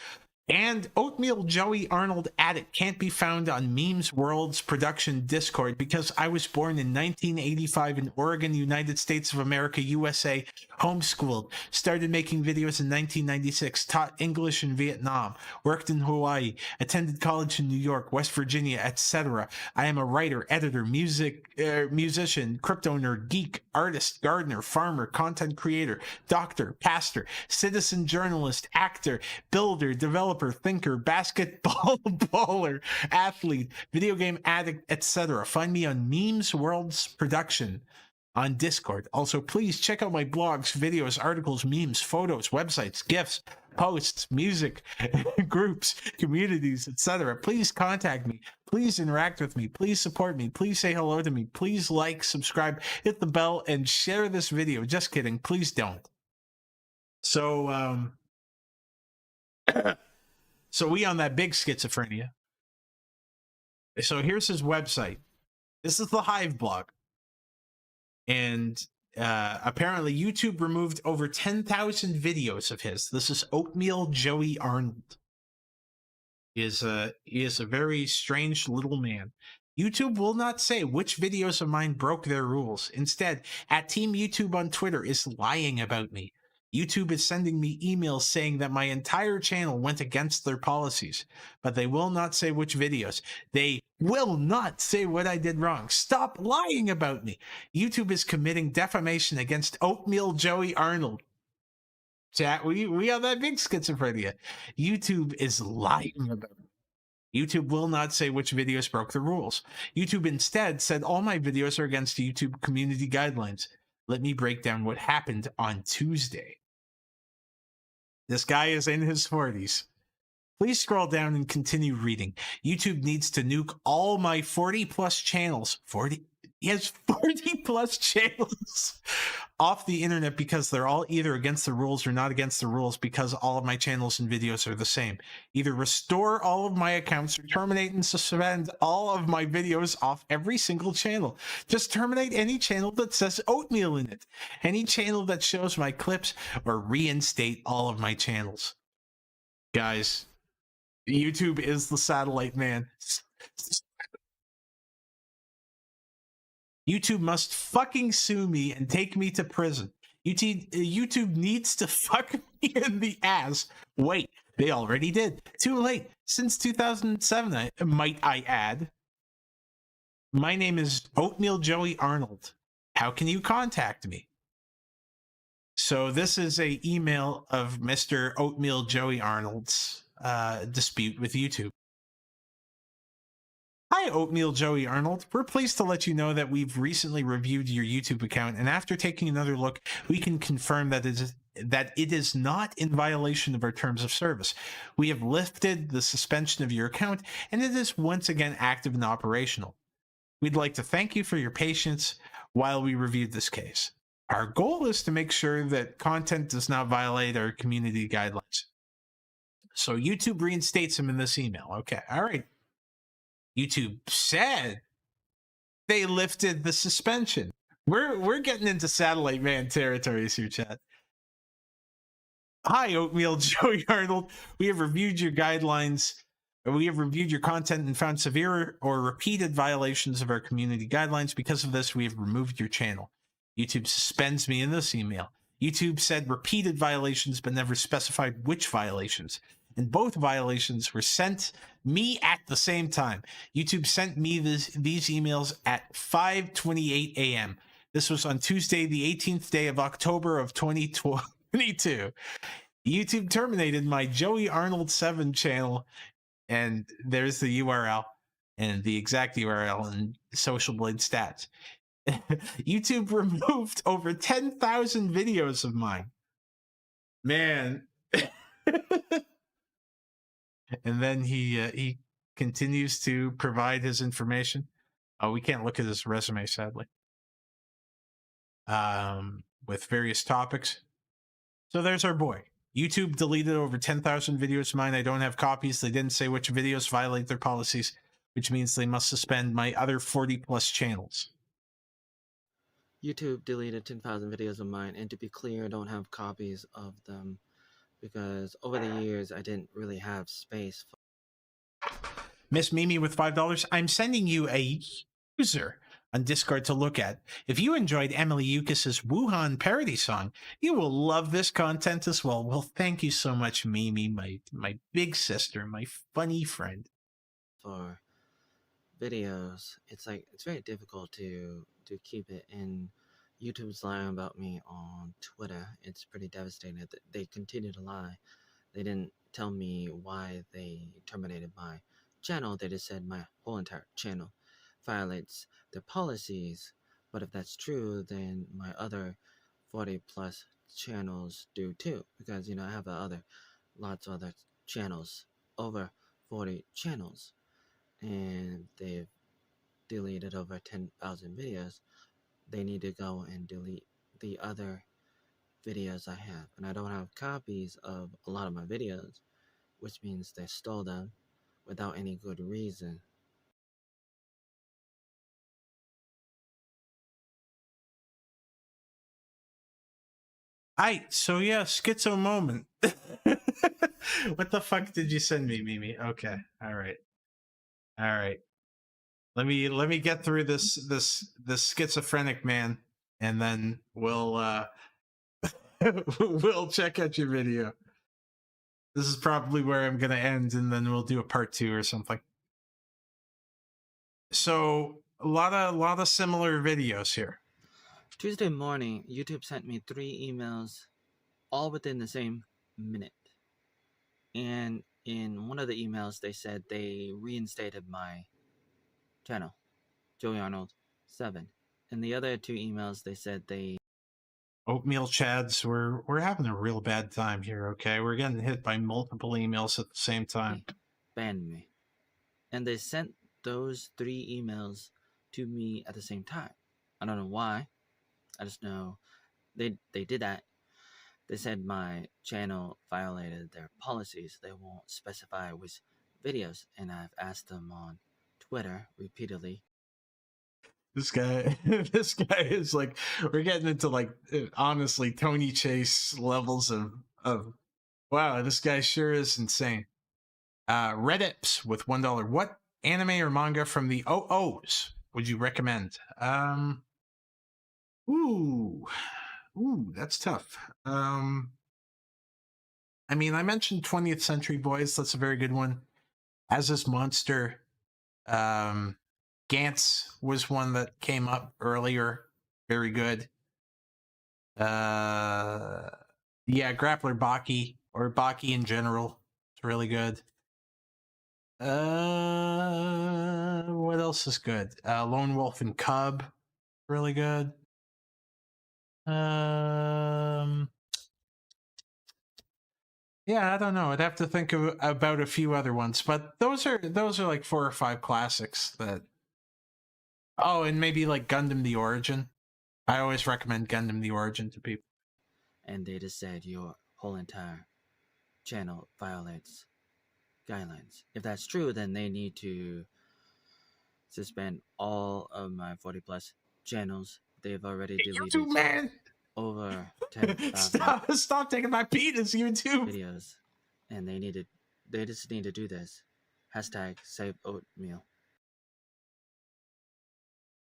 And Oatmeal Joey Arnold Addict can't be found on Memes World's production Discord because I was born in 1985 in Oregon, United States of America, USA, homeschooled, started making videos in 1996, taught English in Vietnam, worked in Hawaii, attended college in New York, West Virginia, etc. I am a writer, editor, musician, crypto nerd, geek, artist, gardener, farmer, content creator, doctor, pastor, citizen journalist, actor, builder, developer, thinker, basketball baller, athlete, video game addict, etc. Find me on Memes World's production on Discord. Also, please check out my blogs, videos, articles, memes, photos, websites, GIFs, posts, music, groups, communities, etc. Please contact me. Please interact with me. Please support me. Please say hello to me. Please like, subscribe, hit the bell, and share this video. Just kidding. Please don't. So, so we on that big schizophrenia. So here's his website. This is the Hive blog. And apparently YouTube removed over 10,000 videos of his. This is Oatmeal Joey Arnold. He is a very strange little man. YouTube will not say which videos of mine broke their rules. Instead, @Team YouTube on Twitter is lying about me. YouTube is sending me emails saying that my entire channel went against their policies, but they will not say which videos. They will not say what I did wrong. Stop lying about me. YouTube is committing defamation against Oatmeal Joey Arnold. Chat, we have that big schizophrenia. YouTube is lying about me. YouTube will not say which videos broke the rules. YouTube instead said all my videos are against YouTube community guidelines. Let me break down what happened on Tuesday. This guy is in his 40s. Please scroll down and continue reading. YouTube needs to nuke all my 40-plus channels. He has 40-plus channels off the internet because they're all either against the rules or not against the rules because all of my channels and videos are the same. Either restore all of my accounts or terminate and suspend all of my videos off every single channel. Just terminate any channel that says oatmeal in it. Any channel that shows my clips or reinstate all of my channels. Guys, YouTube is the satellite man. YouTube must fucking sue me and take me to prison. YouTube needs to fuck me in the ass. Wait, they already did. Too late. Since 2007, might I add. My name is Oatmeal Joey Arnold. How can you contact me? So this is a email of Mr. Oatmeal Joey Arnold's dispute with YouTube. Hi, Oatmeal Joey Arnold. We're pleased to let you know that we've recently reviewed your YouTube account, and after taking another look, we can confirm that it is not in violation of our terms of service. We have lifted the suspension of your account, and it is once again active and operational. We'd like to thank you for your patience while we reviewed this case. Our goal is to make sure that content does not violate our community guidelines. So YouTube reinstates him in this email. Okay, all right. YouTube said they lifted the suspension. We're getting into satellite man territories here, chat. Hi, Oatmeal Joey Arnold. We have reviewed your guidelines. We have reviewed your content and found severe or repeated violations of our community guidelines. Because of this, we have removed your channel. YouTube suspends me in this email. YouTube said repeated violations, but never specified which violations. And both violations were sent me at the same time. YouTube sent me these emails at 5:28 a.m. This was on Tuesday, the 18th day of October of 2022. YouTube terminated my Joey Arnold 7 channel, and there's the URL and the exact URL and Social Blade stats. YouTube removed over 10,000 videos of mine. Man. And then he continues to provide his information. Oh, we can't look at his resume, sadly. With various topics. So there's our boy. YouTube deleted over 10,000 videos of mine. I don't have copies. They didn't say which videos violate their policies, which means they must suspend my other 40 plus channels. YouTube deleted 10,000 videos of mine, and to be clear, I don't have copies of them because over the years I didn't really have space. Miss Mimi with $5. I'm sending you a user on Discord to look at. If you enjoyed Emily Yukis's Wuhan parody song, you will love this content as well. Well, thank you so much, Mimi, my big sister, my funny friend. For videos, it's very difficult to keep it in. YouTube's lying about me on Twitter. It's pretty devastating that they continue to lie. They didn't tell me why they terminated my channel. They just said my whole entire channel violates their policies. But if that's true, then my other 40 plus channels do too, because I have lots of other channels, over 40 channels, and they've deleted over 10,000 videos. They need to go and delete the other videos I have, and I don't have copies of a lot of my videos, which means they stole them without any good reason. So yeah, schizo moment. What the fuck did you send me, Mimi? Okay, all right. Let me get through this schizophrenic man, and then we'll we'll check out your video. This is probably where I'm gonna end, and then we'll do a part 2 or something. So a lot of similar videos here. Tuesday morning, YouTube sent me 3 emails, all within the same minute. And in one of the emails, they said they reinstated my channel, Joey Arnold 7. In the other 2 emails, they said they... Oatmeal Chads, we're having a real bad time here, okay? We're getting hit by multiple emails at the same time. Banned me. And they sent those 3 emails to me at the same time. I don't know why. I just know they did that. They said my channel violated their policies. They won't specify which videos, and I've asked them on Twitter repeatedly. This guy is like, we're getting into like, honestly, Tony Chase levels of wow, this guy sure is insane. Reddips with $1. What anime or manga from the OOs would you recommend? Ooh, that's tough. I mean, I mentioned 20th Century Boys. That's a very good one. As is Monster. Gantz was one that came up earlier. Very good. Yeah, Grappler Baki, or Baki in general. It's really good. What else is good? Lone Wolf and Cub. Really good. Yeah, I don't know. I'd have to think about a few other ones, but those are like 4 or 5 classics that. Oh, and maybe like Gundam the Origin. I always recommend Gundam the Origin to people. And they just said your whole entire channel violates guidelines. If that's true, then they need to suspend all of my 40 plus channels. They've already deleted YouTube, man! Over 10,000 Stop taking my penis, YouTube videos, and they just need to do this. Hashtag save oatmeal.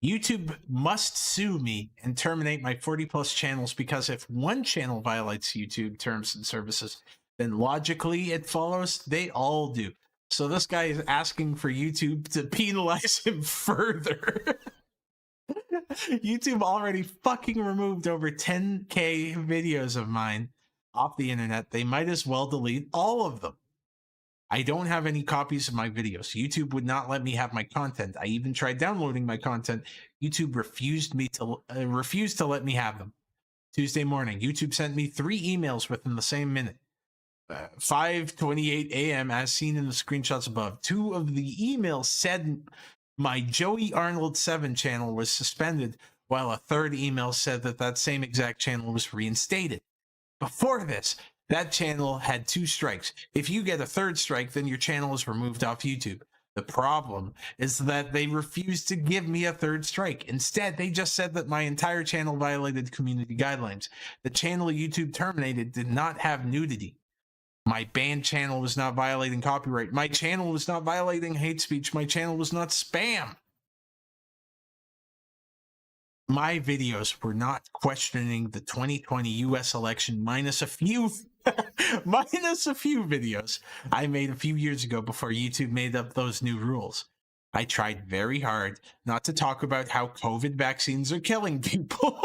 YouTube must sue me and terminate my 40 plus channels, because if one channel violates YouTube terms and services, then logically it follows they all do. So this guy is asking for YouTube to penalize him further. YouTube already fucking removed over 10K videos of mine off the internet. They might as well delete all of them. I don't have any copies of my videos. YouTube would not let me have my content. I even tried downloading my content. YouTube refused to let me have them. Tuesday morning, YouTube sent me 3 emails within the same minute. 5:28 a.m. as seen in the screenshots above. 2 of the emails said My Joey Arnold 7 channel was suspended, while a third email said that that same exact channel was reinstated. Before this, that channel had 2 strikes. If you get a third strike, then your channel is removed off YouTube. The problem is that they refused to give me a third strike. Instead, they just said that my entire channel violated community guidelines. The channel YouTube terminated did not have nudity. My banned channel was not violating copyright. My channel was not violating hate speech. My channel was not spam. My videos were not questioning the 2020 US election minus a few videos I made a few years ago before YouTube made up those new rules. I tried very hard not to talk about how COVID vaccines are killing people.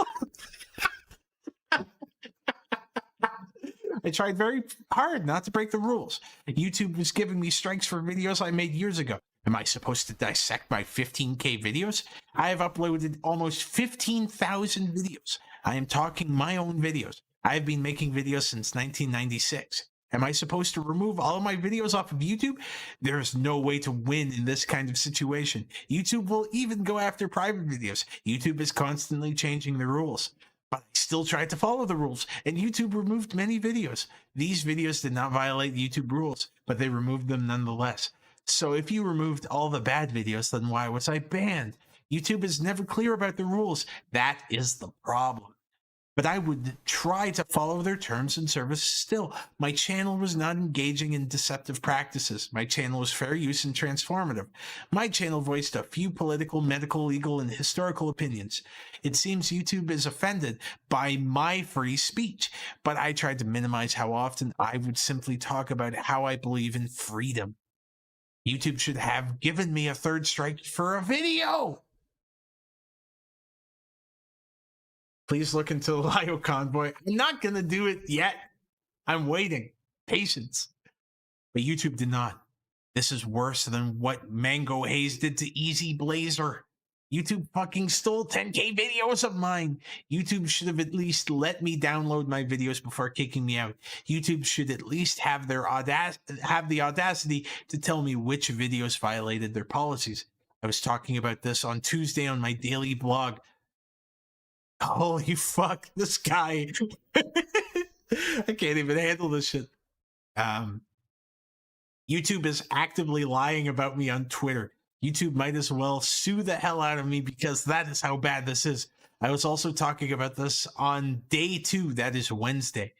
I tried very hard not to break the rules. YouTube was giving me strikes for videos I made years ago. Am I supposed to dissect my 15K videos? I have uploaded almost 15,000 videos. I am talking my own videos. I have been making videos since 1996. Am I supposed to remove all of my videos off of YouTube? There is no way to win in this kind of situation. YouTube will even go after private videos. YouTube is constantly changing the rules. But I still tried to follow the rules, and YouTube removed many videos. These videos did not violate YouTube rules, but they removed them nonetheless. So if you removed all the bad videos, then why was I banned? YouTube is never clear about the rules. That is the problem. But I would try to follow their terms and services still. My channel was not engaging in deceptive practices. My channel was fair use and transformative. My channel voiced a few political, medical, legal, and historical opinions. It seems YouTube is offended by my free speech, but I tried to minimize how often I would simply talk about how I believe in freedom. YouTube should have given me a third strike for a video. Please look into the Lolcow Convoy. I'm not going to do it yet. I'm waiting. Patience. But YouTube did not. This is worse than what Mango Haze did to Easy Blazer. YouTube fucking stole 10K videos of mine. YouTube should have at least let me download my videos before kicking me out. YouTube should at least have the audacity to tell me which videos violated their policies. I was talking about this on Tuesday on my daily blog. Holy fuck, this guy. I can't even handle this shit. YouTube is actively lying about me on Twitter. YouTube might as well sue the hell out of me because that is how bad this is. I was also talking about this on day 2, that is Wednesday.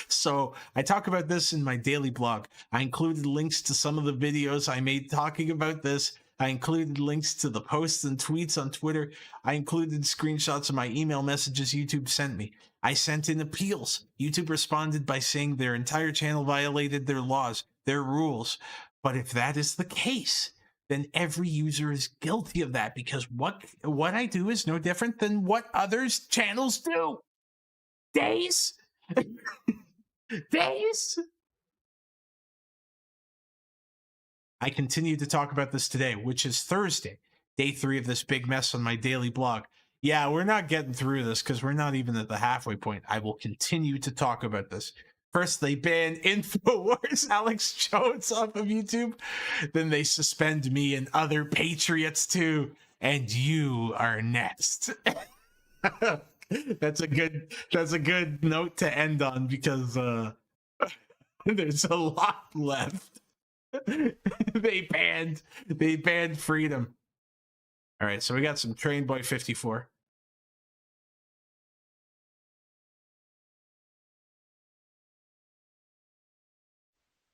So I talk about this in my daily blog. I included links to some of the videos I made talking about this. I included links to the posts and tweets on Twitter. I included screenshots of my email messages YouTube sent me. I sent in appeals. YouTube responded by saying their entire channel violated their laws, their rules. But if that is the case, then every user is guilty of that because what I do is no different than what others' channels do. Days? Days? I continue to talk about this today, which is Thursday, day 3 of this big mess on my daily blog. Yeah, we're not getting through this because we're not even at the halfway point. I will continue to talk about this. First, they banned InfoWars Alex Jones off of YouTube. Then they suspend me and other patriots too. And you are next. That's a good note to end on because there's a lot left. They banned freedom. All right, so we got some Train Boy 54.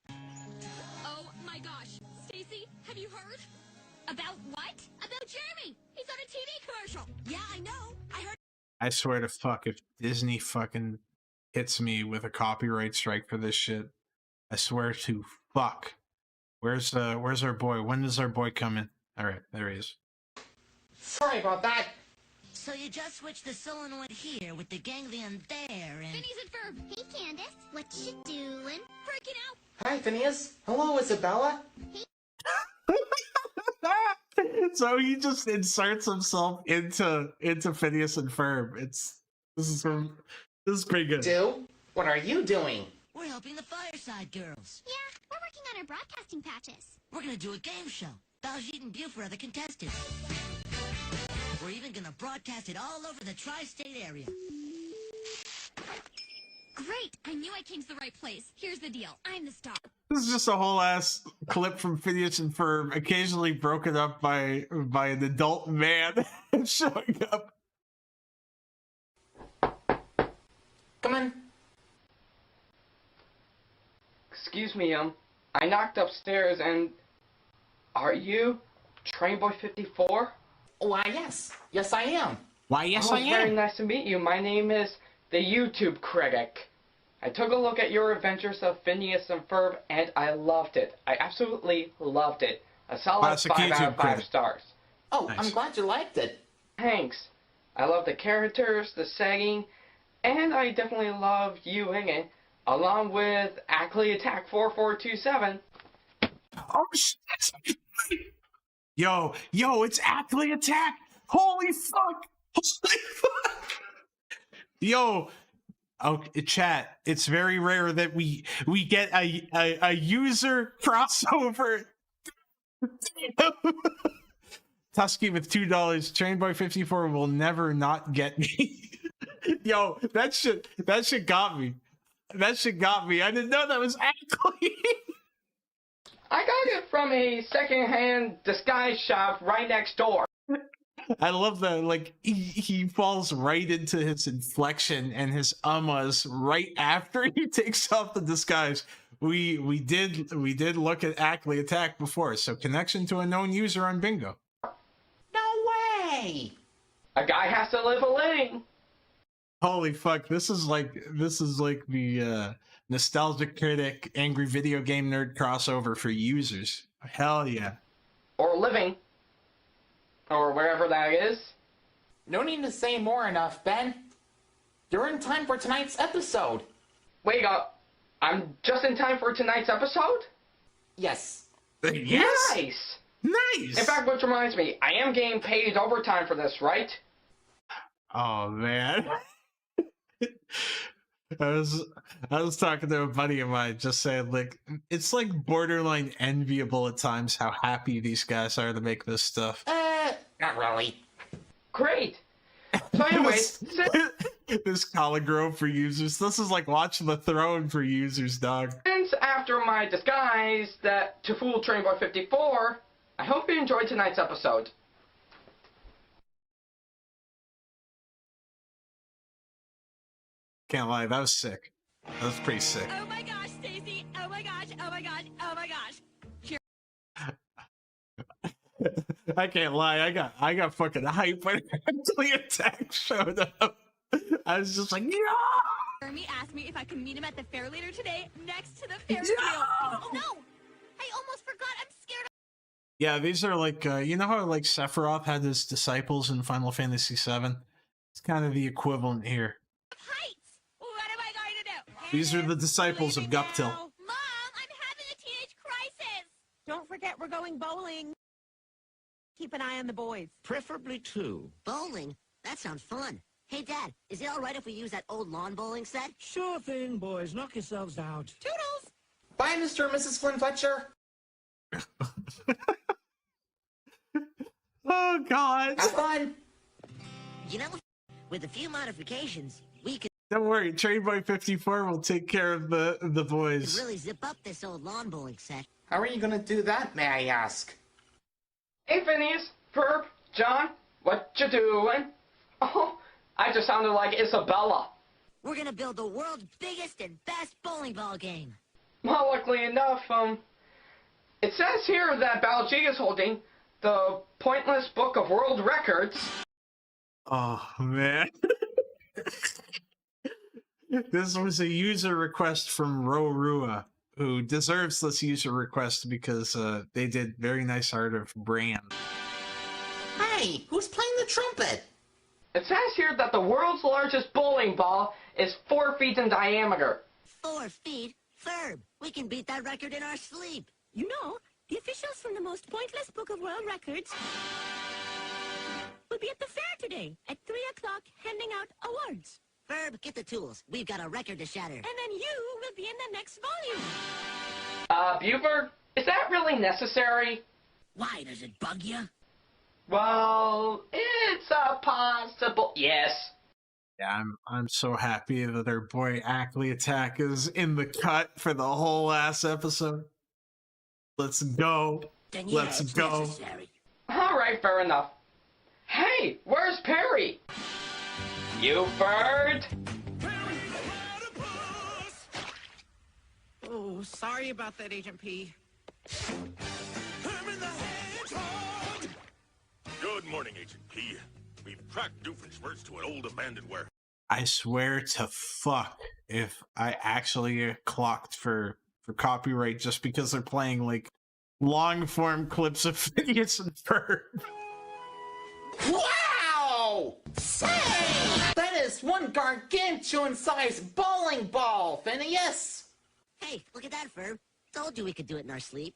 Oh my gosh, Stacy, have you heard? About what? About Jeremy. He's on a TV commercial. Yeah, I know. I heard. I swear to fuck, if Disney fucking hits me with a copyright strike for this shit, I swear to fuck. Where's our boy? When does our boy come in? All right, there he is. Sorry about that. So you just switched the solenoid here with the ganglion there and... Phineas and Ferb. Hey, Candace. What you doing? Freaking out. Hi, Phineas. Hello, Isabella. So he just inserts himself into Phineas and Ferb. This is pretty good. What are you doing? We're helping the Fireside Girls. Yeah, we're working on our broadcasting patches. We're gonna do a game show. Baljeet and Buford are the contestants. We're even gonna broadcast it all over the tri-state area. Great! I knew I came to the right place. Here's the deal. I'm the star. This is just a whole ass clip from Phineas and Ferb, occasionally broken up by an adult man showing up. Come in. Excuse me, I knocked upstairs and... Are you Trainboy 54? Why, yes. Yes, I am. Why, yes, I am. Very nice to meet you. My name is the YouTube Critic. I took a look at your adventures of Phineas and Ferb, and I loved it. I absolutely loved it. A solid Classic 5 out of YouTube 5 critic. stars. Oh, Nice. I'm glad you liked it. Thanks. I love the characters, the setting, and I definitely love you in it, along with Ackley Attack 4427. Oh shit! Yo, it's Ackley Attack! Holy fuck! Holy fuck! Yo, chat. It's very rare that we get a user crossover. Tusky with $2. Trainboy54 will never not get me. Yo, that shit got me. That shit got me. I didn't know that was Ackley. I got it from a secondhand disguise shop right next door. I love that. Like he falls right into his inflection and his ummas right after he takes off the disguise. We did look at Ackley Attack before, so connection to a known user on Bingo. No way! A guy has to live a living. Holy fuck! This is like the Nostalgic Critic Angry Video Game Nerd crossover for users. Hell yeah! Or living. Or wherever that is. No need to say more enough, Ben. You're in time for tonight's episode. Wait, I'm just in time for tonight's episode? Yes. Yes. Nice. Nice. In fact, which reminds me, I am getting paid overtime for this, right? Oh man. I was talking to a buddy of mine, just saying, like, it's like borderline enviable at times how happy these guys are to make this stuff. Not really. Great. So anyways, This Colin Grove for users. This is like watching the throne for users, dog. since after my disguise that to fool Trainboy 54, I hope you enjoyed tonight's episode. Can't lie, that was sick. That was pretty sick. Oh my gosh, Stacy! Oh my gosh! Oh my gosh! Oh my gosh! I can't lie, I got fucking hype when Ackley Attack showed up. I was just like, yeah! Jeremy asked me if I could meet him at the fair later today, next to the Ferris wheel. Oh no! I almost forgot. I'm scared. Yeah, these are like, you know how like Sephiroth had his disciples in Final Fantasy VII? It's kind of the equivalent here. Heights. What am I going to do? These are the disciples of Guptil. Mom, I'm having a teenage crisis. Don't forget we're going bowling. Keep an eye on the boys. Preferably two. Bowling? That sounds fun. Hey, Dad, is it all right if we use that old lawn bowling set? Sure thing, boys. Knock yourselves out. Toodles! Bye, Mr. and Mrs. Flynn Fletcher. Oh, God. Have fun. You know, with a few modifications, we could Don't worry, Trainboy 54 will take care of the boys. really zip up this old lawn bowling set. How are you gonna do that, may I ask? Hey, Phineas, Ferb, John, what you doing? Oh, I just sounded like Isabella. We're gonna build the world's biggest and best bowling ball game. Well, luckily enough, it says here that Baljeet is holding the Pointless Book of World Records. Oh, man. This was a user request from Rorua, who deserves this user request because they did very nice art of BRAINZ. Hey, who's playing the trumpet? It says here that the world's largest bowling ball is 4 feet in diameter. 4 feet? Ferb, we can beat that record in our sleep. You know, the officials from the most pointless book of world records will be at the fair today at 3 o'clock handing out awards. Ferb, get the tools. We've got a record to shatter. And then you will be in the next volume. Buford, is that really necessary? Why, does it bug you? Well, it's a possible... Yes. Yeah, I'm so happy that our boy Ackley Attack is in the cut for the whole ass episode. Let's go. Then yeah, Let's it's go. necessary. Alright, fair enough. Hey, where's Perry? You bird? Oh, sorry about that, Agent P. Good morning, Agent P. We've tracked Doofenshmirtz to an old abandoned warehouse. I swear to fuck if I actually get clocked for copyright just because they're playing like long form clips of Phineas and Ferb. Wow! Say! That is one gargantuan-sized bowling ball, Phineas! Hey, look at that, Ferb. Told you we could do it in our sleep.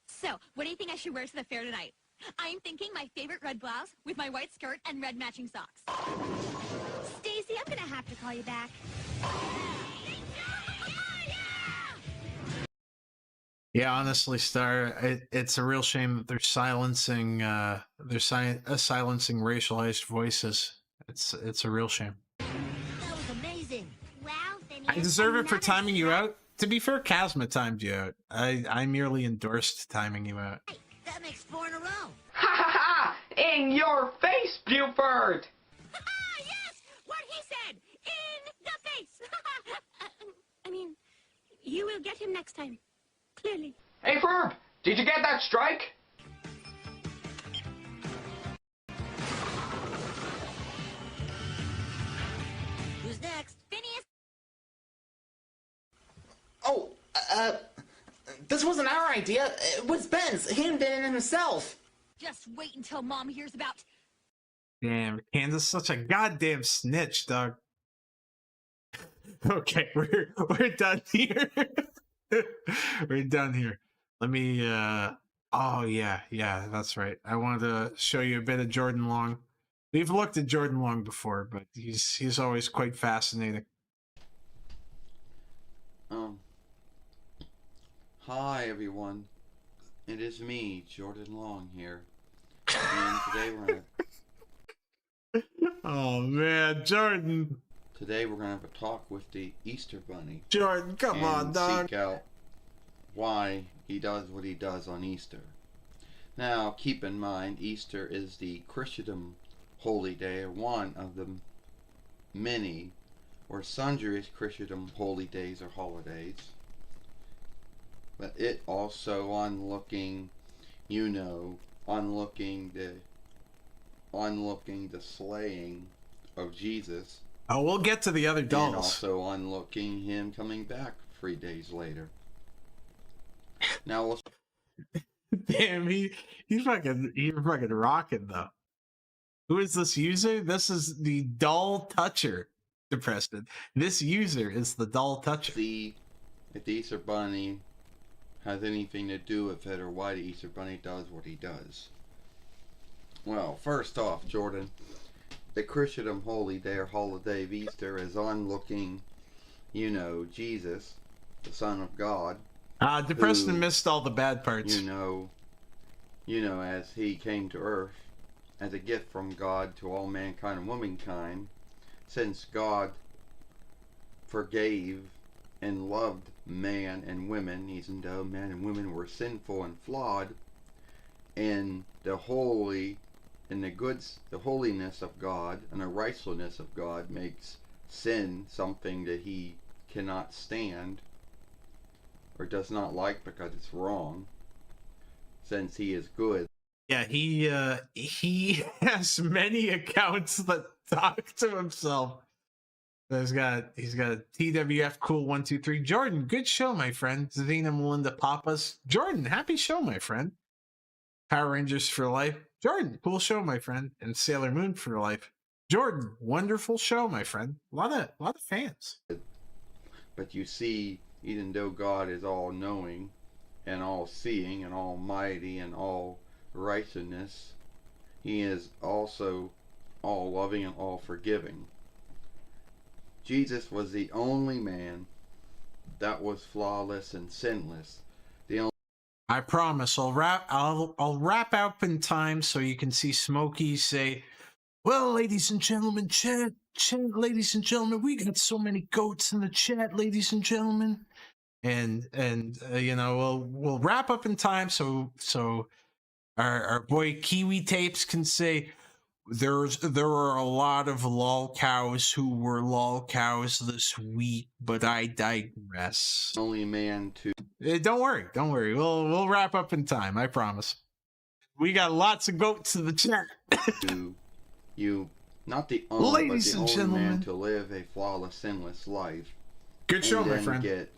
So, what do you think I should wear to the fair tonight? I'm thinking my favorite red blouse with my white skirt and red matching socks. Stacy, I'm gonna have to call you back. Yeah, honestly, Star, it's a real shame that they're silencing silencing racialized voices. It's a real shame. That was amazing. Wow, Phineas. I deserve it for timing you out. To be fair, Kazma timed you out. I merely endorsed timing you out. That makes 4 in a row. Ha ha ha! In your face, Buford! Yes! What he said! In the face! I mean, you will get him next time. Clearly. Hey, Ferb! Did you get that strike? Who's next? Phineas! Oh, this wasn't our idea. It was Ben's. He did it himself. Just wait until Mom hears about... Damn, Candace is such a goddamn snitch, dog. Okay, we're done here. We're done here. Let me oh yeah, that's right. I wanted to show you a bit of Jordan Long. We've looked at Jordan Long before, but he's always quite fascinating. Hi everyone. It is me, Jordan Long here. And today we're gonna Oh man, Jordan. Today we're gonna have a talk with the Easter Bunny. Jordan, come on, dog. Seek out why he does what he does on Easter. Now, keep in mind, Easter is the Christendom holy day, or one of the many or sundry Christendom holy days or holidays. But it also onlooking the slaying of Jesus. Oh, we'll get to the other dolls. And also onlooking him coming back 3 days later. Now we'll... Damn, he's fucking rocking though. Who is this user? This is the Doll Toucher, Depreston. This user is the Doll Toucher. See if the Easter Bunny has anything to do with it, or why the Easter Bunny does what he does. Well, first off, Jordan, the Christendom holy day or holiday of Easter is onlooking, Jesus, the Son of God. Depreston missed all the bad parts. As he came to earth as a gift from God to all mankind and womankind, since God forgave and loved man and women, even though man and women were sinful and flawed, and the holiness of God and the righteousness of God makes sin something that he cannot stand or does not like because it's wrong, since he is good. Yeah, he has many accounts that talk to himself. He's got a TWF Cool 123. Jordan, good show, my friend. Zavina Melinda Papas. Jordan, happy show, my friend. Power Rangers for life. Jordan, cool show, my friend. And Sailor Moon for life. Jordan, wonderful show, my friend. A lot of fans. But you see, even though God is all knowing and all seeing and almighty and all righteousness, he is also all loving and all forgiving. Jesus was the only man that was flawless and sinless. I promise I'll wrap up in time so you can see Smokey say, "Well, ladies and gentlemen, chat, ladies and gentlemen, we got so many goats in the chat, ladies and gentlemen." And you know, we'll wrap up in time so our boy Kiwi Tapes can say, there are a lot of lolcows who were lolcows this week, but I digress. Only man to. Don't worry. We'll wrap up in time. I promise. We got lots of goats in the chat. you, not the only, ladies but the and only gentlemen, man to live a flawless, sinless life. Good show, and my then friend. Get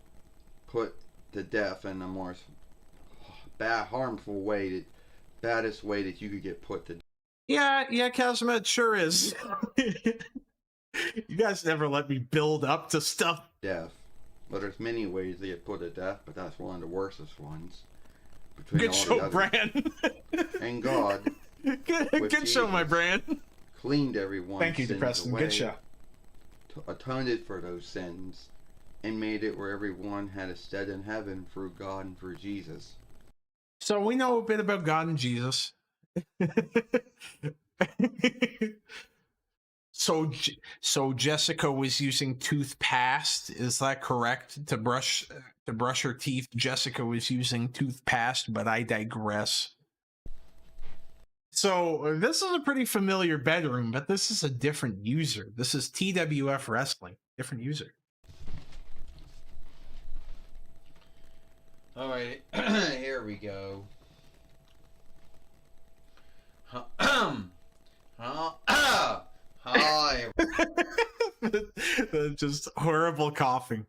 put to death in the more harmful way, baddest way that you could get put to death. Yeah, Kazuma, it sure is. You guys never let me build up to stuff. Death. But there's many ways they get put to death, but that's one of the worstest ones. Between Good all show, the others. Bran. And God. Good show, my Bran. Cleaned everyone's Thank you, sins Preston. away, Good show. Atoned for those sins, and made it where everyone had a stead in heaven through God and through Jesus. So we know a bit about God and Jesus. So Jessica was using toothpaste. Is that correct? To brush her teeth, Jessica was using toothpaste, but I digress. So this is a pretty familiar bedroom, but this is a different user. This is TWF Wrestling, different user. All right, here we go. Hi. Just horrible coughing.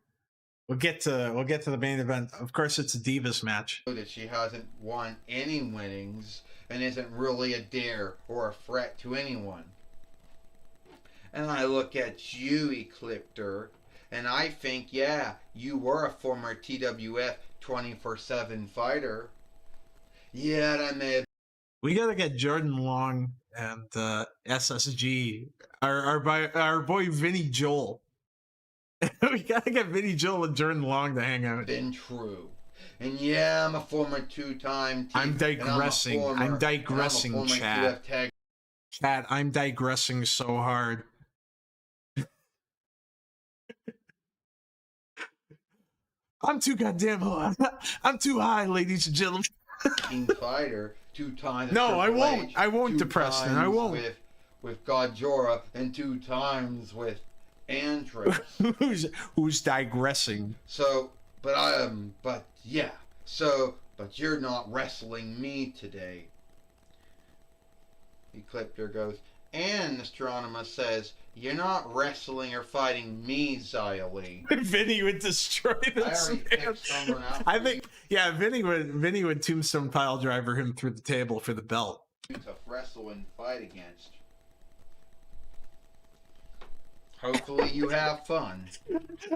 We'll get to the main event. Of course, it's a Divas match. That she hasn't won any winnings and isn't really a dare or a threat to anyone. And I look at you, Ecliptor, and I think, yeah, you were a former TWF 24/7 fighter. Yeah, that may have. We gotta get Jordan Long and SSG, our boy Vinny Joel. We gotta get Vinny Joel and Jordan Long to hang out. Been true. And yeah, I'm a former two-time. I'm digressing. I'm digressing, chat. Chat, I'm digressing so hard. I'm too goddamn high. I'm too high, ladies and gentlemen. Fighter 2 times. No, I won't. I won't, Depreston. I won't. With Godzilla and 2 times with Andros. who's digressing. So, but you're not wrestling me today. Ecliptor goes, and Astronema says, you're not wrestling or fighting me, Xylee. Vinny would destroy this man. I think, yeah, Vinny would tombstone pile driver him through the table for the belt. To wrestle and fight against. Hopefully you have fun.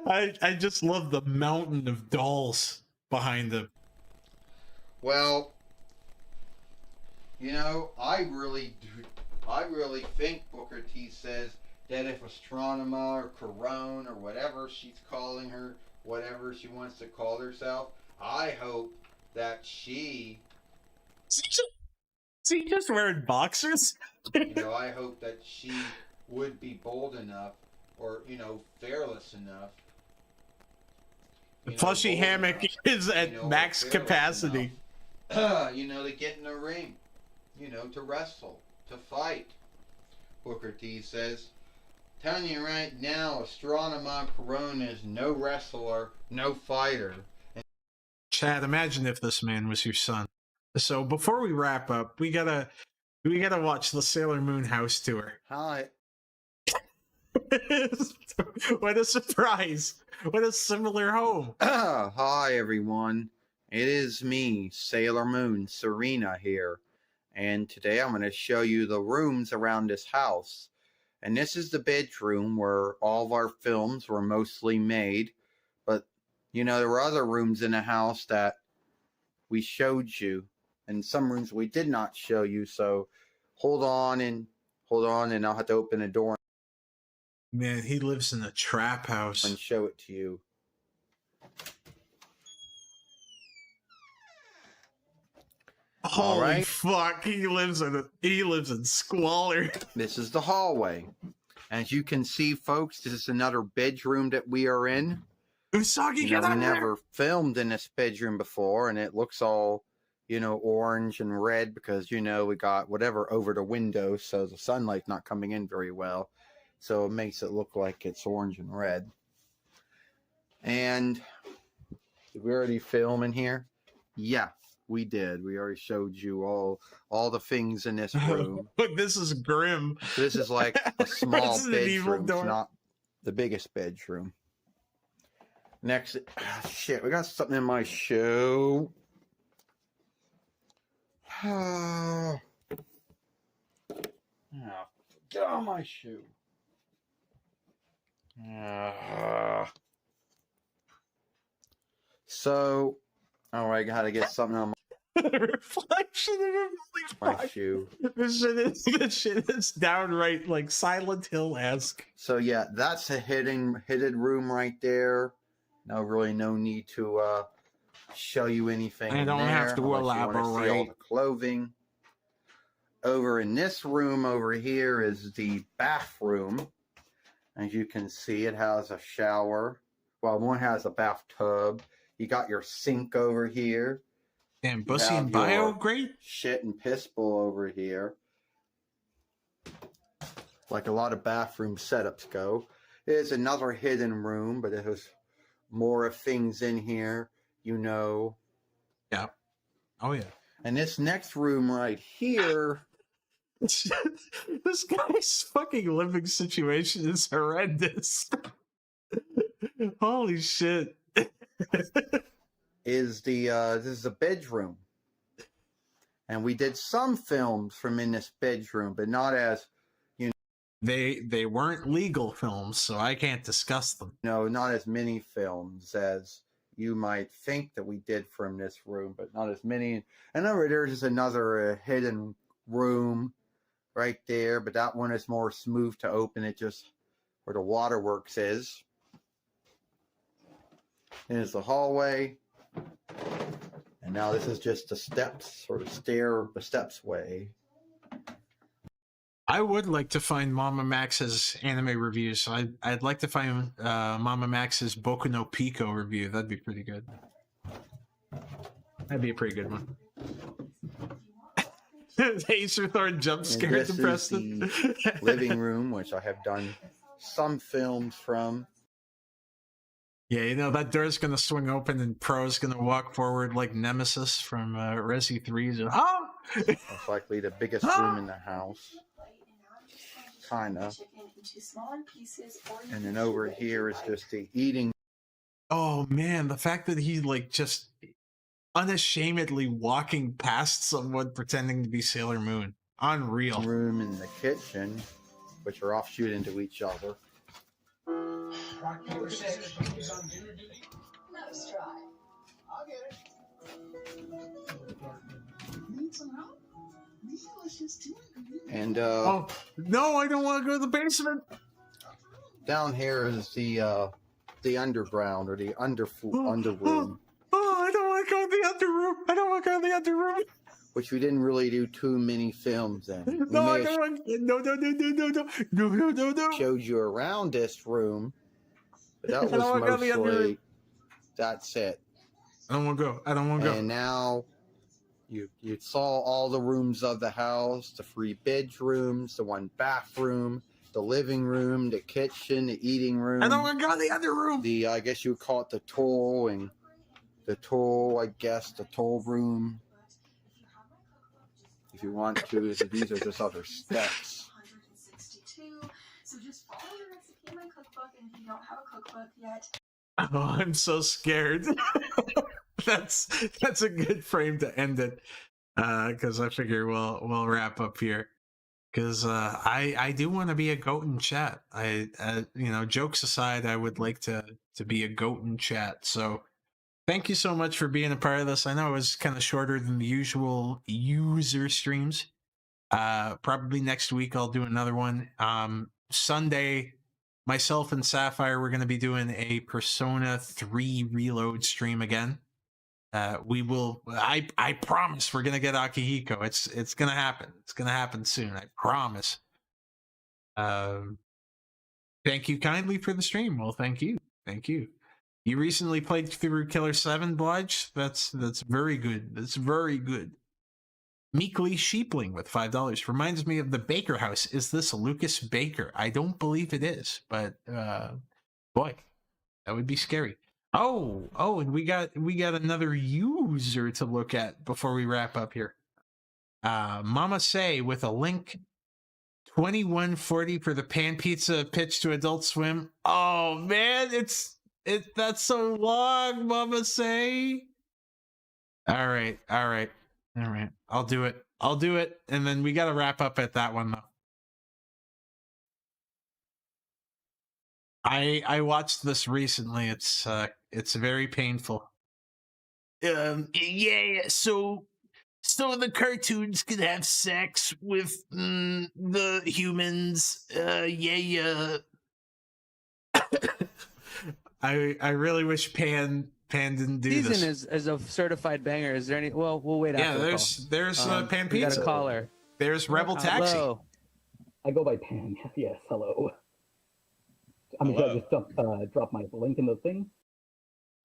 I just love the mountain of dolls behind him. Well, you know, I really think Booker T says that if Astronema or Corone or whatever she's calling her, whatever she wants to call herself, I hope that she... Is he just wearing boxers? You know, I hope that she would be bold enough, or, you know, fearless enough. The plushy hammock is at max capacity. You know, to get in the ring. You know, to wrestle. To fight. Booker T says, telling you right now, Astronema Corona is no wrestler, no fighter. Chad, imagine if this man was your son. So before we wrap up, we gotta watch the Sailor Moon house tour. Hi. What a surprise! What a similar home. Hi everyone. It is me, Sailor Moon, Serena here. And today I'm going to show you the rooms around this house. And this is the bedroom where all of our films were mostly made. But, you know, there were other rooms in the house that we showed you. And some rooms we did not show you. So hold on and I'll have to open the door. Man, he lives in a trap house. And show it to you. Holy fuck! He lives in squalor. This is the hallway. As you can see, folks, this is another bedroom that we are in. Usagi, we never filmed in this bedroom before, and it looks all, orange and red because, we got whatever over the window, so the sunlight's not coming in very well. So it makes it look like it's orange and red. And did we already film in here? Yeah, we did. We already showed you all the things in this room. Look, this is grim. This is like a small Resident Evil bedroom. door. It's not the biggest bedroom. Next, shit, we got something in my shoe. Oh, get on my shoe. So, I gotta get something on Reflection of my shoe. This shit is downright like Silent Hill-esque. So yeah, that's a hidden room right there. No need to show you anything. I don't have to elaborate. See all the clothing. Over in this room over here is the bathroom. As you can see, it has a shower. Well, one has a bathtub. You got your sink over here. Damn, Bussy and Bio, great. Shit and piss bowl over here. Like a lot of bathroom setups go. There's another hidden room, but it has more of things in here, Yeah. Oh, yeah. And this next room right here. This guy's fucking living situation is horrendous. Holy shit. This is a bedroom. And we did some films from in this bedroom, but not as, They weren't legal films, so I can't discuss them. No, not as many films as you might think that we did from this room, but not as many. And over there's another hidden room right there, but that one is more smooth to open. It just where the waterworks is. Here's the hallway. And now this is just the steps, or the steps way. I would like to find Mama Max's anime reviews. I'd like to find Mama Max's Boku no Pico review. That'd be pretty good. That'd be a pretty good one. Acer Thorn jump scared to Preston. The living room, which I have done some films from. Yeah, that door's gonna swing open and Pro's gonna walk forward like Nemesis from Resi 3. Most likely the biggest room in the house. Kinda. And then over here is just the eating. Oh man, the fact that he just unashamedly walking past someone pretending to be Sailor Moon. Unreal. Room in the kitchen, which are offshoot into each other. Rock, paper, scissors. Who's on dinner duty? Let's try. I'll get it. Need some help? And oh no, I don't want to go to the basement. Down here is the underground or the underroom. Oh, I don't want to go in the underroom. I don't want to go in the underroom. Which we didn't really do too many films in. No, I don't want. No. Showed you around this room, but that was mostly. That's it. I don't want to go. I don't want to go. And now. You saw all the rooms of the house, the 3 bedrooms, the 1 bathroom, the living room, the kitchen, the eating room. I don't want to go in the other room. I guess you would call it the tool and the tool room. If you want to, these are just other steps. So just follow the recipe in my cookbook, and if you don't have a cookbook yet. Oh, I'm so scared. That's a good frame to end it, because I figure we'll wrap up here, because I do want to be a goat in chat. Jokes aside, I would like to be a goat in chat. So thank you so much for being a part of this. I know it was kind of shorter than the usual user streams. Probably next week I'll do another one. Sunday, myself and Sapphire, we're going to be doing a Persona 3 Reload stream again. We will. I promise we're gonna get Akihiko. It's gonna happen. It's gonna happen soon. I promise. Thank you kindly for the stream. Well, thank you. Thank you. You recently played through Killer 7, Bludge? That's very good. That's very good. Meekly Sheepling with $5 reminds me of the Baker House. Is this Lucas Baker? I don't believe it is, but boy, that would be scary. Oh, and we got another user to look at before we wrap up here. Mama Say with a link. 21.40 for the pan pizza pitch to Adult Swim. Oh man, that's so long, Mama Say. All right. I'll do it. And then we got to wrap up at that one though. I watched this recently. It's very painful. Yeah. So the cartoons can have sex with the humans. Yeah. I really wish Pan didn't do this. Season is a certified banger. Is there any? Well, we'll wait. Yeah, after there's Pan we got Pizza. a caller. There's Rebel Taxi. Hello. I go by Pan. Yes, hello. I'm gonna just drop my link in the thing.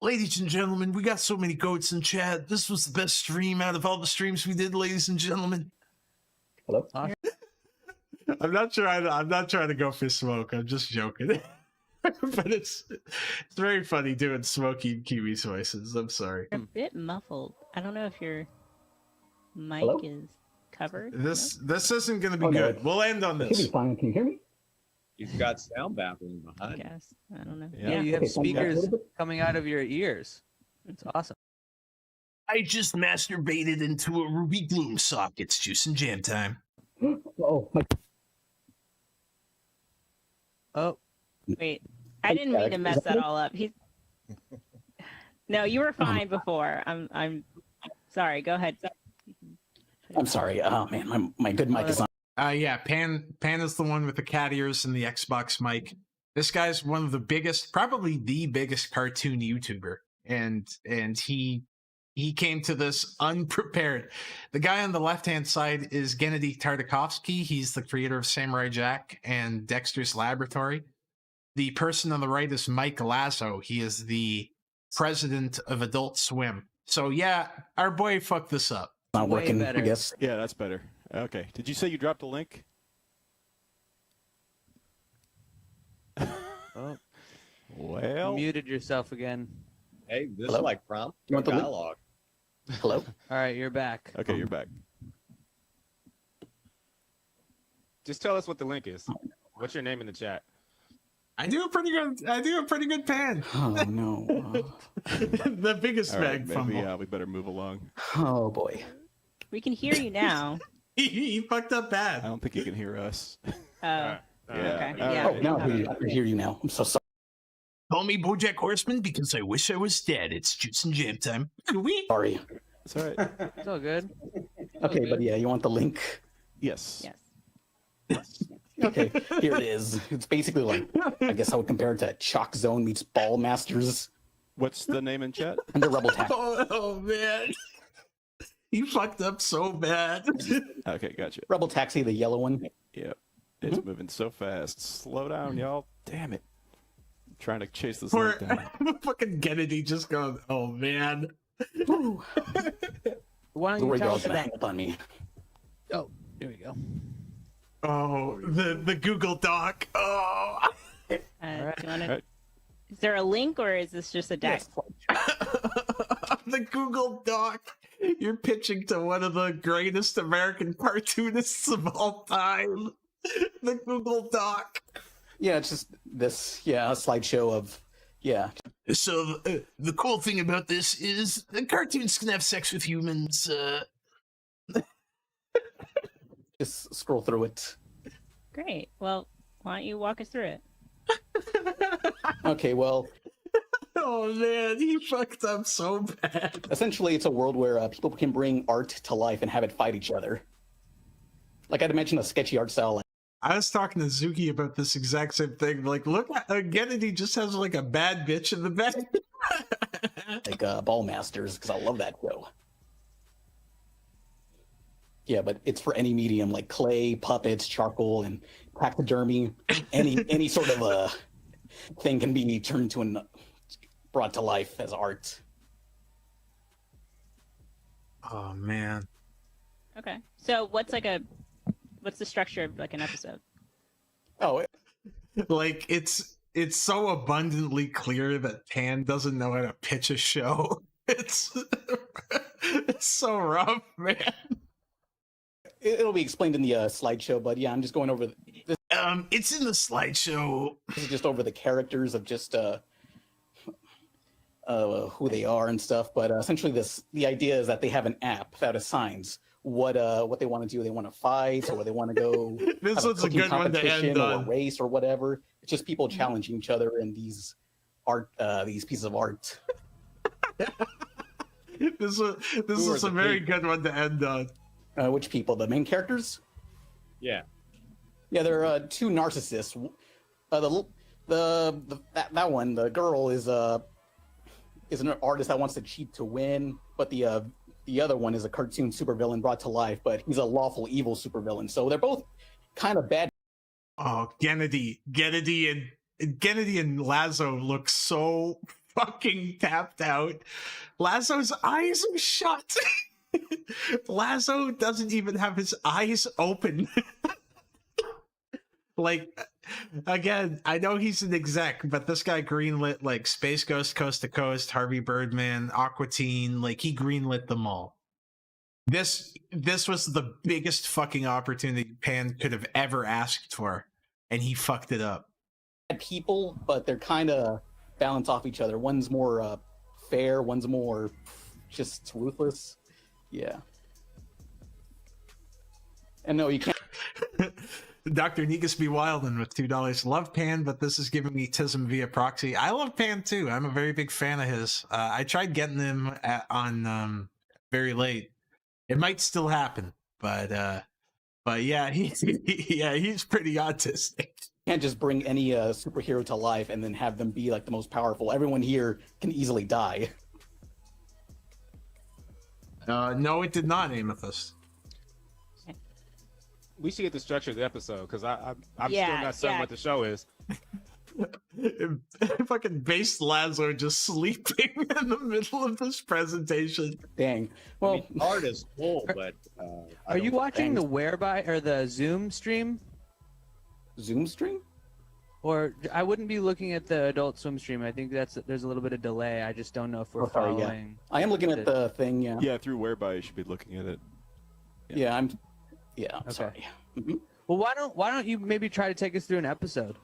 Ladies and gentlemen, we got so many goats in chat. This was the best stream out of all the streams we did, ladies and gentlemen. Hello. I'm not trying to go for smoke. I'm just joking. But it's very funny doing Smokey Kiwi's voices. I'm sorry. You're a bit muffled. I don't know if your mic Hello? is covered. This isn't going to be good. We'll end on It this. should be fine. Can you hear me? You've got sound baffling I behind. guess. I don't know. Yeah, you have speakers coming out of your ears. It's awesome. I just masturbated into a Ruby Gloom sock. It's juice and jam time. Oh, my. Oh. Wait, I didn't mean to mess that all up. No, you were fine before. I'm sorry. Go ahead. I'm sorry. Oh man, my good mic is on. Yeah, Pan is the one with the cat ears and the Xbox mic. This guy's one of the biggest, probably the biggest cartoon YouTuber, and he came to this unprepared. The guy on the left-hand side is Gennady Tartakovsky. He's the creator of Samurai Jack and Dexter's Laboratory. The person on the right is Mike Lasso. He is the president of Adult Swim. So yeah, our boy fucked this up. Not working, I guess. Yeah, that's better. Okay. Did you say you dropped a link? Oh. Well. You muted yourself again. Hey, this Hello? is like prompt You want the link? dialogue. Hello. All right, you're back. Okay, you're back. Just tell us what the link is. What's your name in the chat? I do a pretty good Pan. Oh no. The biggest All right, bag fumble. we better move along. Oh boy. We can hear you now. He fucked up bad. I don't think you can hear us. Yeah. Okay. All Yeah. Oh, now I hear you now. I'm so sorry. Call me BoJack Horseman because I wish I was dead. It's juice and jam time. Sorry. It's all right. It's all good. Okay, but yeah, you want the link? Yes. Yes. Okay, here it is. It's basically like, I guess I would compare it to Chalk Zone meets Ball Masters. What's the name in chat? And the Rebel Tax. Oh man. He fucked up so bad. Okay, gotcha. Rebel Taxi, the yellow one. Yep. It's moving so fast. Slow down, y'all. Damn it. I'm trying to chase this Poor link down. fucking Kennedy just goes, oh man. Why don't The you way tell y'all us should about? hang up on me. Oh, here we go. Oh, the Google Doc. Oh. Do you wanna... Is there a link or is this just a deck? The Google Doc. You're pitching to one of the greatest American cartoonists of all time. The Google Doc. Yeah, it's just this, a slideshow of, So the cool thing about this is the cartoons can have sex with humans. Just scroll through it. Great. Well, why don't you walk us through it? Okay, well, Oh man, he fucked up so bad. essentially it's a world where people can bring art to life and have it fight each other. Like I'd mentioned a sketchy art style. I was talking to Zuki about this exact same thing. Like, look, Kennedy just has like a bad bitch in the back. like Ball Masters, because I love that show. Yeah, but it's for any medium, like clay, puppets, charcoal, and taxidermy. Any sort of thing can be turned into and brought to life as art. Oh man. Okay. So what's the structure of like an episode? Oh, like it's so abundantly clear that Tan doesn't know how to pitch a show. It's so rough, man. It'll be explained in the slideshow, but yeah, I'm just going over this. It's in the slideshow. This is just over the characters of just who they are and stuff. But essentially, the idea is that they have an app that assigns what they want to do. They want to fight, or they want to go. This one's a good one to end or on. a race or whatever. It's just people challenging each other in these pieces of art. This is a very good one to end on. Which people? The main characters? Yeah. Yeah, they're two narcissists. That one, the girl is an artist that wants to cheat to win, but the other one is a cartoon supervillain brought to life, but he's a lawful evil supervillain. So they're both kind of bad. Oh, Gennady and Lazo look so fucking tapped out. Lazo's eyes are shut. Lazo doesn't even have his eyes open. Like, again, I know he's an exec, but this guy greenlit like Space Ghost, Coast to Coast, Harvey Birdman, Aqua Teen. Like, he greenlit them all. This was the biggest fucking opportunity Pan could have ever asked for, and he fucked it up. People, but they're kind of balance off each other. One's more fair, one's more just ruthless. Yeah. And no, you can't. Dr. Negus B. Wildin with $2. Love Pan, but this is giving me tism via proxy. I love Pan too. I'm a very big fan of his. I tried getting him on very late. It might still happen, but yeah, he's pretty autistic. You can't just bring any superhero to life and then have them be like the most powerful. Everyone here can easily die. No, it did not, Amethyst. We should get the structure of the episode, because I'm still not certain what the show is. Fucking base Lazo just sleeping in the middle of this presentation. Dang. Well, I mean, art is cool, but are you watching the Whereby or the Zoom stream? Zoom stream? Or I wouldn't be looking at the Adult Swim stream. I think there's a little bit of delay. I just don't know if we're following. I am looking at the thing. Yeah. Yeah, through Whereby you should be looking at it. Yeah, I'm sorry. Mm-hmm. Well, why don't you maybe try to take us through an episode?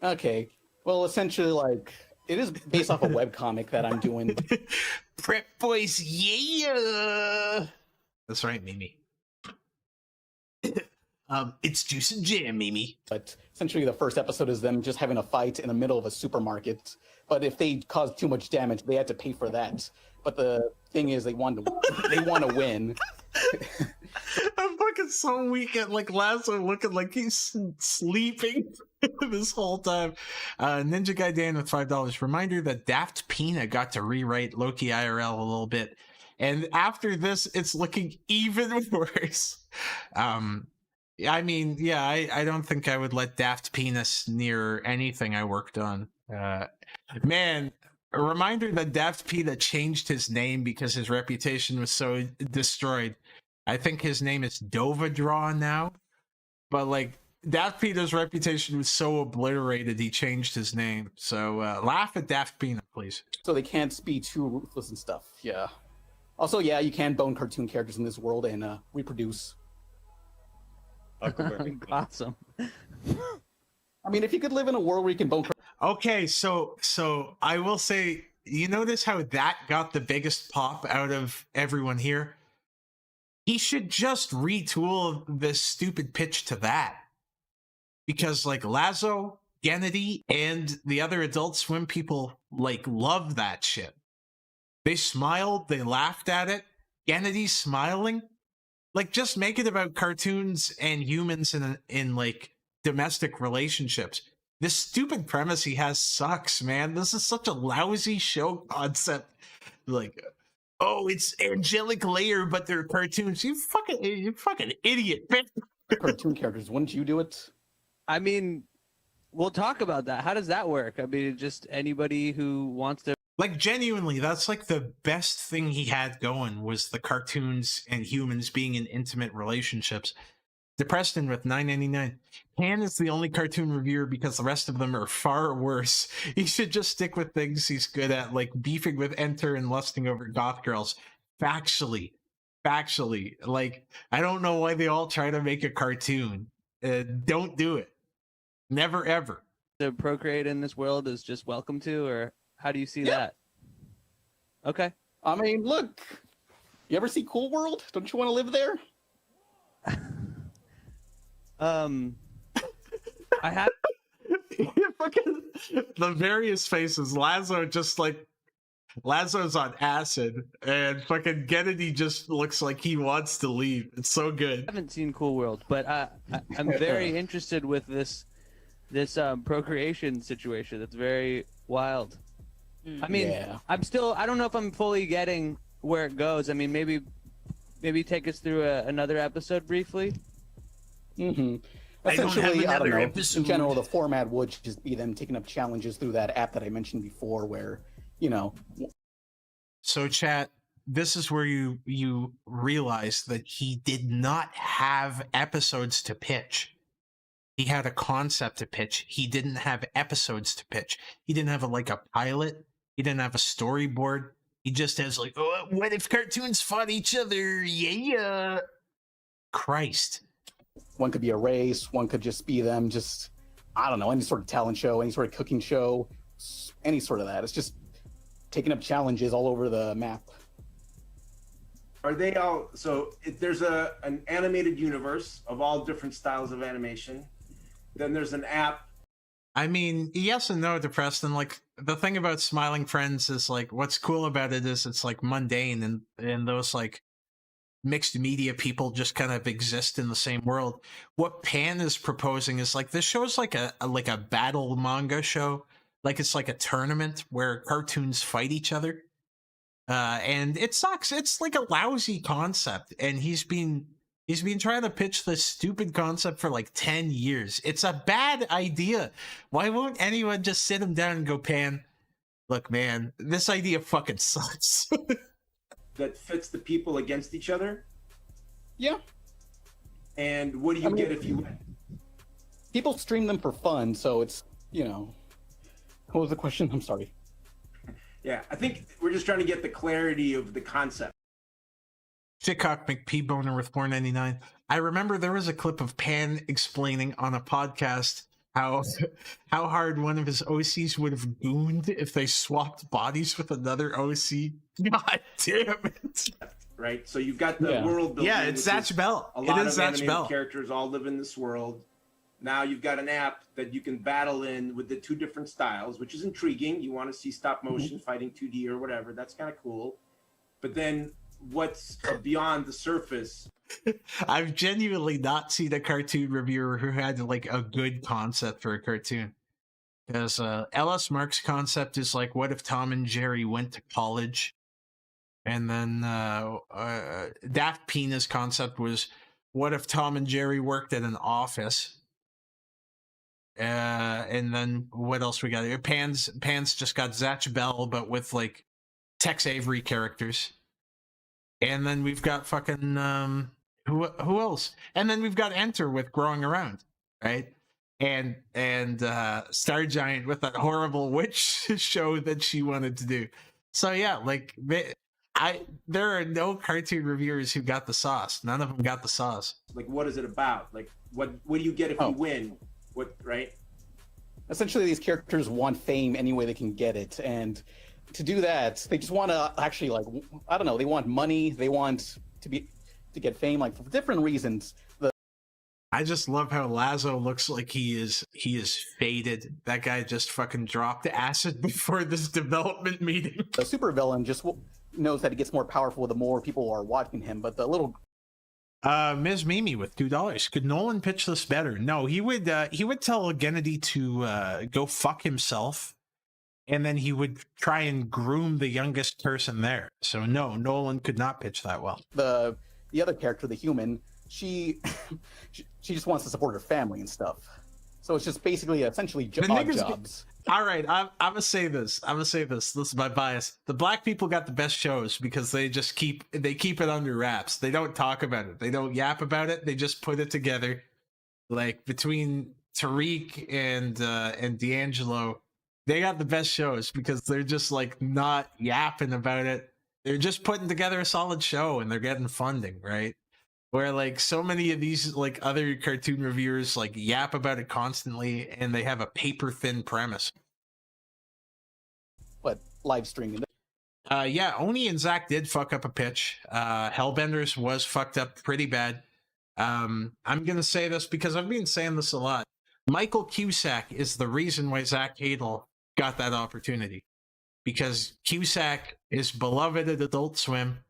Okay. Well, essentially, like, it is based off a webcomic that I'm doing. Prep Boys, yeah! That's right, Mimi. It's Juice and Jam, Mimi. But essentially, the first episode is them just having a fight in the middle of a supermarket. But if they cause too much damage, they had to pay for that. But the thing is, they want to win. I'm fucking so weak at like Lazo looking like he's sleeping this whole time. Ninja Guy Dan with $5. Reminder that Daft Pina got to rewrite Loki IRL a little bit, and after this, it's looking even worse. I mean, yeah, I don't think I would let Daft Penis near anything I worked on. Man, a reminder that Daft Pina changed his name because his reputation was so destroyed. I think his name is Dovadraw now, but like Daft Pina's reputation was so obliterated, he changed his name. So laugh at Daft Pina, please. So they can't be too ruthless and stuff. Yeah. Also, yeah, you can bone cartoon characters in this world and reproduce. Awesome. I mean, if you could live in a world where you can bone. Okay, so I will say, you notice how that got the biggest pop out of everyone here? He should just retool this stupid pitch to that. Because like Lazo, Gennady, and the other Adult Swim people like love that shit. They smiled, they laughed at it. Gennady smiling. Like, just make it about cartoons and humans in like domestic relationships. This stupid premise he has sucks, man. This is such a lousy show concept. Like, oh, it's angelic layer, but they're cartoons. You fucking idiot, man. Cartoon characters, wouldn't you do it? I mean, we'll talk about that. How does that work? I mean, just anybody who wants to. Like, genuinely, that's like the best thing he had going was the cartoons and humans being in intimate relationships. Depreston with $9.99. Han is the only cartoon reviewer because the rest of them are far worse. He should just stick with things he's good at, like beefing with Enter and lusting over goth girls. Factually, like, I don't know why they all try to make a cartoon. Don't do it. Never, ever. To procreate in this world is just welcome to, or how do you see that? Okay. I mean, look, you ever see Cool World? Don't you want to live there? I have fucking the various faces. Lazo's on acid, and fucking Kennedy just looks like he wants to leave. It's so good. I haven't seen Cool World, but I'm very interested with this procreation situation. That's very wild. I mean, I don't know if I'm fully getting where it goes. I mean, maybe take us through another episode briefly. Mm-hmm. Essentially, I don't know. In general, the format would just be them taking up challenges through that app that I mentioned before, where, you know. So, chat, this is where you realize that he did not have episodes to pitch. He had a concept to pitch. He didn't have episodes to pitch. He didn't have a pilot. He didn't have a storyboard. He just has like, oh, what if cartoons fought each other? Yeah. Christ. One could be a race. One could just be them. Just, I don't know, any sort of talent show, any sort of cooking show, any sort of that. It's just taking up challenges all over the map. Are they all, so if there's an animated universe of all different styles of animation, then there's an app. I mean, yes and no to Preston. Like, the thing about Smiling Friends is, like, what's cool about it is it's, like, mundane, and those, like, mixed media people just kind of exist in the same world. What Pan is proposing is, like, this show's like a battle manga show. Like, it's like a tournament where cartoons fight each other. And it sucks. It's like a lousy concept, and he's been trying to pitch this stupid concept for like 10 years. It's a bad idea. Why won't anyone just sit him down and go, Pan, look, man, this idea fucking sucks. That fits the people against each other? Yeah. And what do you get if you win? People stream them for fun, so it's, you know. What was the question? I'm sorry. Yeah, I think we're just trying to get the clarity of the concept. Shitcock McPboner with $4.99. I remember there was a clip of Pan explaining on a podcast how hard one of his OCs would have gooned if they swapped bodies with another OC. God damn it! Right, so you've got the world building. Yeah, it's Zatch Bell. A lot It is of Zatch animated Bell. characters all live in this world. Now you've got an app that you can battle in with the two different styles, which is intriguing. You want to see stop motion fighting 2D or whatever. That's kind of cool. But then what's beyond the surface? I've genuinely not seen a cartoon reviewer who had like a good concept for a cartoon. Because L.S. Mark's concept is like, what if Tom and Jerry went to college? And then Daft Pena's concept was, what if Tom and Jerry worked at an office? And then what else we got here? Pan's just got Zatch Bell, but with like Tex Avery characters. And then we've got fucking who else? And then we've got Enter with Growing Around, right? And Star Giant with that horrible witch show that she wanted to do. So yeah, like there are no cartoon reviewers who got the sauce. None of them got the sauce. Like, what is it about? Like, what do you get if you win? What, right? Essentially, these characters want fame any way they can get it, and to do that, they just want to actually, like, I don't know, they want money, they want to get fame, like, for different reasons. I just love how Lazo looks like he is faded. That guy just fucking dropped acid before this development meeting. The supervillain just knows that he gets more powerful the more people are watching him, but the little Ms. Mimi with $2. Could Nolan pitch this better? No, he would tell Gennady to go fuck himself, and then he would try and groom the youngest person there. So no, Nolan could not pitch that well. The other character, the human, she just wants to support her family and stuff. So it's just basically essentially odd jobs. All right, I'm gonna say this. This is my bias. The black people got the best shows because they just keep it under wraps. They don't talk about it. They don't yap about it. They just put it together. Like between Tariq and D'Angelo, they got the best shows because they're just like not yapping about it. They're just putting together a solid show and they're getting funding, right? Where like so many of these like other cartoon reviewers like yap about it constantly and they have a paper thin premise. What, live streaming? Yeah, Oni and Zach did fuck up a pitch. Hellbenders was fucked up pretty bad. I'm gonna say this because I've been saying this a lot. Michael Cusack is the reason why Zach Hadel got that opportunity. Because Cusack is beloved at Adult Swim.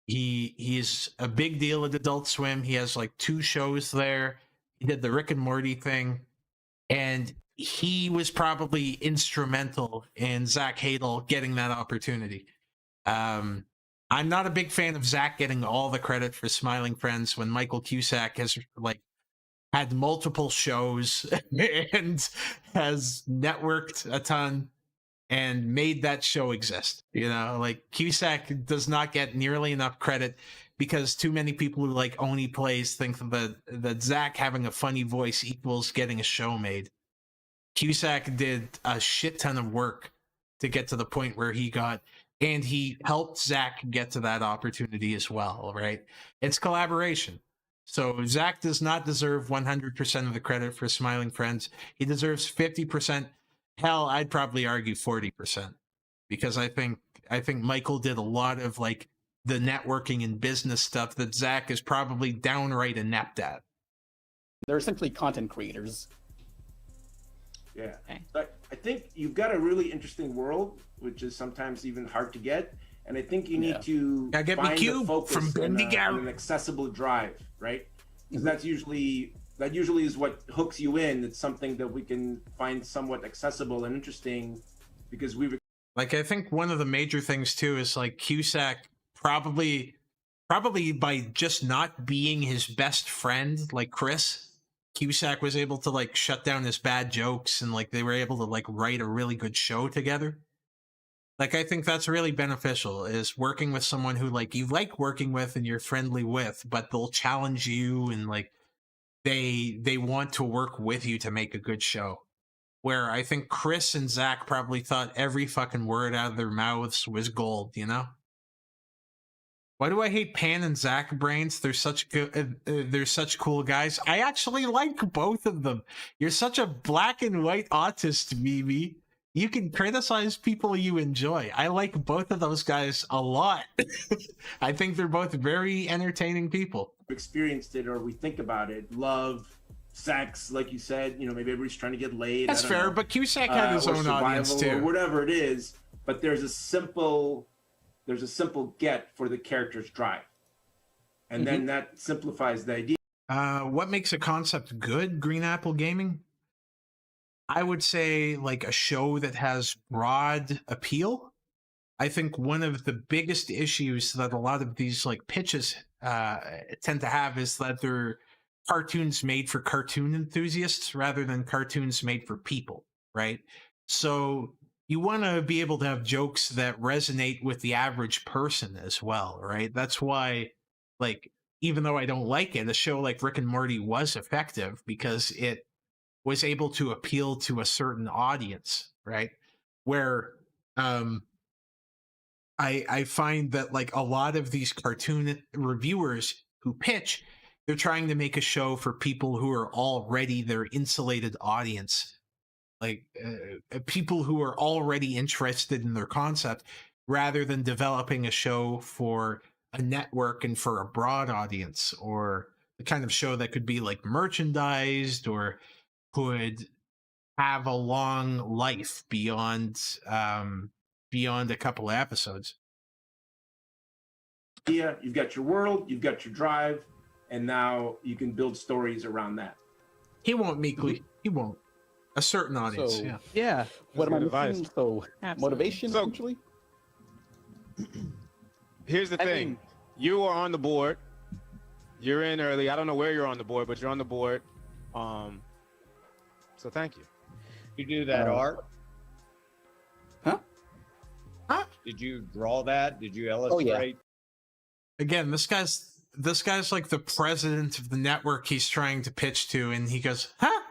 He's a big deal at Adult Swim. He has like 2 shows there. He did the Rick and Morty thing, and he was probably instrumental in Zach Hadel getting that opportunity. I'm not a big fan of Zach getting all the credit for Smiling Friends when Michael Cusack has like had multiple shows and has networked a ton and made that show exist. You know, like Cusack does not get nearly enough credit because too many people who like Oni plays think that Zach having a funny voice equals getting a show made. Cusack did a shit ton of work to get to the point where he got, and he helped Zach get to that opportunity as well, right? It's collaboration. So Zach does not deserve 100% of the credit for Smiling Friends. He deserves 50%. Hell, I'd probably argue 40%, because I think Michael did a lot of like the networking and business stuff that Zach is probably downright inept at. They're essentially content creators. Yeah, but I think you've got a really interesting world, which is sometimes even hard to get, and I think you need to get find me cube the focus from on an accessible drive, right? Because that usually is what hooks you in. It's something that we can find somewhat accessible and interesting, because we like. I think one of the major things too is like Cusack probably by just not being his best friend, like Chris, Cusack was able to like shut down his bad jokes, and like they were able to like write a really good show together. Like, I think that's really beneficial, is working with someone who like you like working with and you're friendly with, but they'll challenge you and like they want to work with you to make a good show. Where I think Chris and Zach probably thought every fucking word out of their mouths was gold, you know? Why do I hate Pan and Zach BRAINZ? They're such good. They're such cool guys. I actually like both of them. You're such a black and white autist, Mimi. You can criticize people you enjoy. I like both of those guys a lot. I think they're both very entertaining people. experienced it or we think about it. Love, sex, like you said. You know, maybe everybody's trying to get laid. That's fair, but Cusack had his own audience too, or whatever it is. But there's a simple get for the character's drive, and then that simplifies the idea. What makes a concept good? Green Apple Gaming? I would say like a show that has broad appeal. I think one of the biggest issues that a lot of these like pitches tend to have is that they're cartoons made for cartoon enthusiasts rather than cartoons made for people, right? So you want to be able to have jokes that resonate with the average person as well, right? That's why, like, even though I don't like it, a show like Rick and Morty was effective because it was able to appeal to a certain audience, right? Where I find that like a lot of these cartoon reviewers who pitch, they're trying to make a show for people who are already their insulated audience, like people who are already interested in their concept, rather than developing a show for a network and for a broad audience, or the kind of show that could be like merchandised or could have a long life beyond a couple of episodes. Yeah, you've got your world, you've got your drive, and now you can build stories around that. He won't meekly. He won't. A certain audience. So- yeah. Yeah. What am I Good missing? So motivation, So- essentially. Here's the thing. mean- You are on the board. You're in early. I don't know where you're on the board, but you're on the board. So thank you. You do that art? Huh? Did you draw that? Did you Oh, yeah. illustrate? Again, this guy's like the president of the network he's trying to pitch to, and he goes, "Huh?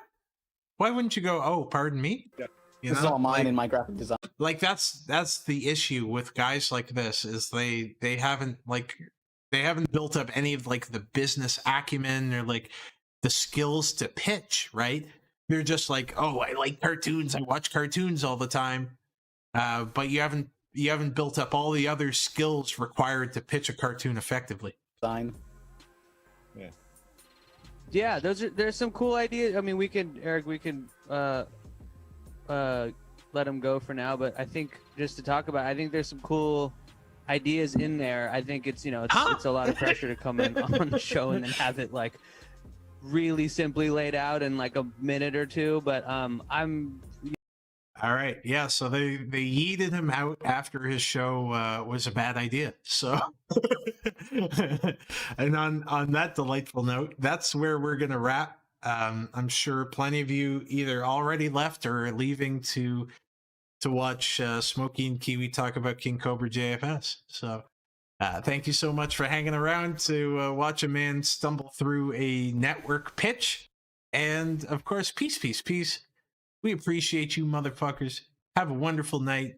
Why wouldn't you go? Oh, pardon me." You This is all mine in my graphic design. Like that's the issue with guys like this is they haven't built up any of like the business acumen or like the skills to pitch, right? They're just like, oh, I like cartoons, I watch cartoons all the time, but you haven't built up all the other skills required to pitch a cartoon effectively. Design. Yeah, there's some cool ideas. I mean, Eric, we can let him go for now, but I think just to talk about, I think there's some cool ideas in there. I think it's it's a lot of pressure to come in on the show and then have it like really simply laid out in like a minute or two. But I'm All right, yeah. So they yeeted him out after his show was a bad idea. So, and on that delightful note, that's where we're gonna wrap. I'm sure plenty of you either already left or are leaving to watch Smokey and Kiwi talk about King Cobra JFS. So, thank you so much for hanging around to watch a man stumble through a network pitch, and of course, peace. We appreciate you, motherfuckers. Have a wonderful night.